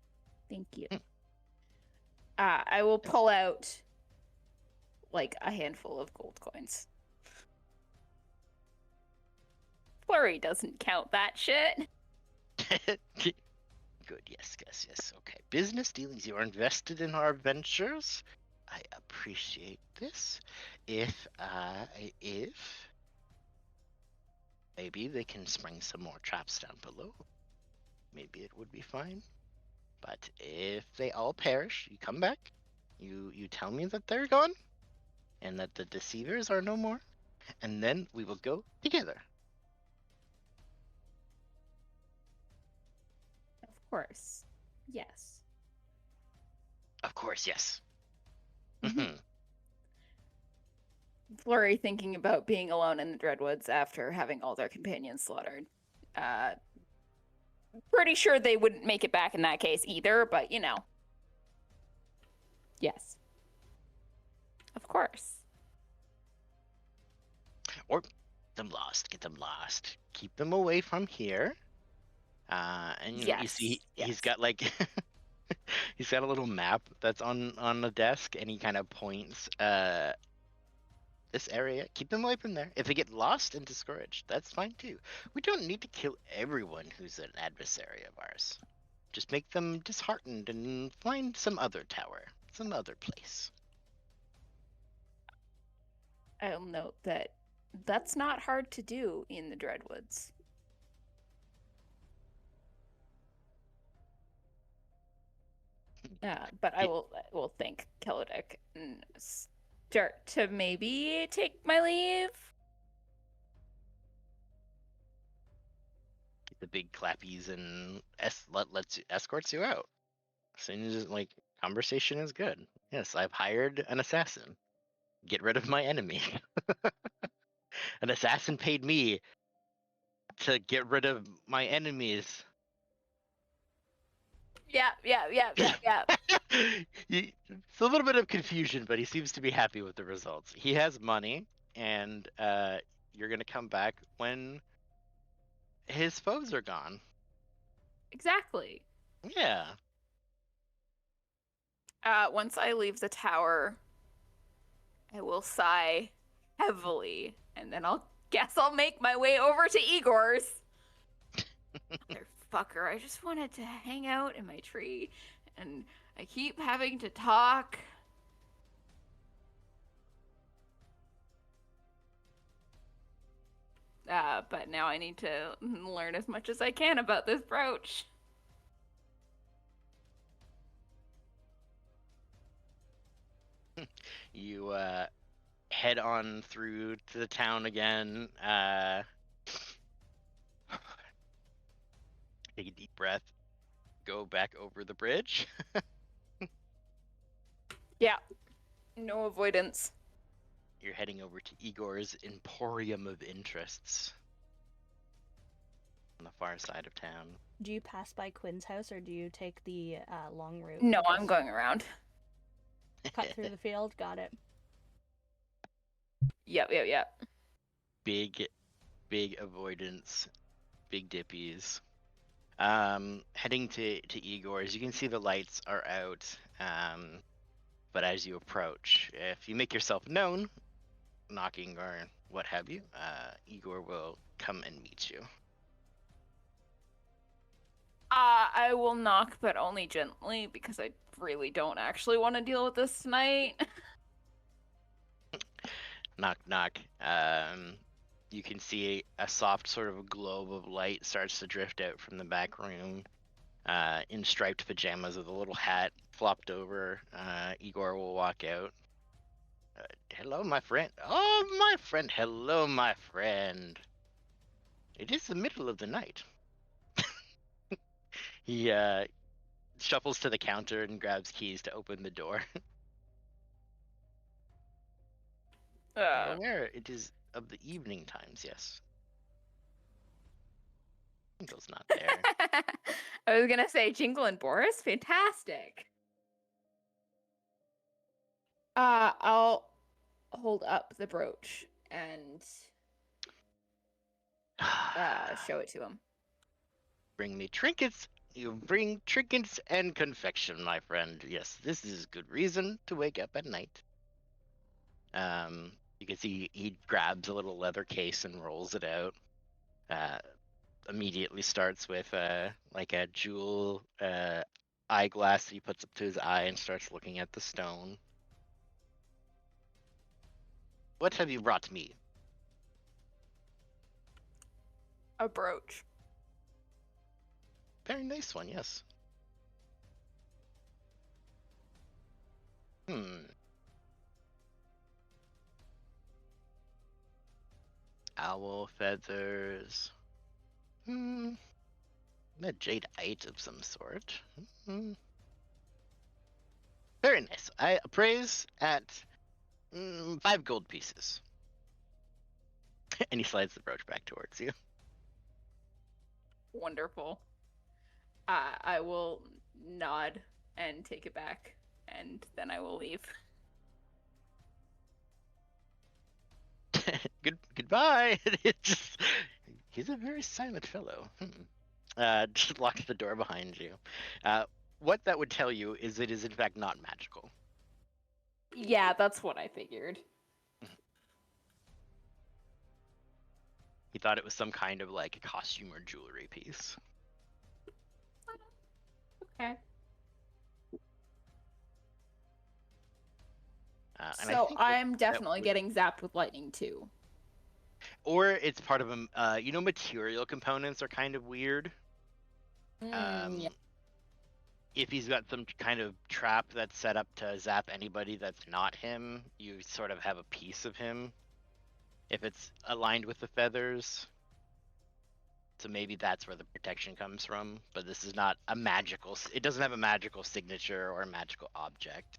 Thank you. I will pull out like a handful of gold coins. Flurry doesn't count that shit. Good, yes. Okay. Business dealings. You are invested in our ventures. I appreciate this. If maybe they can spring some more traps down below, maybe it would be fine. But if they all perish, you come back. You tell me that they're gone, and that the deceivers are no more, and then we will go together. Of course. Yes. Of course, yes. Flurry thinking about being alone in the Dreadwoods after having all their companions slaughtered. Pretty sure they wouldn't make it back in that case either, but you know. Yes. Of course. Or them lost. Get them lost. Keep them away from here. And you see he's got like he's got a little map that's on the desk, and he kind of points this area. Keep them away from there. If they get lost and discouraged, that's fine too. We don't need to kill everyone who's an adversary of ours. Just make them disheartened and find some other tower, some other place. I'll note that that's not hard to do in the Dreadwoods. But I will thank Kelodic and start to maybe take my leave. Get the big clappies and escorts you out. As soon as like conversation is good. Yes, I've hired an assassin. Get rid of my enemy. An assassin paid me to get rid of my enemies. Yeah. It's a little bit of confusion, but he seems to be happy with the results. He has money, and you're gonna come back when his foes are gone. Exactly. Yeah. Once I leave the tower, I will sigh heavily, and then I'll make my way over to Igor's. Motherfucker, I just wanted to hang out in my tree, and I keep having to talk. But now I need to learn as much as I can about this brooch. You head on through to the town again. Take a deep breath. Go back over the bridge. Yeah. No avoidance. You're heading over to Igor's Emporium of Interests on the far side of town. Do you pass by Quinn's house, or do you take the long route? No, I'm going around. Cut through the field. Got it. Yep. Big avoidance. Big dippies. Heading to Igor's, you can see the lights are out. But as you approach, if you make yourself known, knocking or what have you, Igor will come and meet you. I will knock, but only gently, because I really don't actually want to deal with this tonight. Knock, knock. You can see a soft sort of globe of light starts to drift out from the back room. in striped pajamas with a little hat flopped over. Igor will walk out. Hello, my friend. Oh, my friend. Hello, my friend. It is the middle of the night. He shuffles to the counter and grabs keys to open the door. Aware it is of the evening times, yes. Jingle's not there. I was gonna say Jingle and Boris, fantastic. I'll hold up the brooch and show it to him. Bring me trinkets. You bring trinkets and confection, my friend. Yes, this is good reason to wake up at night. You can see he grabs a little leather case and rolls it out. Immediately starts with like a jewel eyeglass that he puts up to his eye and starts looking at the stone. What have you brought me? A brooch. Very nice one, yes. Owl feathers. A jadeite of some sort. Very nice. I appraise at 5 gold pieces. And he slides the brooch back towards you. Wonderful. I will nod and take it back, and then I will leave. Goodbye. He's a very silent fellow. Just locks the door behind you. What that would tell you is it is in fact not magical. Yeah, that's what I figured. He thought it was some kind of like a costume or jewelry piece. Okay. And So think I'm that definitely would- getting zapped with lightning too. Or it's part of a, material components are kind of weird. Yeah. If he's got some kind of trap that's set up to zap anybody that's not him, you sort of have a piece of him. If it's aligned with the feathers. So maybe that's where the protection comes from, but this is not a magical, it doesn't have a magical signature or a magical object.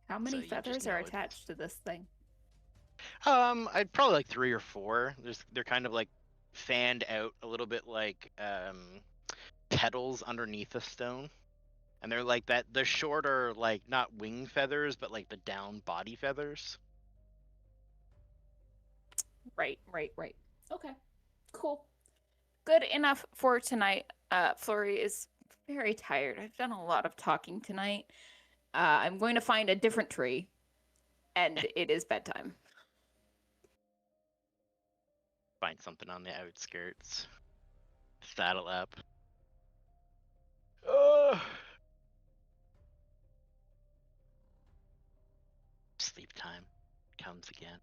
How many you just feathers are know it's- attached to this thing? I'd probably like 3 or 4. They're kind of like fanned out a little bit like petals underneath a stone. And they're like that, they're shorter, like not wing feathers, but like the down body feathers. Right. Okay. Cool. Good enough for tonight. Flurry is very tired. I've done a lot of talking tonight. I'm going to find a different tree, and it is bedtime. Find something on the outskirts. Saddle up. Sleep time comes again.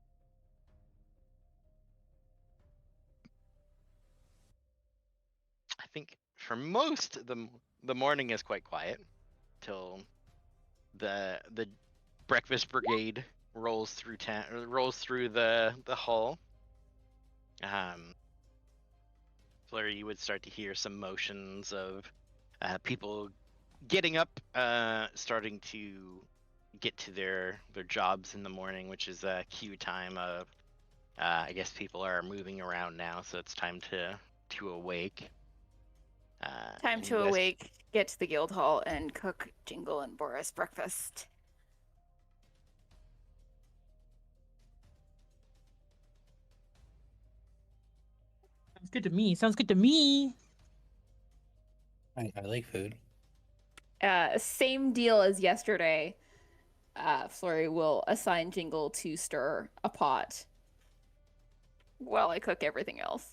I think for most the morning is quite quiet till the breakfast brigade rolls through the hall. Flurry, you would start to hear some motions of people getting up, starting to get to their jobs in the morning, which is a cue time of I guess people are moving around now, so it's time to awake. Time and to you guys- awake, get to the guild hall, and cook Jingle and Boris breakfast. Sounds good to me. Sounds good to me. I like food. Same deal as yesterday. Flurry will assign Jingle to stir a pot while I cook everything else.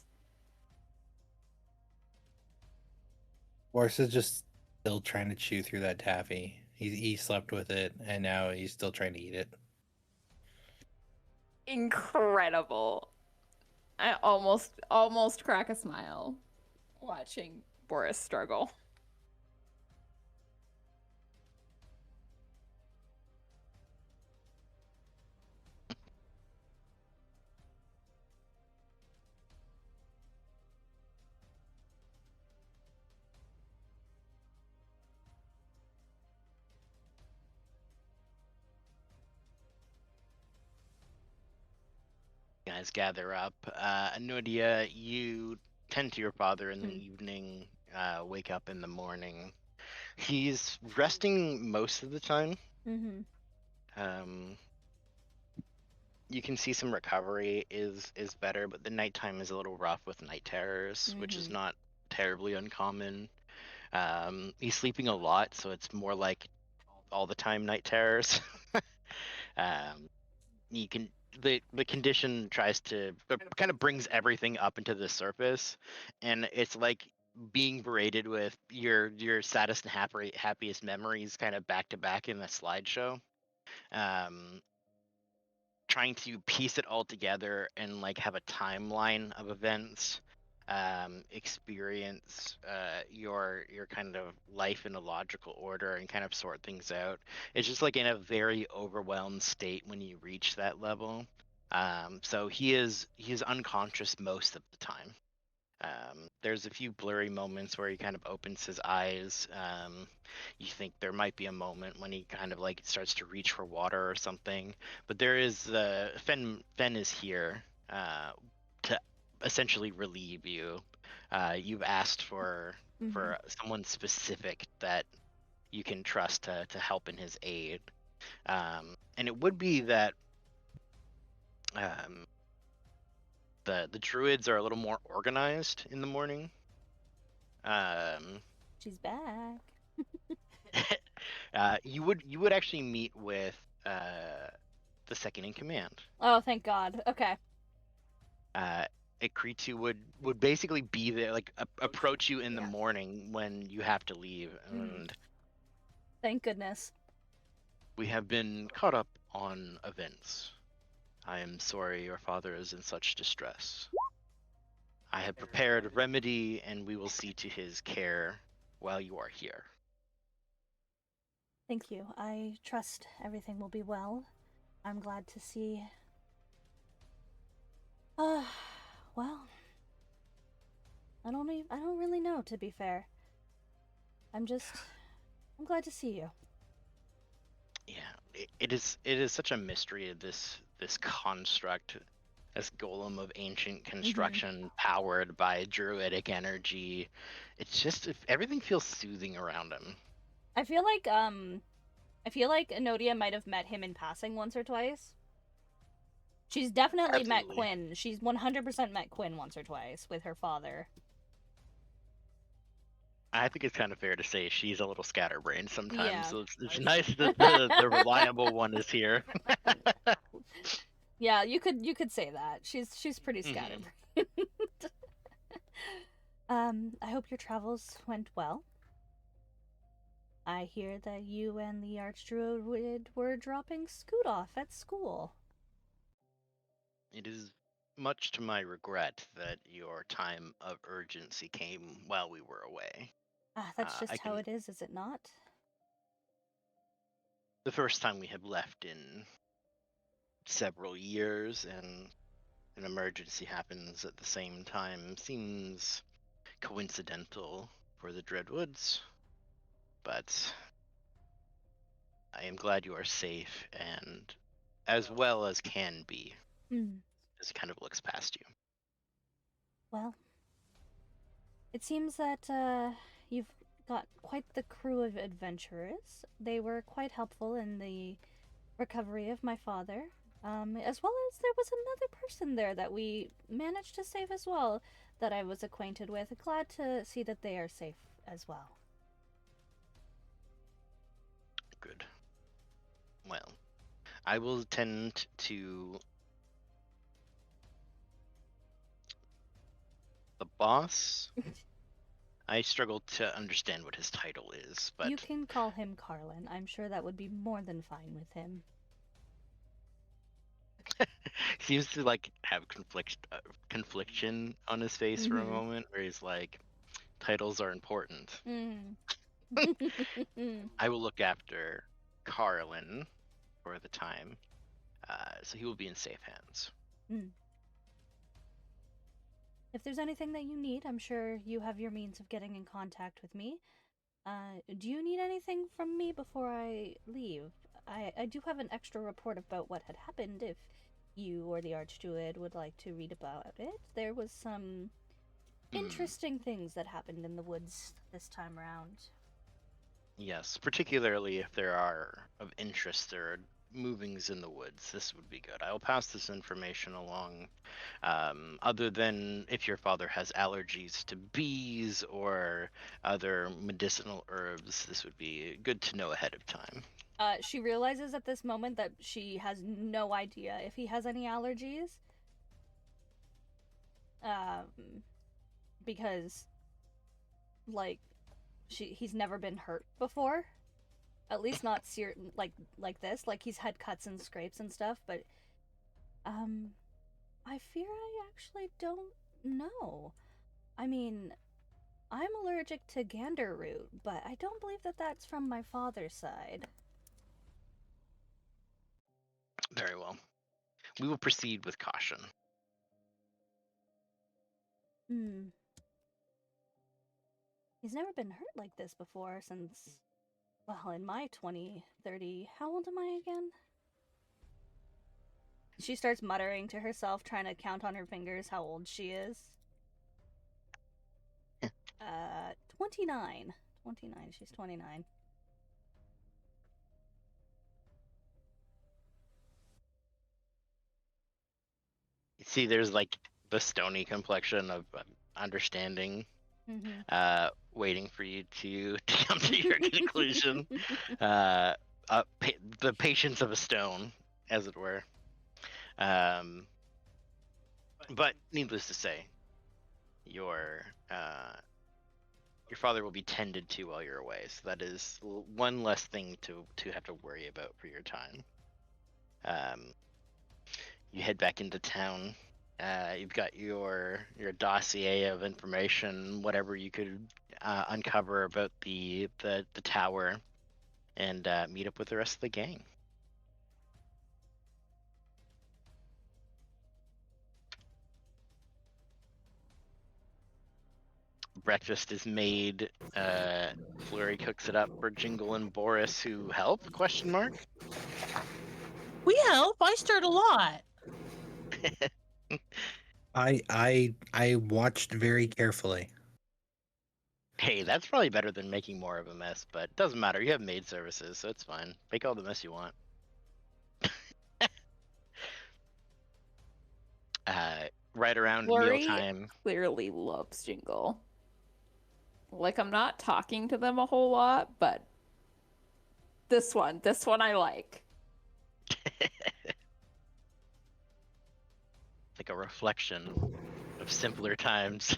Boris is just still trying to chew through that taffy. He slept with it, and now he's still trying to eat it. Incredible. I almost crack a smile watching Boris struggle. guys gather up. Anudia, you tend to your father in the Mm. evening, wake up in the morning. He's resting most of the time. Mm-hmm. Um, you can see some recovery is better, but the nighttime is a little rough with night terrors, which is Mhm. not terribly uncommon. He's sleeping a lot, so it's more like all the time night terrors. um, you can the condition tries to kind of brings everything up into the surface, and it's like being berated with your saddest and happiest memories kind of back to back in the slideshow. Um, trying to piece it all together and like have a timeline of events, experience your kind of life in a logical order and kind of sort things out. It's just like in a very overwhelmed state when you reach that level. So he is unconscious most of the time. There's a few blurry moments where he kind of opens his eyes. You think there might be a moment when he kind of like starts to reach for water or something, but there is Fen is here to essentially relieve you. You've asked for someone specific that you can trust to help in his aid, and it would be that um, the druids are a little more organized in the morning. She's back. You would actually meet with the second in command. Oh, thank God. Okay. Ikritu would basically be there, like approach you in the morning when you have to leave, and Thank goodness. we have been caught up on events. I am sorry your father is in such distress. I have prepared a remedy, and we will see to his care while you are here. Thank you. I trust everything will be well. I'm glad to see. Well, I don't really know, to be fair. I'm glad to see you. Yeah, it is such a mystery of this construct, this golem of ancient construction powered by druidic energy. It's just everything feels soothing around him. I feel like Enodia might have met him in passing once or twice. She's definitely met Absolutely. Quinn. She's 100% met Quinn once or twice with her father. I think it's kind of fair to say she's a little scatterbrained sometimes, Yeah. so it's nice that the reliable one is here. Yeah, you could say that. She's pretty scatterbrained. I hope your travels went well. I hear that you and the Archdruid were dropping Scoot off at school. It is much to my regret that your time of urgency came while we were away. That's I just how can. it is it not? The first time we have left in several years, and an emergency happens at the same time seems coincidental for the Dreadwoods, but I am glad you are safe and as well as can be, as he kind of looks past you. Well, it seems that you've got quite the crew of adventurers. They were quite helpful in the recovery of my father, as well as there was another person there that we managed to save as well that I was acquainted with. Glad to see that they are safe as well. Good. Well, I will tend to the boss. I struggle to understand what his title is, but You can call him Carlin. I'm sure that would be more than fine with him. seems to like have confliction on his face for a moment, where he's like, titles are important. I will look after Carlin for the time, so he will be in safe hands. If there's anything that you need, I'm sure you have your means of getting in contact with me. Do you need anything from me before I leave? I do have an extra report about what had happened if you or the Archdruid would like to read about it, there was some Hmm. interesting things that happened in the woods this time around. Yes, particularly if there are of interest or movings in the woods. This would be good. I'll pass this information along. Other than if your father has allergies to bees or other medicinal herbs, this would be good to know ahead of time. She realizes at this moment that she has no idea if he has any allergies. Because, like, he's never been hurt before. At least not like this. Like, he's had cuts and scrapes and stuff, but I fear I actually don't know. I mean, I'm allergic to gander root, but I don't believe that that's from my father's side. Very well. We will proceed with caution. He's never been hurt like this before since, well, in my 30, how old am I again? She starts muttering to herself, trying to count on her fingers how old she is. 29. 29, she's 29. You see, there's like the stony complexion of understanding, waiting for you to come to your conclusion. The patience of a stone, as it were. But needless to say, your father will be tended to while you're away, so that is one less thing to have to worry about for your time. You head back into town. You've got your dossier of information, whatever you could uncover about the tower, and meet up with the rest of the gang. Breakfast is made. Flurry cooks it up for Jingle and Boris, who help? ? We help. I stirred a lot. I watched very carefully. Hey, that's probably better than making more of a mess, but it doesn't matter. You have maid services, so it's fine. Make all the mess you want. Right around Flurry mealtime. clearly loves Jingle. Like, I'm not talking to them a whole lot, but this one I like. Like a reflection of simpler times.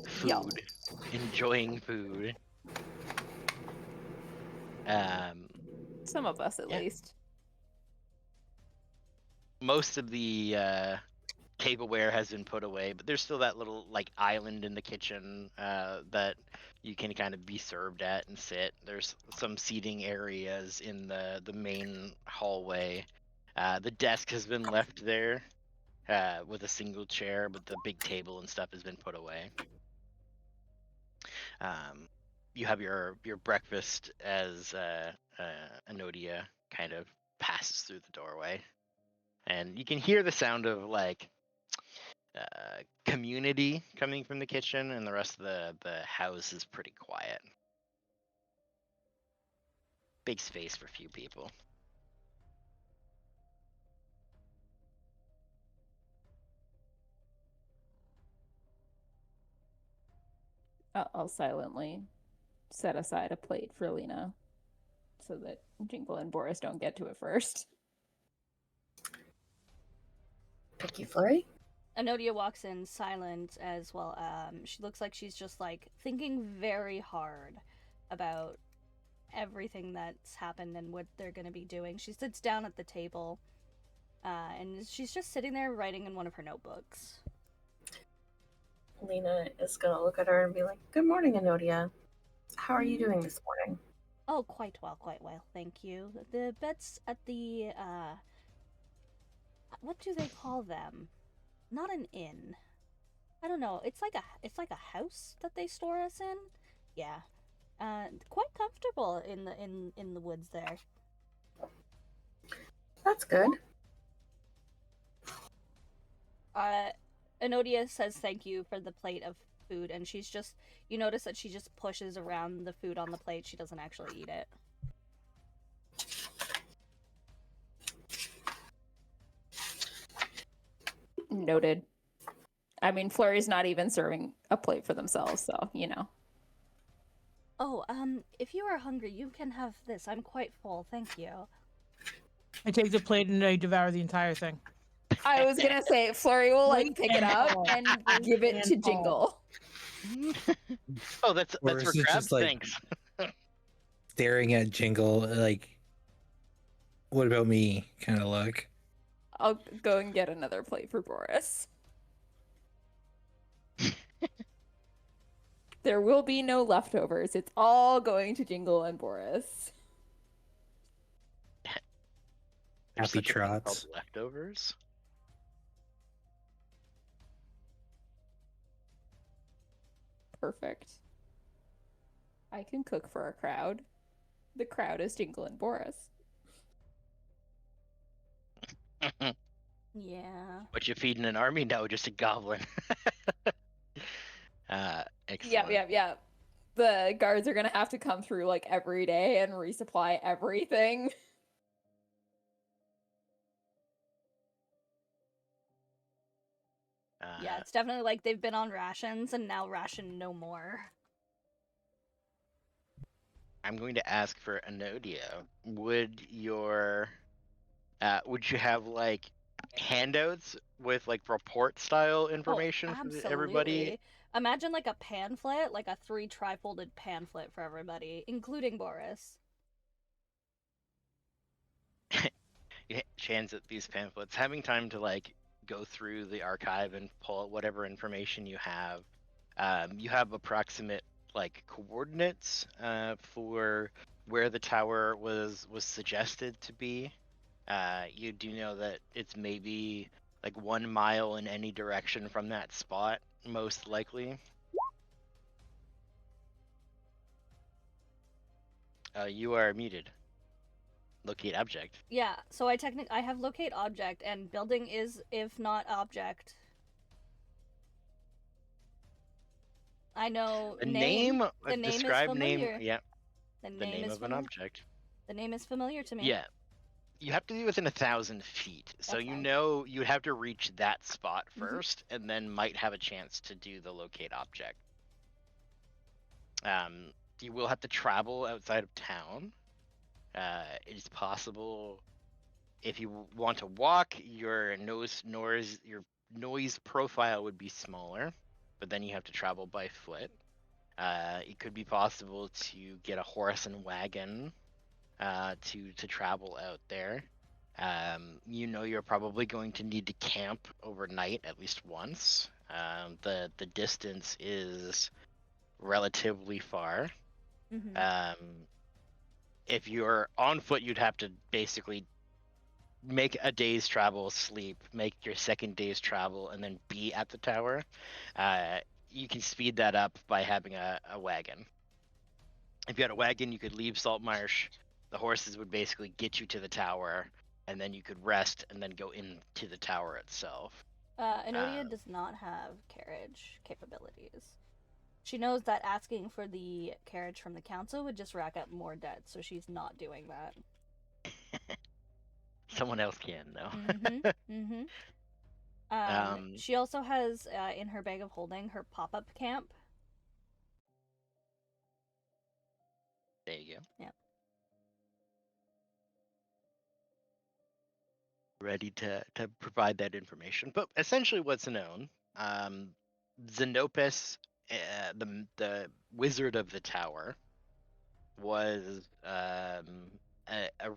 Food. Yum. Enjoying food. Some of us, at least. Most of the tableware has been put away, but there's still that little like island in the kitchen that you can kind of be served at and sit. There's some seating areas in the main hallway. The desk has been left there with a single chair, but the big table and stuff has been put away. You have your breakfast as Enodia kind of passes through the doorway. And you can hear the sound of like community coming from the kitchen, and the rest of the house is pretty quiet. Big space for few people. I'll silently set aside a plate for Lena so that Jingle and Boris don't get to it first. Thank you, Flurry. Enodia walks in silent as well. She looks like she's just like thinking very hard about everything that's happened and what they're going to be doing. She sits down at the table and she's just sitting there writing in one of her notebooks. Lena is going to look at her and be like, "Good morning, Enodia. How are you doing this morning?" Oh, quite well, thank you. The beds at the, what do they call them? Not an inn. I don't know. It's like a house that they store us in. Yeah. Quite comfortable in the woods there. That's good. Enodia says thank you for the plate of food, and you notice that she just pushes around the food on the plate. She doesn't actually eat it. Noted. I mean, Flurry's not even serving a plate for themselves, so, you know. Oh, if you are hungry, you can have this. I'm quite full, thank you. I take the plate and I devour the entire thing. I was gonna say, Flurry will, like, Plate pick it and up all. and Plate give it and to all. Jingle. Oh, that's Or for is it crab. just, like, Thanks. Staring at Jingle, like, what about me kind of look. I'll go and get another plate for Boris. There will be no leftovers. It's all going to Jingle and Boris. There's Happy such a thing called trots. leftovers. Perfect. I can cook for a crowd. The crowd is Jingle and Boris. Yeah. What you feeding an army? No, just a goblin. Excellent. Yeah. The guards are gonna have to come through like every day and resupply everything. Yeah, it's definitely like they've been on rations and now ration no more. I'm going to ask for Enodia. Would you have like handouts with like report style information for everybody? Absolutely. Imagine like a pamphlet, like a 3 tri-folded pamphlet for everybody, including Boris. Chance at these pamphlets, having time to like go through the archive and pull out whatever information you have. You have approximate like coordinates for where the tower was suggested to be. You do know that it's maybe like 1 mile in any direction from that spot, most likely. You are muted. Locate object. Yeah, so I have locate object, and building is if not object. I know The name. name, The name is describe name. familiar. Yeah, The the name is of an object. The name is familiar to me. Yeah, you have to be within 1,000 feet, so That's you fine. know you have to reach that spot Mhm. first, and then might have a chance to do the locate object. You will have to travel outside of town. It is possible if you want to walk, your noise profile would be smaller, but then you have to travel by foot. It could be possible to get a horse and wagon to travel out there. You know you're probably going to need to camp overnight at least once. The distance is relatively far. Mhm. If you're on foot, you'd have to basically make a day's travel, sleep, make your second day's travel, and then be at the tower. You can speed that up by having a wagon. If you had a wagon, you could leave Saltmarsh. The horses would basically get you to the tower, and then you could rest and then go into the tower itself. Enodia does not have carriage capabilities. She knows that asking for the carriage from the council would just rack up more debt, so she's not doing that. Someone else can, though. She also has in her bag of holding her pop-up camp. There you go. Yeah. Ready to provide that information. But essentially what's known, Xenopus, the wizard of the tower, was a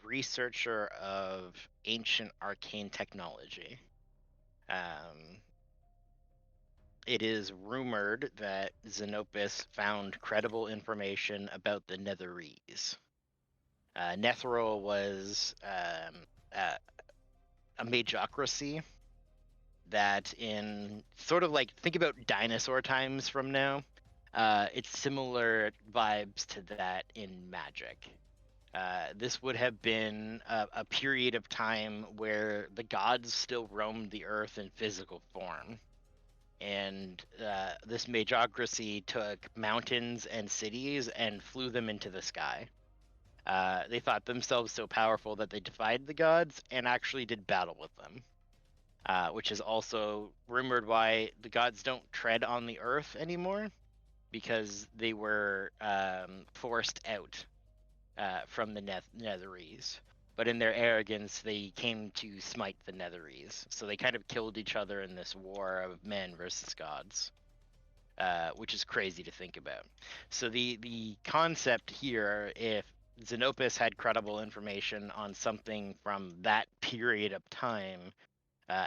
researcher of ancient arcane technology. It is rumored that Xenopus found credible information about the Netherese. Netheril was a magocracy that in sort of like, think about dinosaur times from now. It's similar vibes to that in magic. This would have been a period of time where the gods still roamed the earth in physical form. And this magocracy took mountains and cities and flew them into the sky. They thought themselves so powerful that they defied the gods and actually did battle with them. Which is also rumored why the gods don't tread on the earth anymore, because they were forced out from the Netherese. But in their arrogance, they came to smite the Netherese. So they kind of killed each other in this war of men versus gods, which is crazy to think about. So the concept here, if Xenopus had credible information on something from that period of time,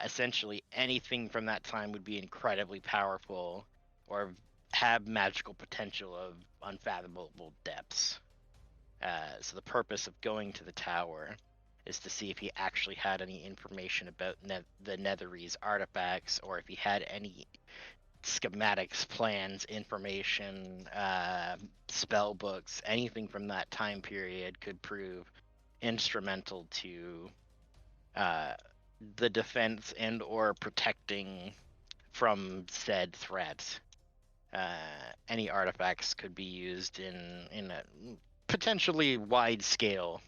essentially anything from that time would be incredibly powerful or have magical potential of unfathomable depths. So the purpose of going to the tower is to see if he actually had any information about the Netherese artifacts, or if he had any schematics, plans, information, spell books, anything from that time period could prove instrumental to the defense and or protecting from said threats. Any artifacts could be used in a potentially wide scale.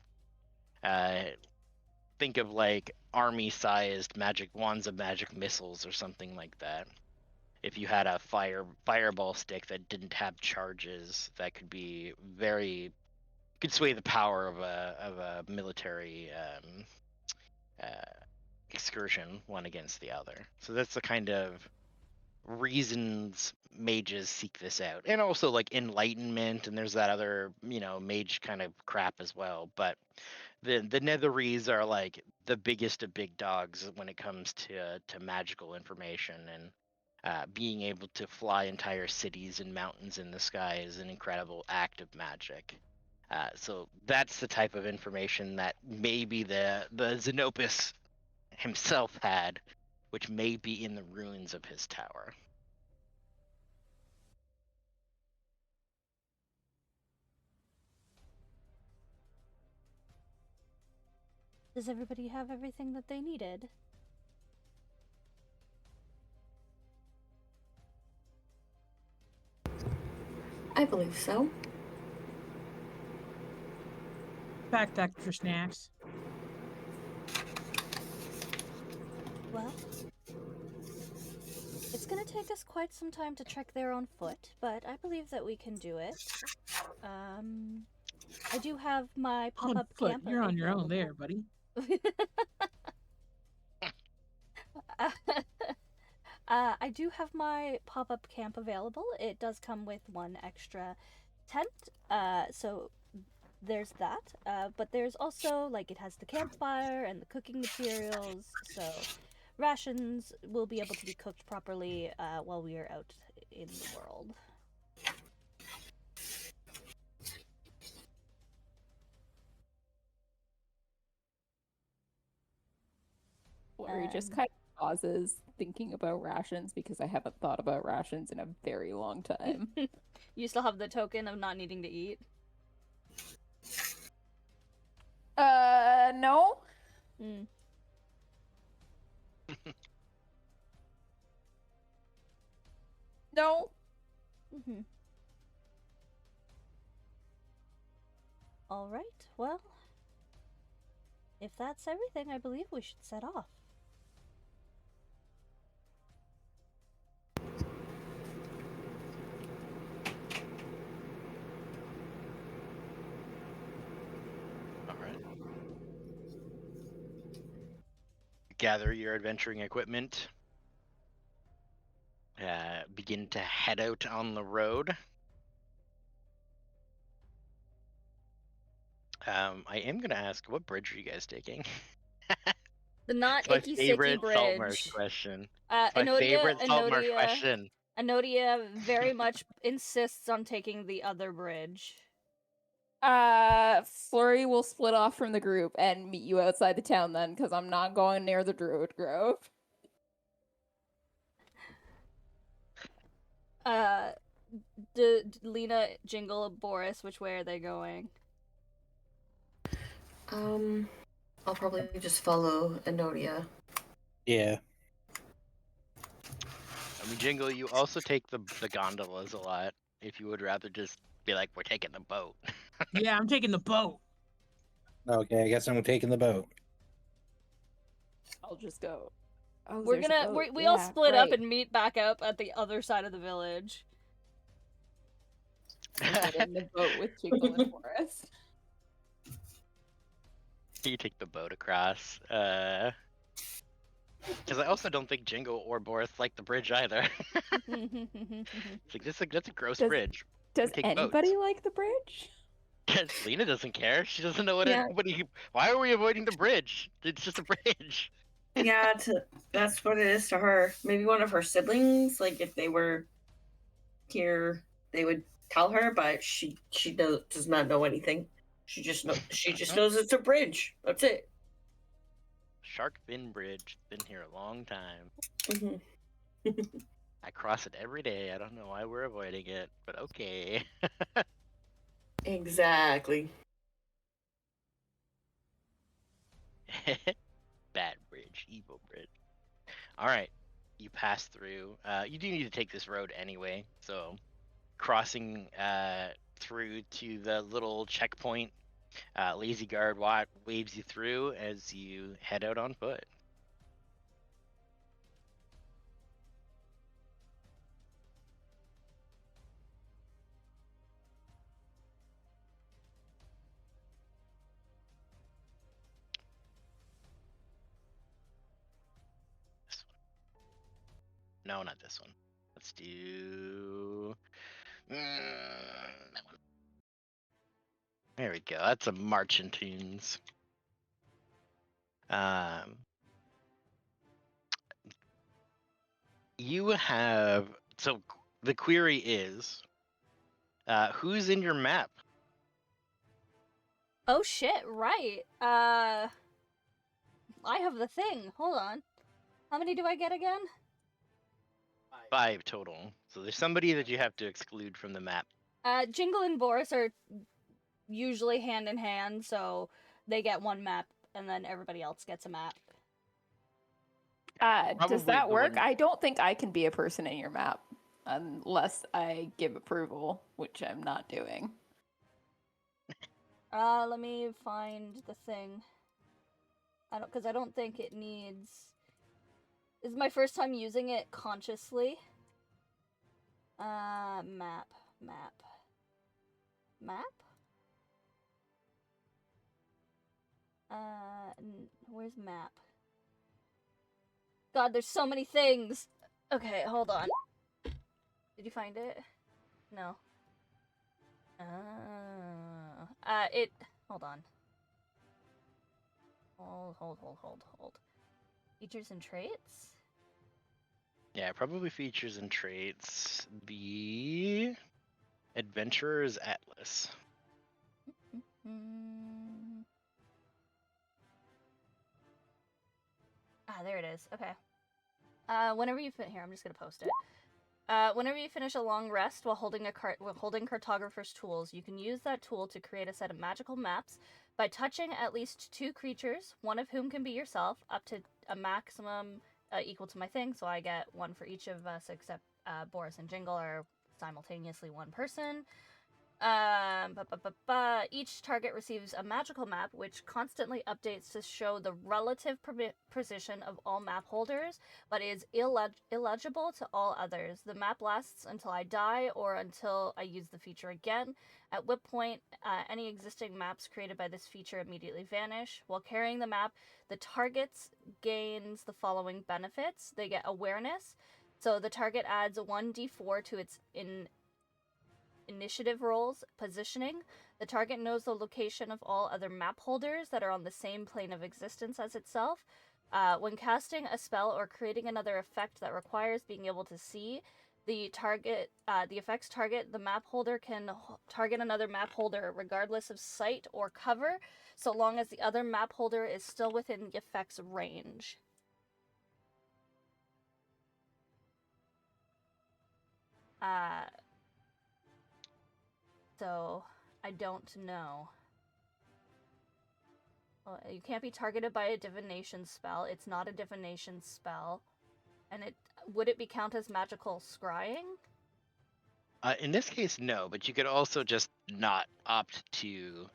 Think of like army-sized magic wands of magic missiles or something like that. If you had a fireball stick that didn't have charges, that could be could sway the power of a military excursion, one against the other. So that's the kind of reasons mages seek this out. And also like enlightenment, and there's that other, mage kind of crap as well. But the Netherese are like the biggest of big dogs when it comes to magical information, and being able to fly entire cities and mountains in the sky is an incredible act of magic. So that's the type of information that maybe the Xenopus himself had, which may be in the ruins of his tower. Does everybody have everything that they needed? I believe so. Packed extra snacks. Well, it's gonna take us quite some time to trek there on foot, but I believe that we can do it. I do have my On pop-up foot. camp. You're on your own available. there, buddy. I do have my pop-up camp available. It does come with one extra tent, so there's that. But there's also, like, it has the campfire and the cooking materials, so rations will be able to be cooked properly while we are out in the world. Flurry just kind of pauses thinking about rations because I haven't thought about rations in a very long time. You still have the token of not needing to eat? No. Mm. No. Mm-hmm. All right, well, if that's everything, I believe we should set off. All right. Gather your adventuring equipment. Begin to head out on the road. I am going to ask, what bridge are you guys taking? The not It's my icky sicky favorite Saltmarsh bridge. question. It's my Enodia, favorite Saltmarsh question. Enodia very much insists on taking the other bridge. Flurry will split off from the group and meet you outside the town then, because I'm not going near the Druid Grove. Lena, Jingle, Boris, which way are they going? I'll probably just follow Enodia. Yeah. I mean, Jingle, you also take the gondolas a lot. If you would rather just be like, we're taking the boat. Yeah, I'm taking the boat. Okay, I guess I'm taking the boat. I'll just go. Oh, We're there's a gonna boat. we all Yeah, split up great. and meet back up at the other side of the village. I'll get in the boat with Jingle and Boris. You take the boat across. Because I also don't think Jingle or Boris like the bridge either. It's like that's a gross Does- bridge. Does take anybody boats. like the bridge? Lena doesn't care. She doesn't know what Yeah. anybody. Why are we avoiding the bridge? It's just a bridge. Yeah, that's what it is to her. Maybe one of her siblings, like if they were here, they would tell her, but she does not know anything. She just knows it's a bridge. That's it. Shark Fin Bridge. Been here a long time. Hmm. I cross it every day. I don't know why we're avoiding it, but okay. Exactly. Bad bridge, evil bridge. All right, you pass through. You do need to take this road anyway, so crossing through to the little checkpoint. Lazy Guard waves you through as you head out on foot. This one. No, not this one. Let's do that one. There we go. That's a marching tunes. You have so the query is, who's in your map? Oh shit, right. I have the thing. Hold on. How many do I get again? 5 total. So there's somebody that you have to exclude from the map. Jingle and Boris are usually hand in hand, so they get one map and then everybody else gets a map. Does Probably that the work? one- I don't think I can be a person in your map unless I give approval, which I'm not doing. Let me find the thing. Because I don't think it needs. This is my first time using it consciously. Map. Where's map? God, there's so many things. Okay, hold on. Did you find it? No. Hold on. Hold. Features and traits? Yeah, probably features and traits. The Adventurer's Atlas. There it is. Okay. Whenever you here, I'm just gonna post it. Whenever you finish a long rest while holding cartographer's tools, you can use that tool to create a set of magical maps by touching at least 2 creatures, one of whom can be yourself, up to a maximum equal to my thing, so I get 1 for each of us except Boris and Jingle are simultaneously 1 person. Each target receives a magical map, which constantly updates to show the relative position of all map holders, but is illegible to all others. The map lasts until I die or until I use the feature again, at which point any existing maps created by this feature immediately vanish. While carrying the map, the targets gains the following benefits. They get awareness, so the target adds a 1d4 to its initiative rolls. Positioning. The target knows the location of all other map holders that are on the same plane of existence as itself. When casting a spell or creating another effect that requires being able to see, the effects target the map holder can target another map holder regardless of sight or cover, so long as the other map holder is still within the effect's range. So, I don't know. You can't be targeted by a divination spell. It's not a divination spell. And would it be count as magical scrying? In this case, no, but you could also just not opt to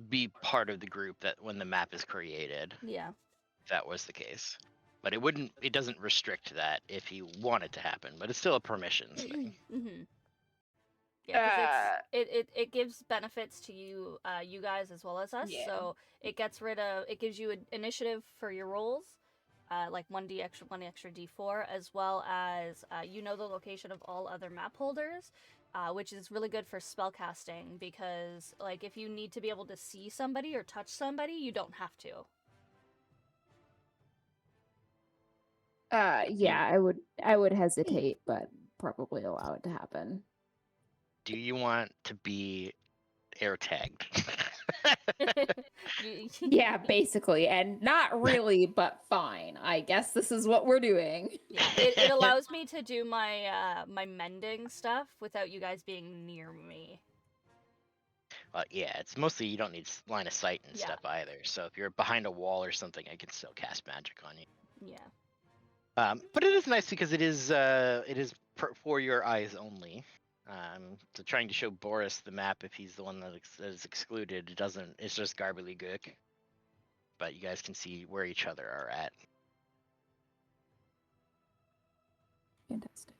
be part of the group that when the map is created. Yeah. If that was the case. But it doesn't restrict that if you want it to happen, but it's still a permissions thing. Mm-hmm. Yeah, because it gives benefits to you you guys as well as us. Yeah. So it gives you an initiative for your rolls, like one extra D4, as well as you know the location of all other map holders, which is really good for spell casting because like if you need to be able to see somebody or touch somebody, you don't have to. Yeah, I would hesitate, but probably allow it to happen. Do you want to be air tagged? Yeah, basically, and not really, but fine. I guess this is what we're doing. Yeah, it allows me to do my my mending stuff without you guys being near me. Yeah, it's mostly you don't need line of sight and Yeah. stuff either. So if you're behind a wall or something, I can still cast magic on you. Yeah. But it is nice because it is for your eyes only. So trying to show Boris the map if he's the one that is excluded, it doesn't. It's just gobbledygook. But you guys can see where each other are at. Fantastic.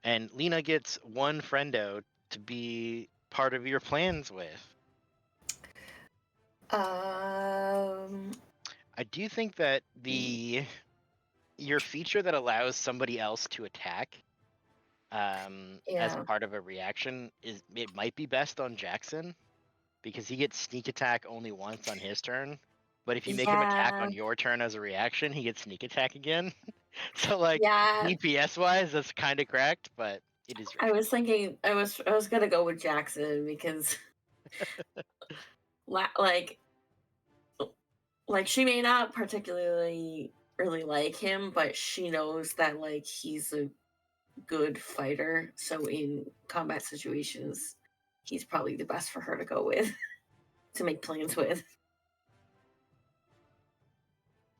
And Lena gets one friendo to be part of your plans with. I do think that your feature that allows somebody else to attack as Yeah. part of a reaction it might be best on Jackson because he gets sneak attack only once on his turn. But if you make him attack on your turn as a reaction, he gets sneak attack again. So like Yeah. DPS wise, that's kind of cracked, but it is. I was thinking I was gonna go with Jackson because like she may not particularly really like him, but she knows that like he's a good fighter. So in combat situations, he's probably the best for her to go with to make plans with.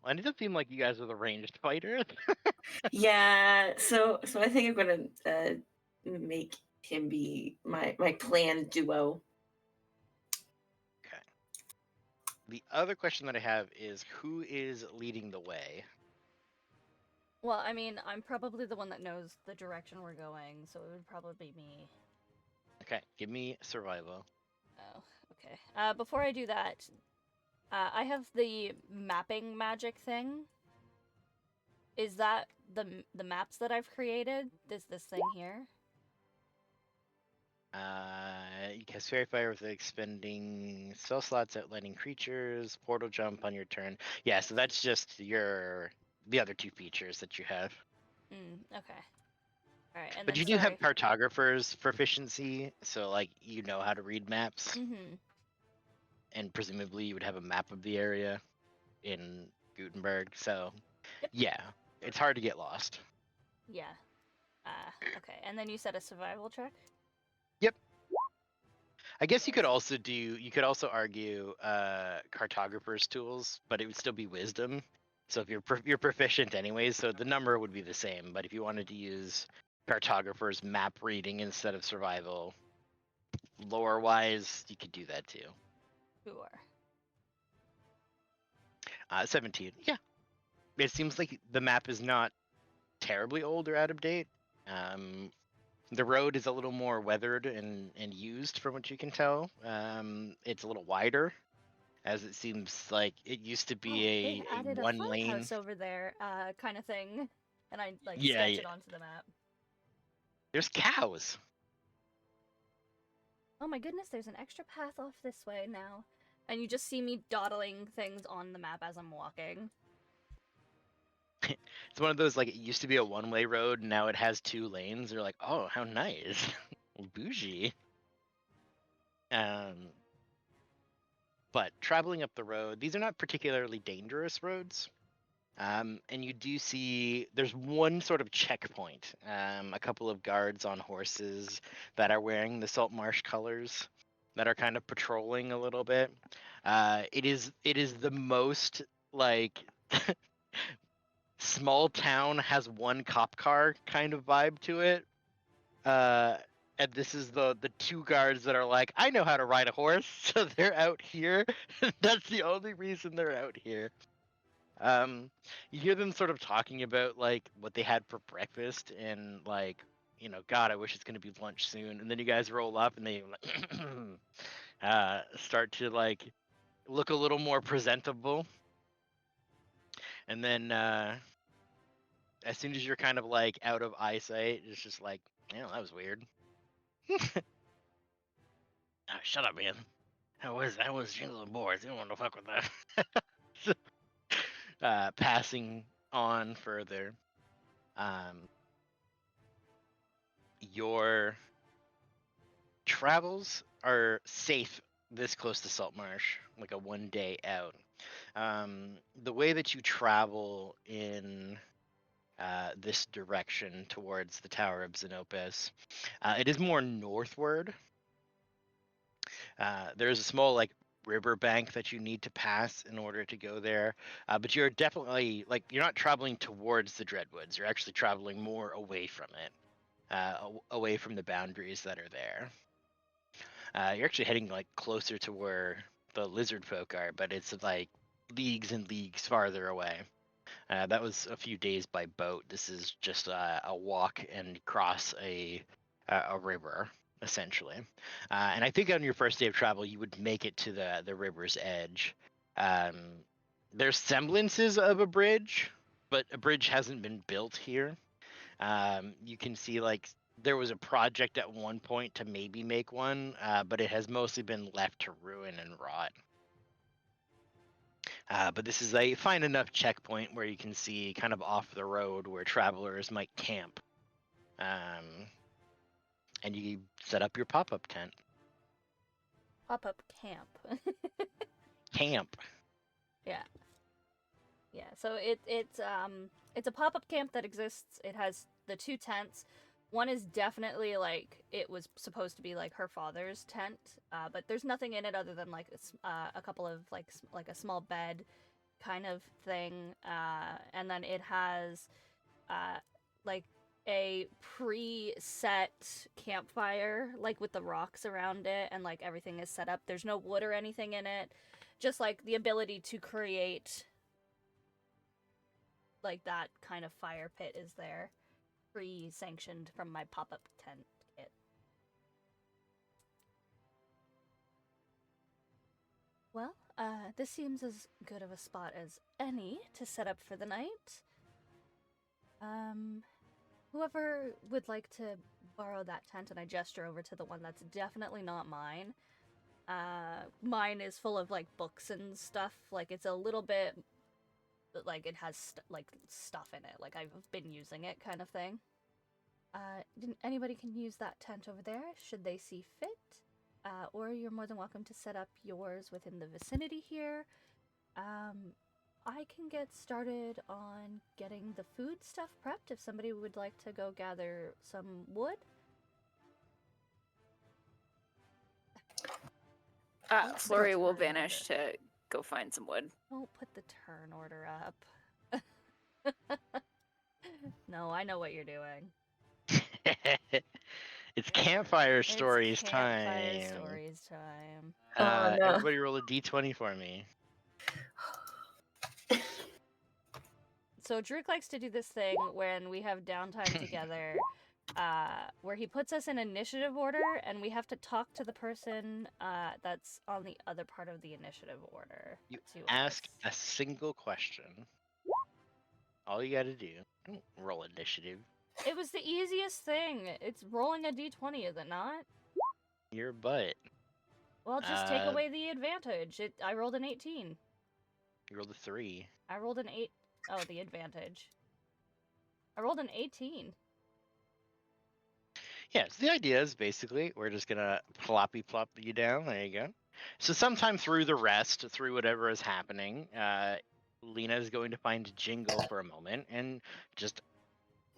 Well, it does seem like you guys are the ranged fighter. Yeah, so I think I'm gonna make him be my planned duo. Okay. The other question that I have is who is leading the way? Well, I mean, I'm probably the one that knows the direction we're going, so it would probably be me. Okay, give me survival. Oh, okay. Before I do that, I have the mapping magic thing. Is that the maps that I've created? Is this thing here? You cast Fairy Fire with expending spell slots, outlining creatures, portal jump on your turn. Yeah, so that's just the other two features that you have. Okay. All right, and But then, you do have cartographer's proficiency, so like you know how to read maps, and presumably you would have a map of the area in Gutenberg. So yeah, it's hard to get lost. Yeah. Okay, and then you said a survival check? Yep. I guess you could also argue cartographer's tools, but it would still be wisdom. So if you're proficient anyways, so the number would be the same. But if you wanted to use cartographer's map reading instead of survival, lore wise, you could do that too. Sure. 17. Yeah. It seems like the map is not terribly old or out of date. The road is a little more weathered and used from what you can tell. It's a little wider, as it seems like it used to be they added a one fun lane house over there, kind of thing, and I like Yeah, sketch yeah. it onto the map. There's cows. Oh my goodness, there's an extra path off this way now, and you just see me dawdling things on the map as I'm walking. It's one of those like it used to be a one-way road, and now it has 2 lanes. You're like, oh, how nice, bougie. But traveling up the road, these are not particularly dangerous roads. And you do see there's one sort of checkpoint. A couple of guards on horses that are wearing the Salt Marsh colors. that are kind of patrolling a little bit. It is the most like small town has one cop car kind of vibe to it. And this is the two guards that are like, I know how to ride a horse, so they're out here. That's the only reason they're out here. You hear them sort of talking about like what they had for breakfast and like, God, I wish it's gonna be lunch soon. And then you guys roll up and they start to like look a little more presentable. And then as soon as you're kind of like out of eyesight, it's just like, that was weird. Shut up, man. I was jingling boards. You don't want to fuck with that. Passing on further. Your travels are safe this close to Saltmarsh, like a 1 day out. The way that you travel in this direction towards the Tower of Xenopus, it is more northward. There's a small like river bank that you need to pass in order to go there, but you're definitely like you're not traveling towards the Dreadwoods. You're actually traveling more away from it, away from the boundaries that are there. You're actually heading like closer to where the lizard folk are, but it's like leagues and leagues farther away. That was a few days by boat. This is just a walk and cross a river, essentially. And I think on your first day of travel, you would make it to the river's edge. There's semblances of a bridge, but a bridge hasn't been built here. You can see like there was a project at one point to maybe make one, but it has mostly been left to ruin and rot. But this is a fine enough checkpoint where you can see kind of off the road where travelers might camp. And you set up your pop-up tent. Pop-up camp. Camp. Yeah. Yeah, so it's a pop-up camp that exists. It has the two tents. One is definitely like it was supposed to be like her father's tent, but there's nothing in it other than like a couple of like a small bed kind of thing, and then it has like a pre-set campfire like with the rocks around it, and like everything is set up. There's no wood or anything in it, just like the ability to create like that kind of fire pit is there. Pre-sanctioned from my pop-up tent kit. Well, this seems as good of a spot as any to set up for the night. Whoever would like to borrow that tent, and I gesture over to the one that's definitely not mine. Mine is full of like books and stuff. Like it's a little bit like it has like stuff in it, like I've been using it kind of thing. Anybody can use that tent over there should they see fit, or you're more than welcome to set up yours within the vicinity here. I can get started on getting the food stuff prepped if somebody would like to go gather some wood. Flurry will vanish to go find some wood. Don't put the turn order up. No, I know what you're doing. It's campfire It's stories campfire time. stories time. Oh, no. Everybody roll a d20 for me. So Druk likes to do this thing when we have downtime together, where he puts us in initiative order, and we have to talk to the person that's on the other part of the initiative order. You to ask us. a single question. All you gotta do, don't roll initiative. It was the easiest thing. It's rolling a d20, is it not? Your butt. Well, just take away the advantage. I rolled an 18. You rolled a 3. I rolled an 8. Oh, the advantage. I rolled an 18. Yeah, so the idea is basically we're just gonna ploppy plop you down. There you go. So sometime through the rest, through whatever is happening, Lena is going to find Jingle for a moment and just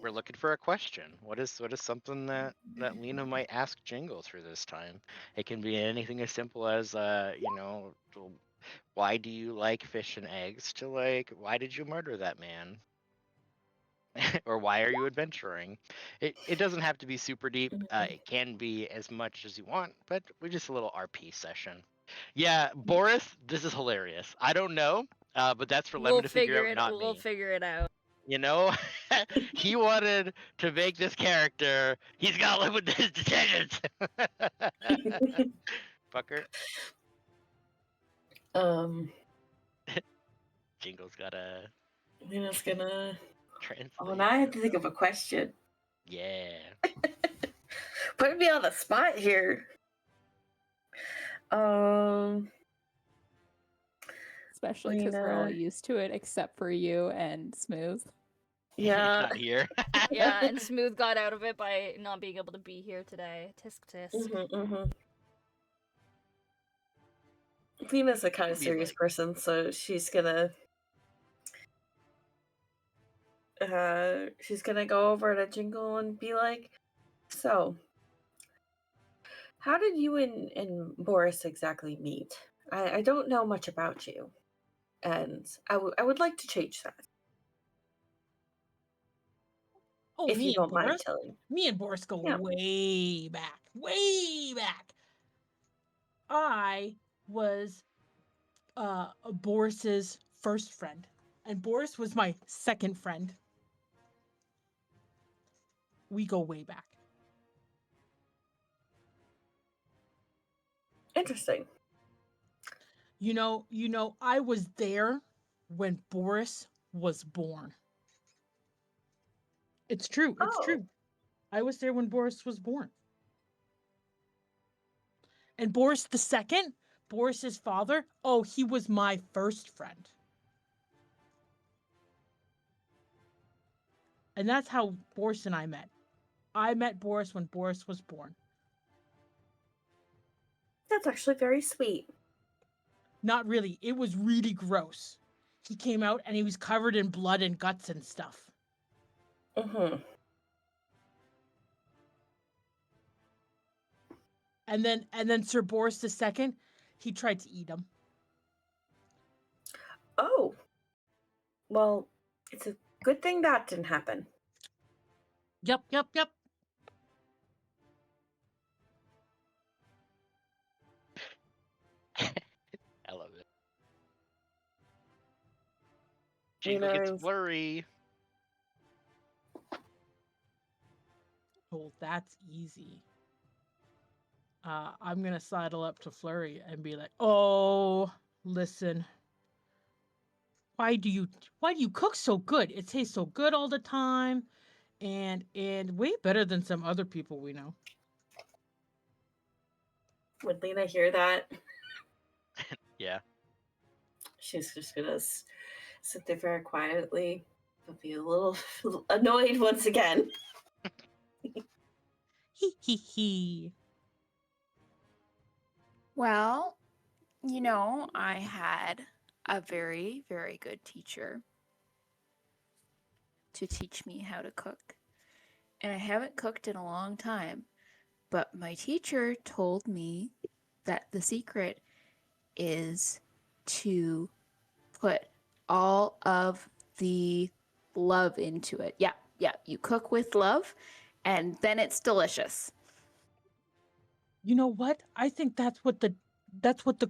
we're looking for a question. What is something that Lena might ask Jingles for this time? It can be anything as simple as why do you like fish and eggs, to like, why did you murder that man? Or why are you adventuring? It doesn't have to be super deep. It can be as much as you want, but we're just a little RP session. Yeah, Boris, this is hilarious. I don't know, but that's for Lemon to figure out, not We'll me. figure it out. You know, he wanted to make this character. He's got to live with his decisions. Fucker. Jingle's gotta Lena's gonna. translate. Oh, now I have to think of a question. Yeah. Putting me on the spot here. Especially because we're all Lena. used to it, except for you and Smooth. He's Yeah. not here. Yeah, and Smooth got out of it by not being able to be here today. Tisk tisk. Lena's a kind of Be serious like- person, so she's gonna go over to Jingle and be like, "So, how did you and Boris exactly meet? I don't know much about you, and I would like to change that Oh, if me you and don't mind Boris? telling." Me and Boris go Yeah. way back. Way back. I was Boris's first friend, and Boris was my second friend. We go way back. Interesting. You know, I was there when Boris was born. It's true. It's Oh. true. I was there when Boris was born. And Boris the second, Boris's father, oh, he was my first friend. And that's how Boris and I met. I met Boris when Boris was born. That's actually very sweet. Not really. It was really gross. He came out and he was covered in blood and guts and stuff. And then Sir Boris II, he tried to eat him. Oh. Well, it's a good thing that didn't happen. Yep. I love it. Jingle Lena gets is- flurry. Oh, that's easy. I'm gonna sidle up to Flurry and be like, "Oh, listen. Why do you cook so good? It tastes so good all the time, and way better than some other people we know." Would Lena hear that? Yeah. She's just gonna sit there very quietly, but be a little annoyed once again. Hee. Well, I had a very, very good teacher to teach me how to cook. And I haven't cooked in a long time, but my teacher told me that the secret is to put all of the love into it. Yeah, you cook with love, and then it's delicious. You know what? I think that's what the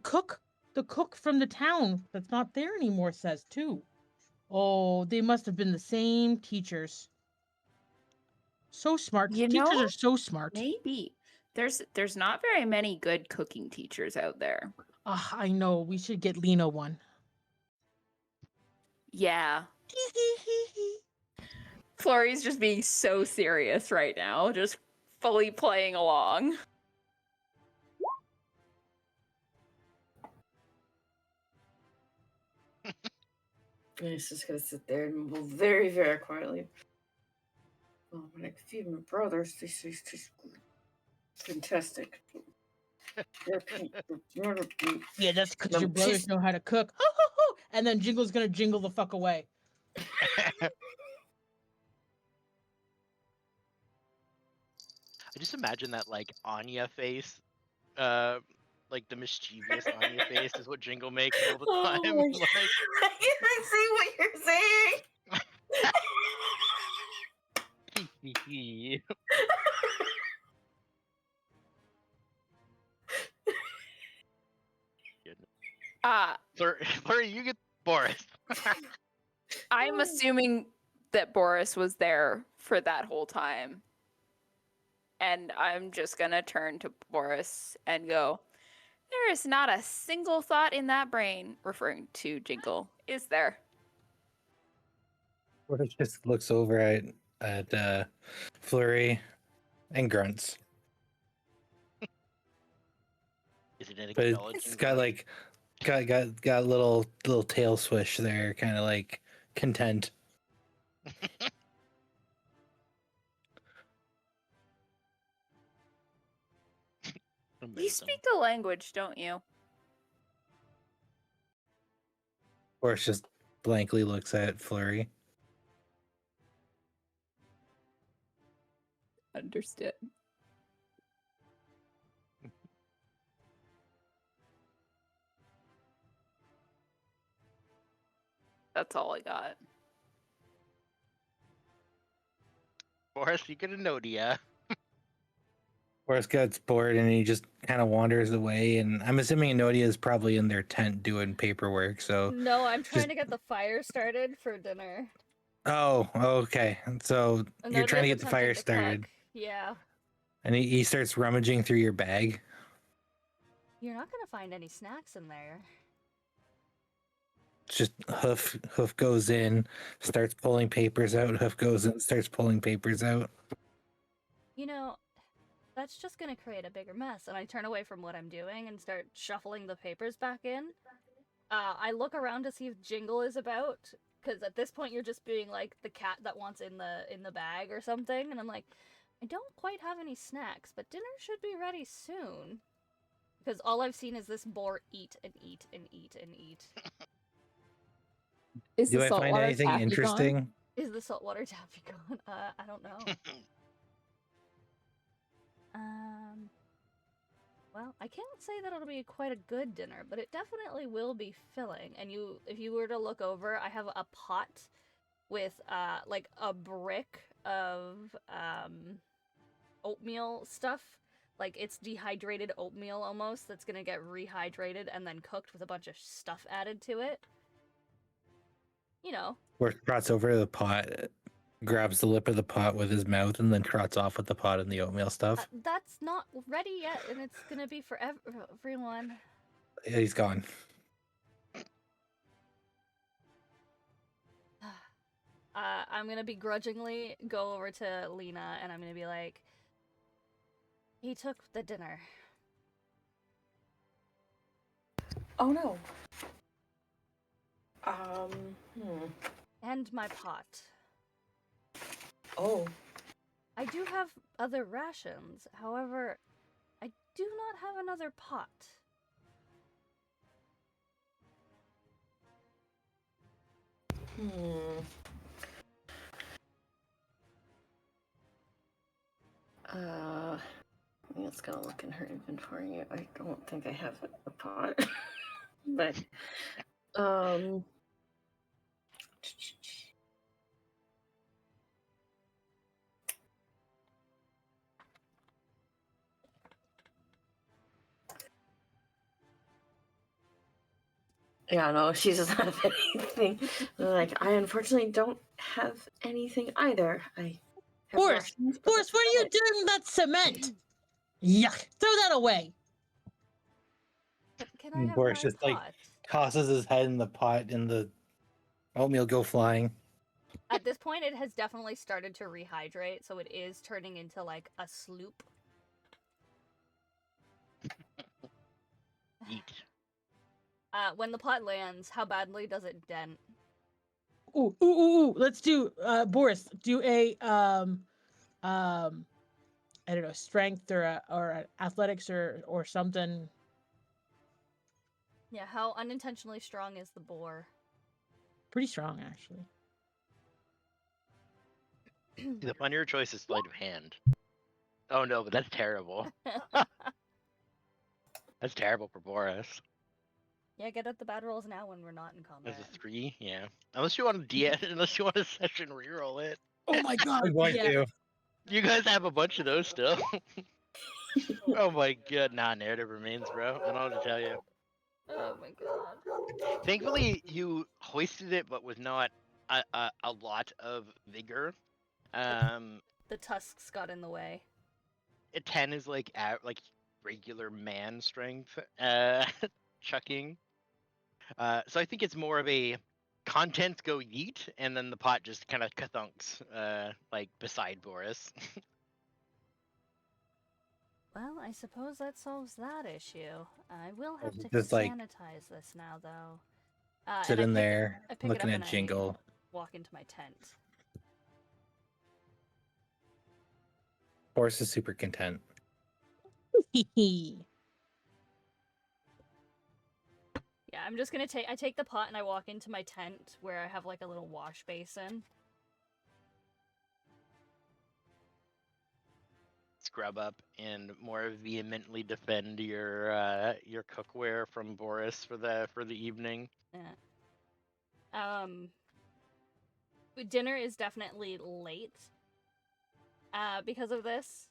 cook from the town that's not there anymore says too. Oh, they must have been the same teachers. So smart. Teachers are so smart. Maybe. There's not very many good cooking teachers out there. I know. We should get Lena one. Yeah. Flurry's just being so serious right now, just fully playing along. And he's just gonna sit there and mumble very, very quietly. Oh, when I could feed my brothers, this is just fantastic. Yeah, that's because your No, brothers she's- know how to cook. And then Jingle's gonna jingle the fuck away. just imagine that like Anya face, like the mischievous Anya face is what Jingle makes all the Oh time. my Like, I see what you're saying. Flurry, you get Boris. I'm assuming that Boris was there for that whole time. And I'm just gonna turn to Boris and go, there is not a single thought in that brain, referring to Jingle, is there? Boris just looks over at Flurry and grunts. Is it an But acknowledging it's got grunt? like got a little tail swish there, kind of like content. You Amazing. speak the language, don't you? Boris just blankly looks at Flurry. Understood. That's all I got. Boris, you get a Nodia. Boris gets bored and he just kind of wanders away. And I'm assuming Enodia is probably in their tent doing paperwork. So No, I'm trying just- to get the fire started for dinner. oh, okay. So you're trying to get Enodia's the fire attempting to started, cook. Yeah. and he starts rummaging through your bag. You're not gonna find any snacks in there. It's just Hoof goes in, starts pulling papers out. Hoof goes in, starts pulling papers out. You know, that's just gonna create a bigger mess. And I turn away from what I'm doing and start shuffling the papers back in. I look around to see if Jingle is about, because at this point you're just being like the cat that wants in the bag or something. And I'm like, I don't quite have any snacks, but dinner should be ready soon. Because all I've seen is this boar eat and eat and eat and eat. Is Do the I find saltwater anything taffy interesting? gone? Is the saltwater taffy gone? I don't know. Well, I can't say that it'll be quite a good dinner, but it definitely will be filling. And if you were to look over, I have a pot with like a brick of oatmeal stuff. Like it's dehydrated oatmeal almost that's gonna get rehydrated and then cooked with a bunch of stuff added to it. You know. Boris trots over to the pot, grabs the lip of the pot with his mouth, and then trots off with the pot and the oatmeal stuff. That's not ready yet, and it's gonna be for everyone. Yeah, he's gone. I'm gonna begrudgingly go over to Lena, and I'm gonna be like, he took the dinner. Oh no. And my pot. Oh. I do have other rations, however, I do not have another pot. I'm just gonna look in her inventory. I don't think I have a pot. But yeah, no, she doesn't have anything. Like, I unfortunately don't have anything either. I have Boris, rations, but Boris, that's what are you about it. doing with that cement? Yuck! Throw that away. Can I have Boris my just like pot? tosses his head in the pot, and the oatmeal go flying. At this point, it has definitely started to rehydrate, so it is turning into like a sloop. Eat. When the pot lands, how badly does it dent? Ooh. Let's do Boris, do a I don't know, strength or athletics or something. Yeah, how unintentionally strong is the boar? Pretty strong, actually. The funnier choice is sleight of hand. Oh no, but that's terrible. That's terrible for Boris. Yeah, get out the bad rolls now when we're not in There's combat. a 3, yeah. Unless you want to DS, unless you want a session reroll it. Oh my god. I'm going yeah. to. You guys have a bunch of those still. Oh my god, nah, narrative remains, bro. I don't know what to tell you. Oh my god. Thankfully, you hoisted it, but with not a lot of vigor. The tusks got in the way. A 10 is like regular man strength chucking. So I think it's more of a contents go yeet, and then the pot just kind of kathunks like beside Boris. Well, I suppose that solves that issue. I will have to Just like sanitize this now, though. sitting and there I pick it looking up at and I Jingle. walk into my tent. Boris is super content. Yeah, I'm just gonna I take the pot and I walk into my tent where I have like a little wash basin. Scrub up and more vehemently defend your cookware from Boris for the evening. Yeah. Dinner is definitely late. Because of this.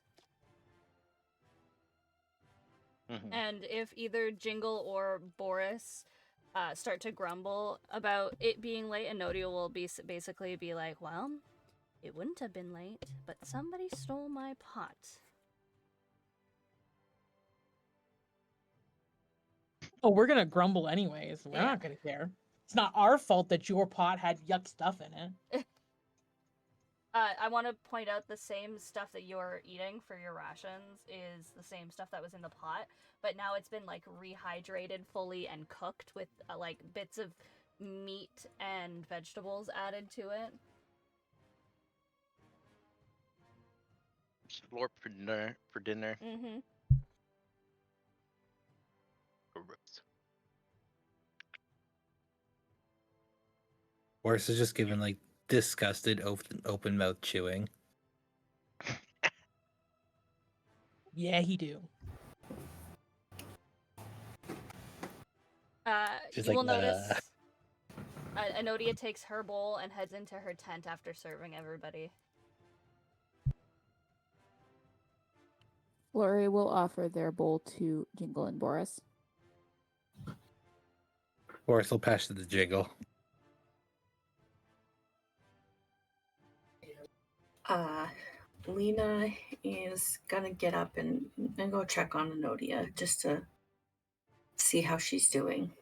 Mhm. And if either Jingle or Boris start to grumble about it being late, Enodia will basically be like, well, it wouldn't have been late, but somebody stole my pot. Oh, we're gonna grumble anyways. We're Yeah. not gonna care. It's not our fault that your pot had yuck stuff in it. I want to point out the same stuff that you're eating for your rations is the same stuff that was in the pot, but now it's been like rehydrated fully and cooked with like bits of meat and vegetables added to it. Explore for dinner. Mm-hmm. Gross. Boris is just giving like disgusted open mouth chewing. Yeah, he do. Just You like, will notice Enodia takes her bowl and heads into her tent after serving everybody. Flurry will offer their bowl to Jingle and Boris. Boris will pass to the Jingle. Lena is gonna get up and go check on Enodia just to see how she's doing.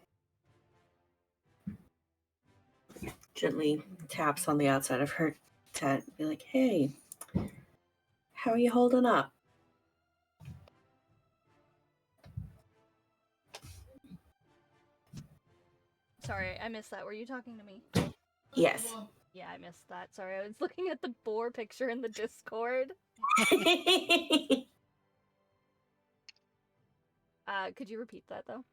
Gently taps on the outside of her tent, be like, "Hey, how are you holding up?" Sorry, I missed that. Were you talking to me? Yes. Yeah, I missed that. Sorry, I was looking at the boar picture in the Discord. Could you repeat that, though?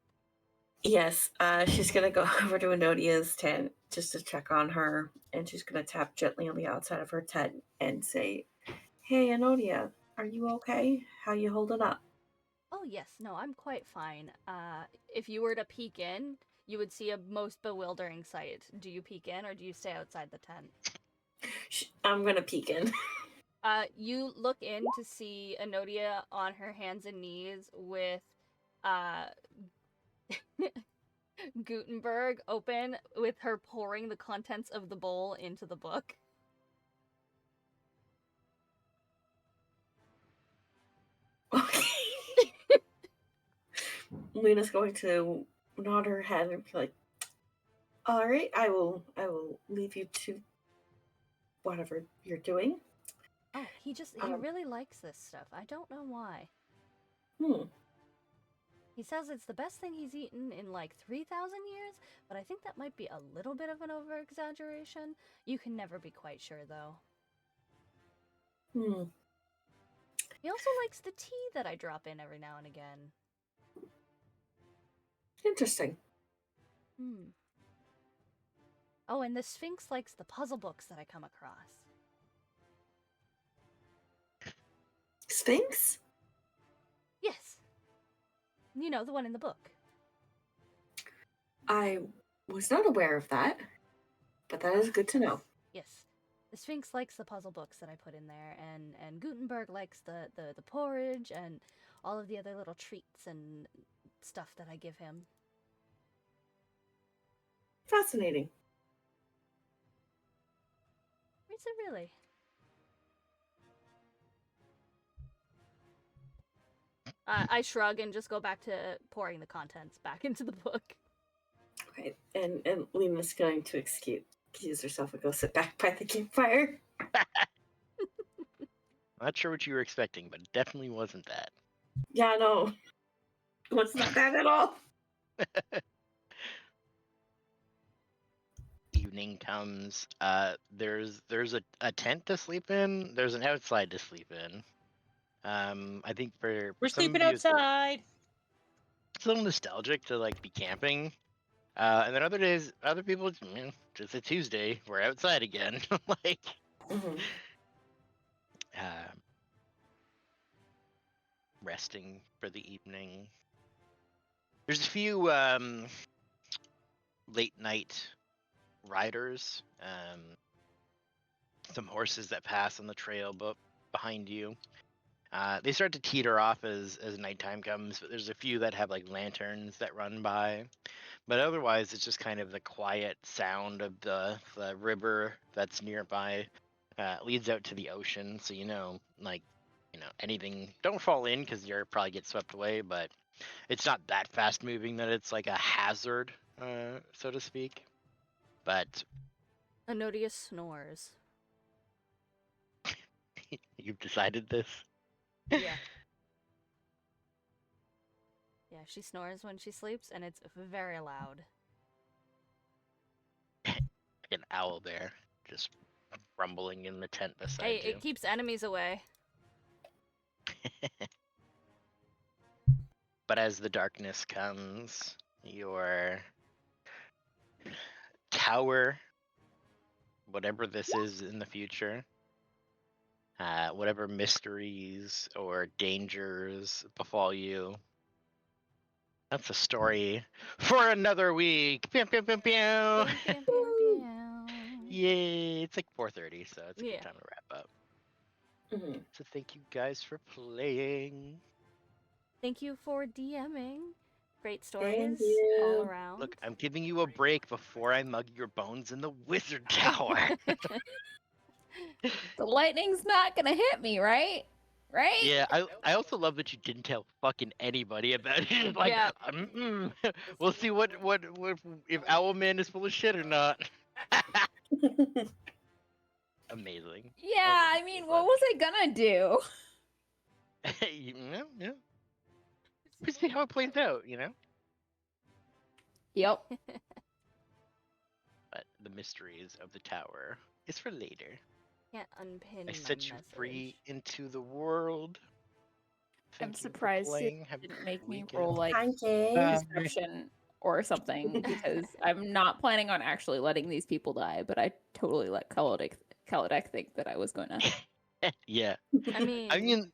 Yes, she's gonna go over to Enodia's tent just to check on her, and she's gonna tap gently on the outside of her tent and say, "Hey, Enodia, are you okay? How you holding up?" Oh, yes. No, I'm quite fine. If you were to peek in, you would see a most bewildering sight. Do you peek in, or do you stay outside the tent? I'm gonna peek in. You look in to see Enodia on her hands and knees with, Gutenberg open with her pouring the contents of the bowl into the book. Okay. Lena's going to nod her head and be like, "All right, I will leave you to whatever you're doing." Oh, he really likes this stuff. I don't know why. He says it's the best thing he's eaten in like 3,000 years, but I think that might be a little bit of an over-exaggeration. You can never be quite sure, though. He also likes the tea that I drop in every now and again. Interesting. Oh, and the Sphinx likes the puzzle books that I come across. Sphinx? Yes. You know, the one in the book. I was not aware of that, but that is good to know. Yes. The Sphinx likes the puzzle books that I put in there, and Gutenberg likes the porridge and all of the other little treats and stuff that I give him. Fascinating. Is it really? I shrug and just go back to pouring the contents back into the book. Okay, and Lena's going to excuse herself and go sit back by the campfire. Not sure what you were expecting, but it definitely wasn't that. Yeah, no. It's not that at all. Evening comes. There's a tent to sleep in. There's an outside to sleep in. I think for We're some of sleeping you, outside. it's a little nostalgic to like be camping. And then other days, other people, just a Tuesday, we're outside again. Like, Mhm. resting for the evening. There's a few late night riders, some horses that pass on the trail behind you. They start to teeter off as nighttime comes, but there's a few that have like lanterns that run by. But otherwise, it's just kind of the quiet sound of the river that's nearby. Leads out to the ocean, so anything. Don't fall in because you'll probably get swept away. But it's not that fast moving that it's like a hazard, so to speak. But Anodius snores. you've decided this. Yeah. Yeah, she snores when she sleeps, and it's very loud. An owl bear just rumbling in the tent beside Hey, you. it keeps enemies away. But as the darkness comes, your tower, whatever this is in the future, whatever mysteries or dangers befall you, that's a story for another week. Pew, pew, pew, pew. Pew, pew, pew, pew. Yay! It's like 4:30, so it's a Yeah. good time to wrap up. Mhm. So thank you guys for playing. Thank you for DMing. Great stories you. all around. Look, I'm giving you a break before I mug your bones in the wizard tower. The lightning's not gonna hit me, right? Right? Yeah, I also love that you didn't tell fucking anybody about it. Like, Yeah. We'll see what if Owlman is full of shit or not. Amazing. Yeah, I mean, what was I gonna do? Yeah. We'll see how it plays out, Yep. But the mysteries of the tower is for later. Can't unpin I my set you free into the world. I'm Thank you for surprised it playing. Have a didn't make me weekend. roll like Thank you. deception or something because I'm not planning on actually letting these people die, but I totally let Kaladek think that I was going to. Yeah. I mean, I mean,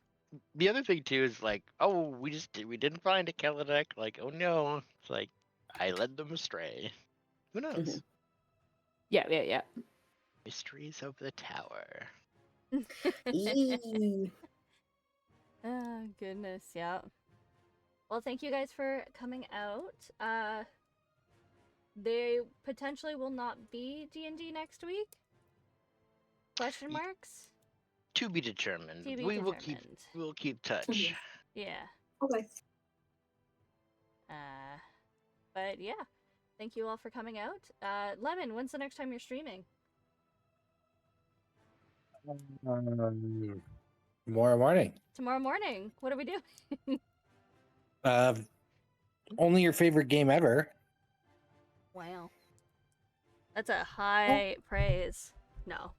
the other thing too is like, oh, we didn't find a Kaladek. Like, oh no, it's like I led them astray. Who knows? Yeah. Mysteries of the tower. Eee. oh goodness, yeah. Well, thank you guys for coming out. They potentially will not be D&D next week? Question marks? To be determined. To be We'll determined. keep touch. Yeah. Okay. But yeah. Thank you all for coming out. Lemon, when's the next time you're streaming? Tomorrow morning. Tomorrow morning. What are we doing? Only your favorite game ever. Wow. That's a high praise. No.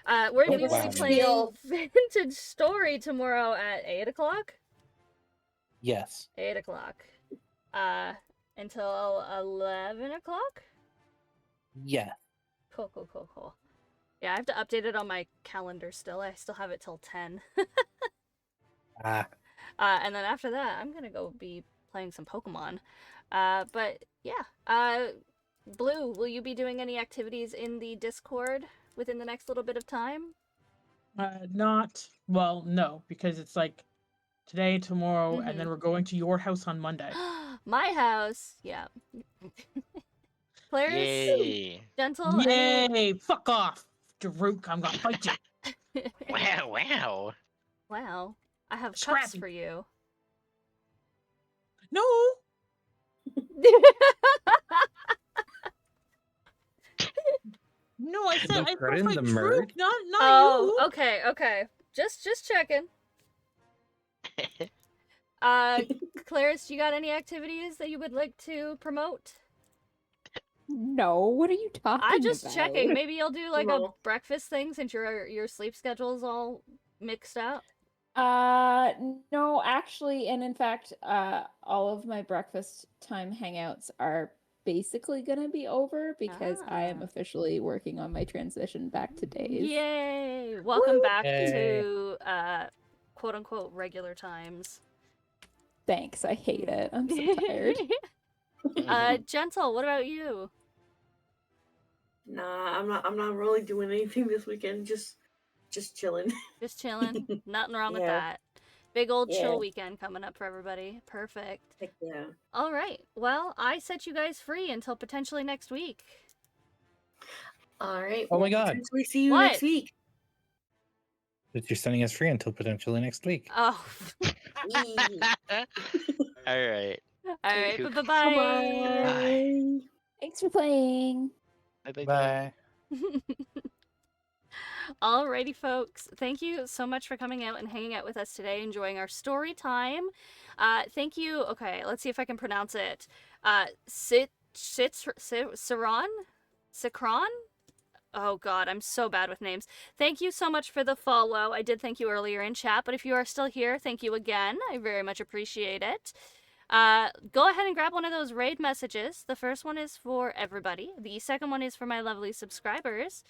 We will Wow. be playing Vintage Story tomorrow at 8 o'clock? Yes. 8 o'clock. Until 11 o'clock? Yeah. Cool. Yeah, I have to update it on my calendar still. I still have it till 10. Ah, And then after that, I'm gonna go be playing some Pokemon. But yeah. Blue, will you be doing any activities in the Discord within the next little bit of time? No, because it's like today, tomorrow, and then we're going to your house on Monday. My house. Yeah. Claris, Yay! Gentle, any... Yay! Fuck off, Daruk. I'm gonna fight you. Wow! Wow! Wow. I have cups Scrappy. for you. No. No, I said No I credit said in fight the Daruk, merge? not Oh, you. okay. Just checking. Claris, you got any activities that you would like to promote? No, what are you talking I just about? checking. Maybe you'll do like a No. breakfast thing since your sleep schedule's all mixed up. No, actually, and in fact, all of my breakfast time hangouts are basically gonna be over because I am officially working on my transition back to days. Yay! Welcome back Yay. to quote unquote regular times. Thanks, I hate it. I'm so tired. Gentle, what about you? Nah, I'm not really doing anything this weekend. Just chilling. Just chilling. Nothing wrong with Yeah. that. Big old Yeah. chill weekend coming up for everybody. Perfect. Heck yeah. All right. Well, I set you guys free until potentially next week. All right. Oh my well, God. potentially see you What? next week. That you're sending us free until potentially next week. Oh. All right. All right. Cool. Bye-bye. Bye. Thanks for playing. Bye. Alrighty, folks. Thank you so much for coming out and hanging out with us today, enjoying our story time. Thank you. Okay, let's see if I can pronounce it. Sikron? Oh god, I'm so bad with names. Thank you so much for the follow. I did thank you earlier in chat, but if you are still here, thank you again. I very much appreciate it. Go ahead and grab one of those raid messages. The first one is for everybody. The second one is for my lovely subscribers.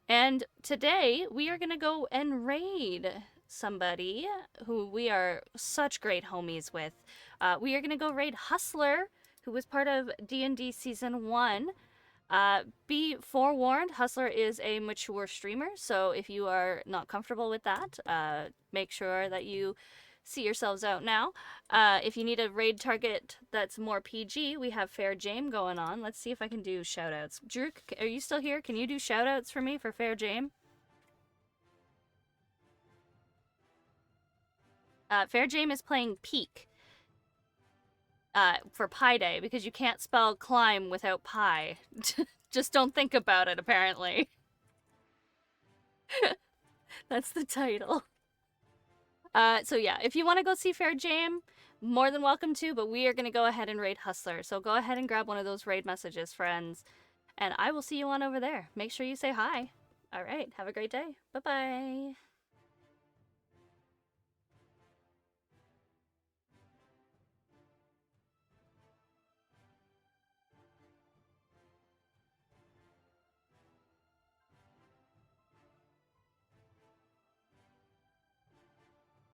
And today we are going to go and raid somebody who we are such great homies with. We are going to go raid Hustler, who was part of D&D Season 1. Be forewarned, Hustler is a mature streamer, so if you are not comfortable with that, make sure that you see yourselves out now. If you need a raid target that's more PG, we have Fair Jame going on. Let's see if I can do shoutouts. Drew, are you still here? Can you do shoutouts for me for Fair Jame? Fair Jame is playing Peak for Pi Day because you can't spell climb without pi. Just don't think about it, apparently. That's the title. So yeah, if you want to go see Fair Jame, more than welcome to, but we are going to go ahead and raid Hustler. So go ahead and grab one of those raid messages, friends. And I will see you on over there. Make sure you say hi. All right, have a great day. Bye-bye.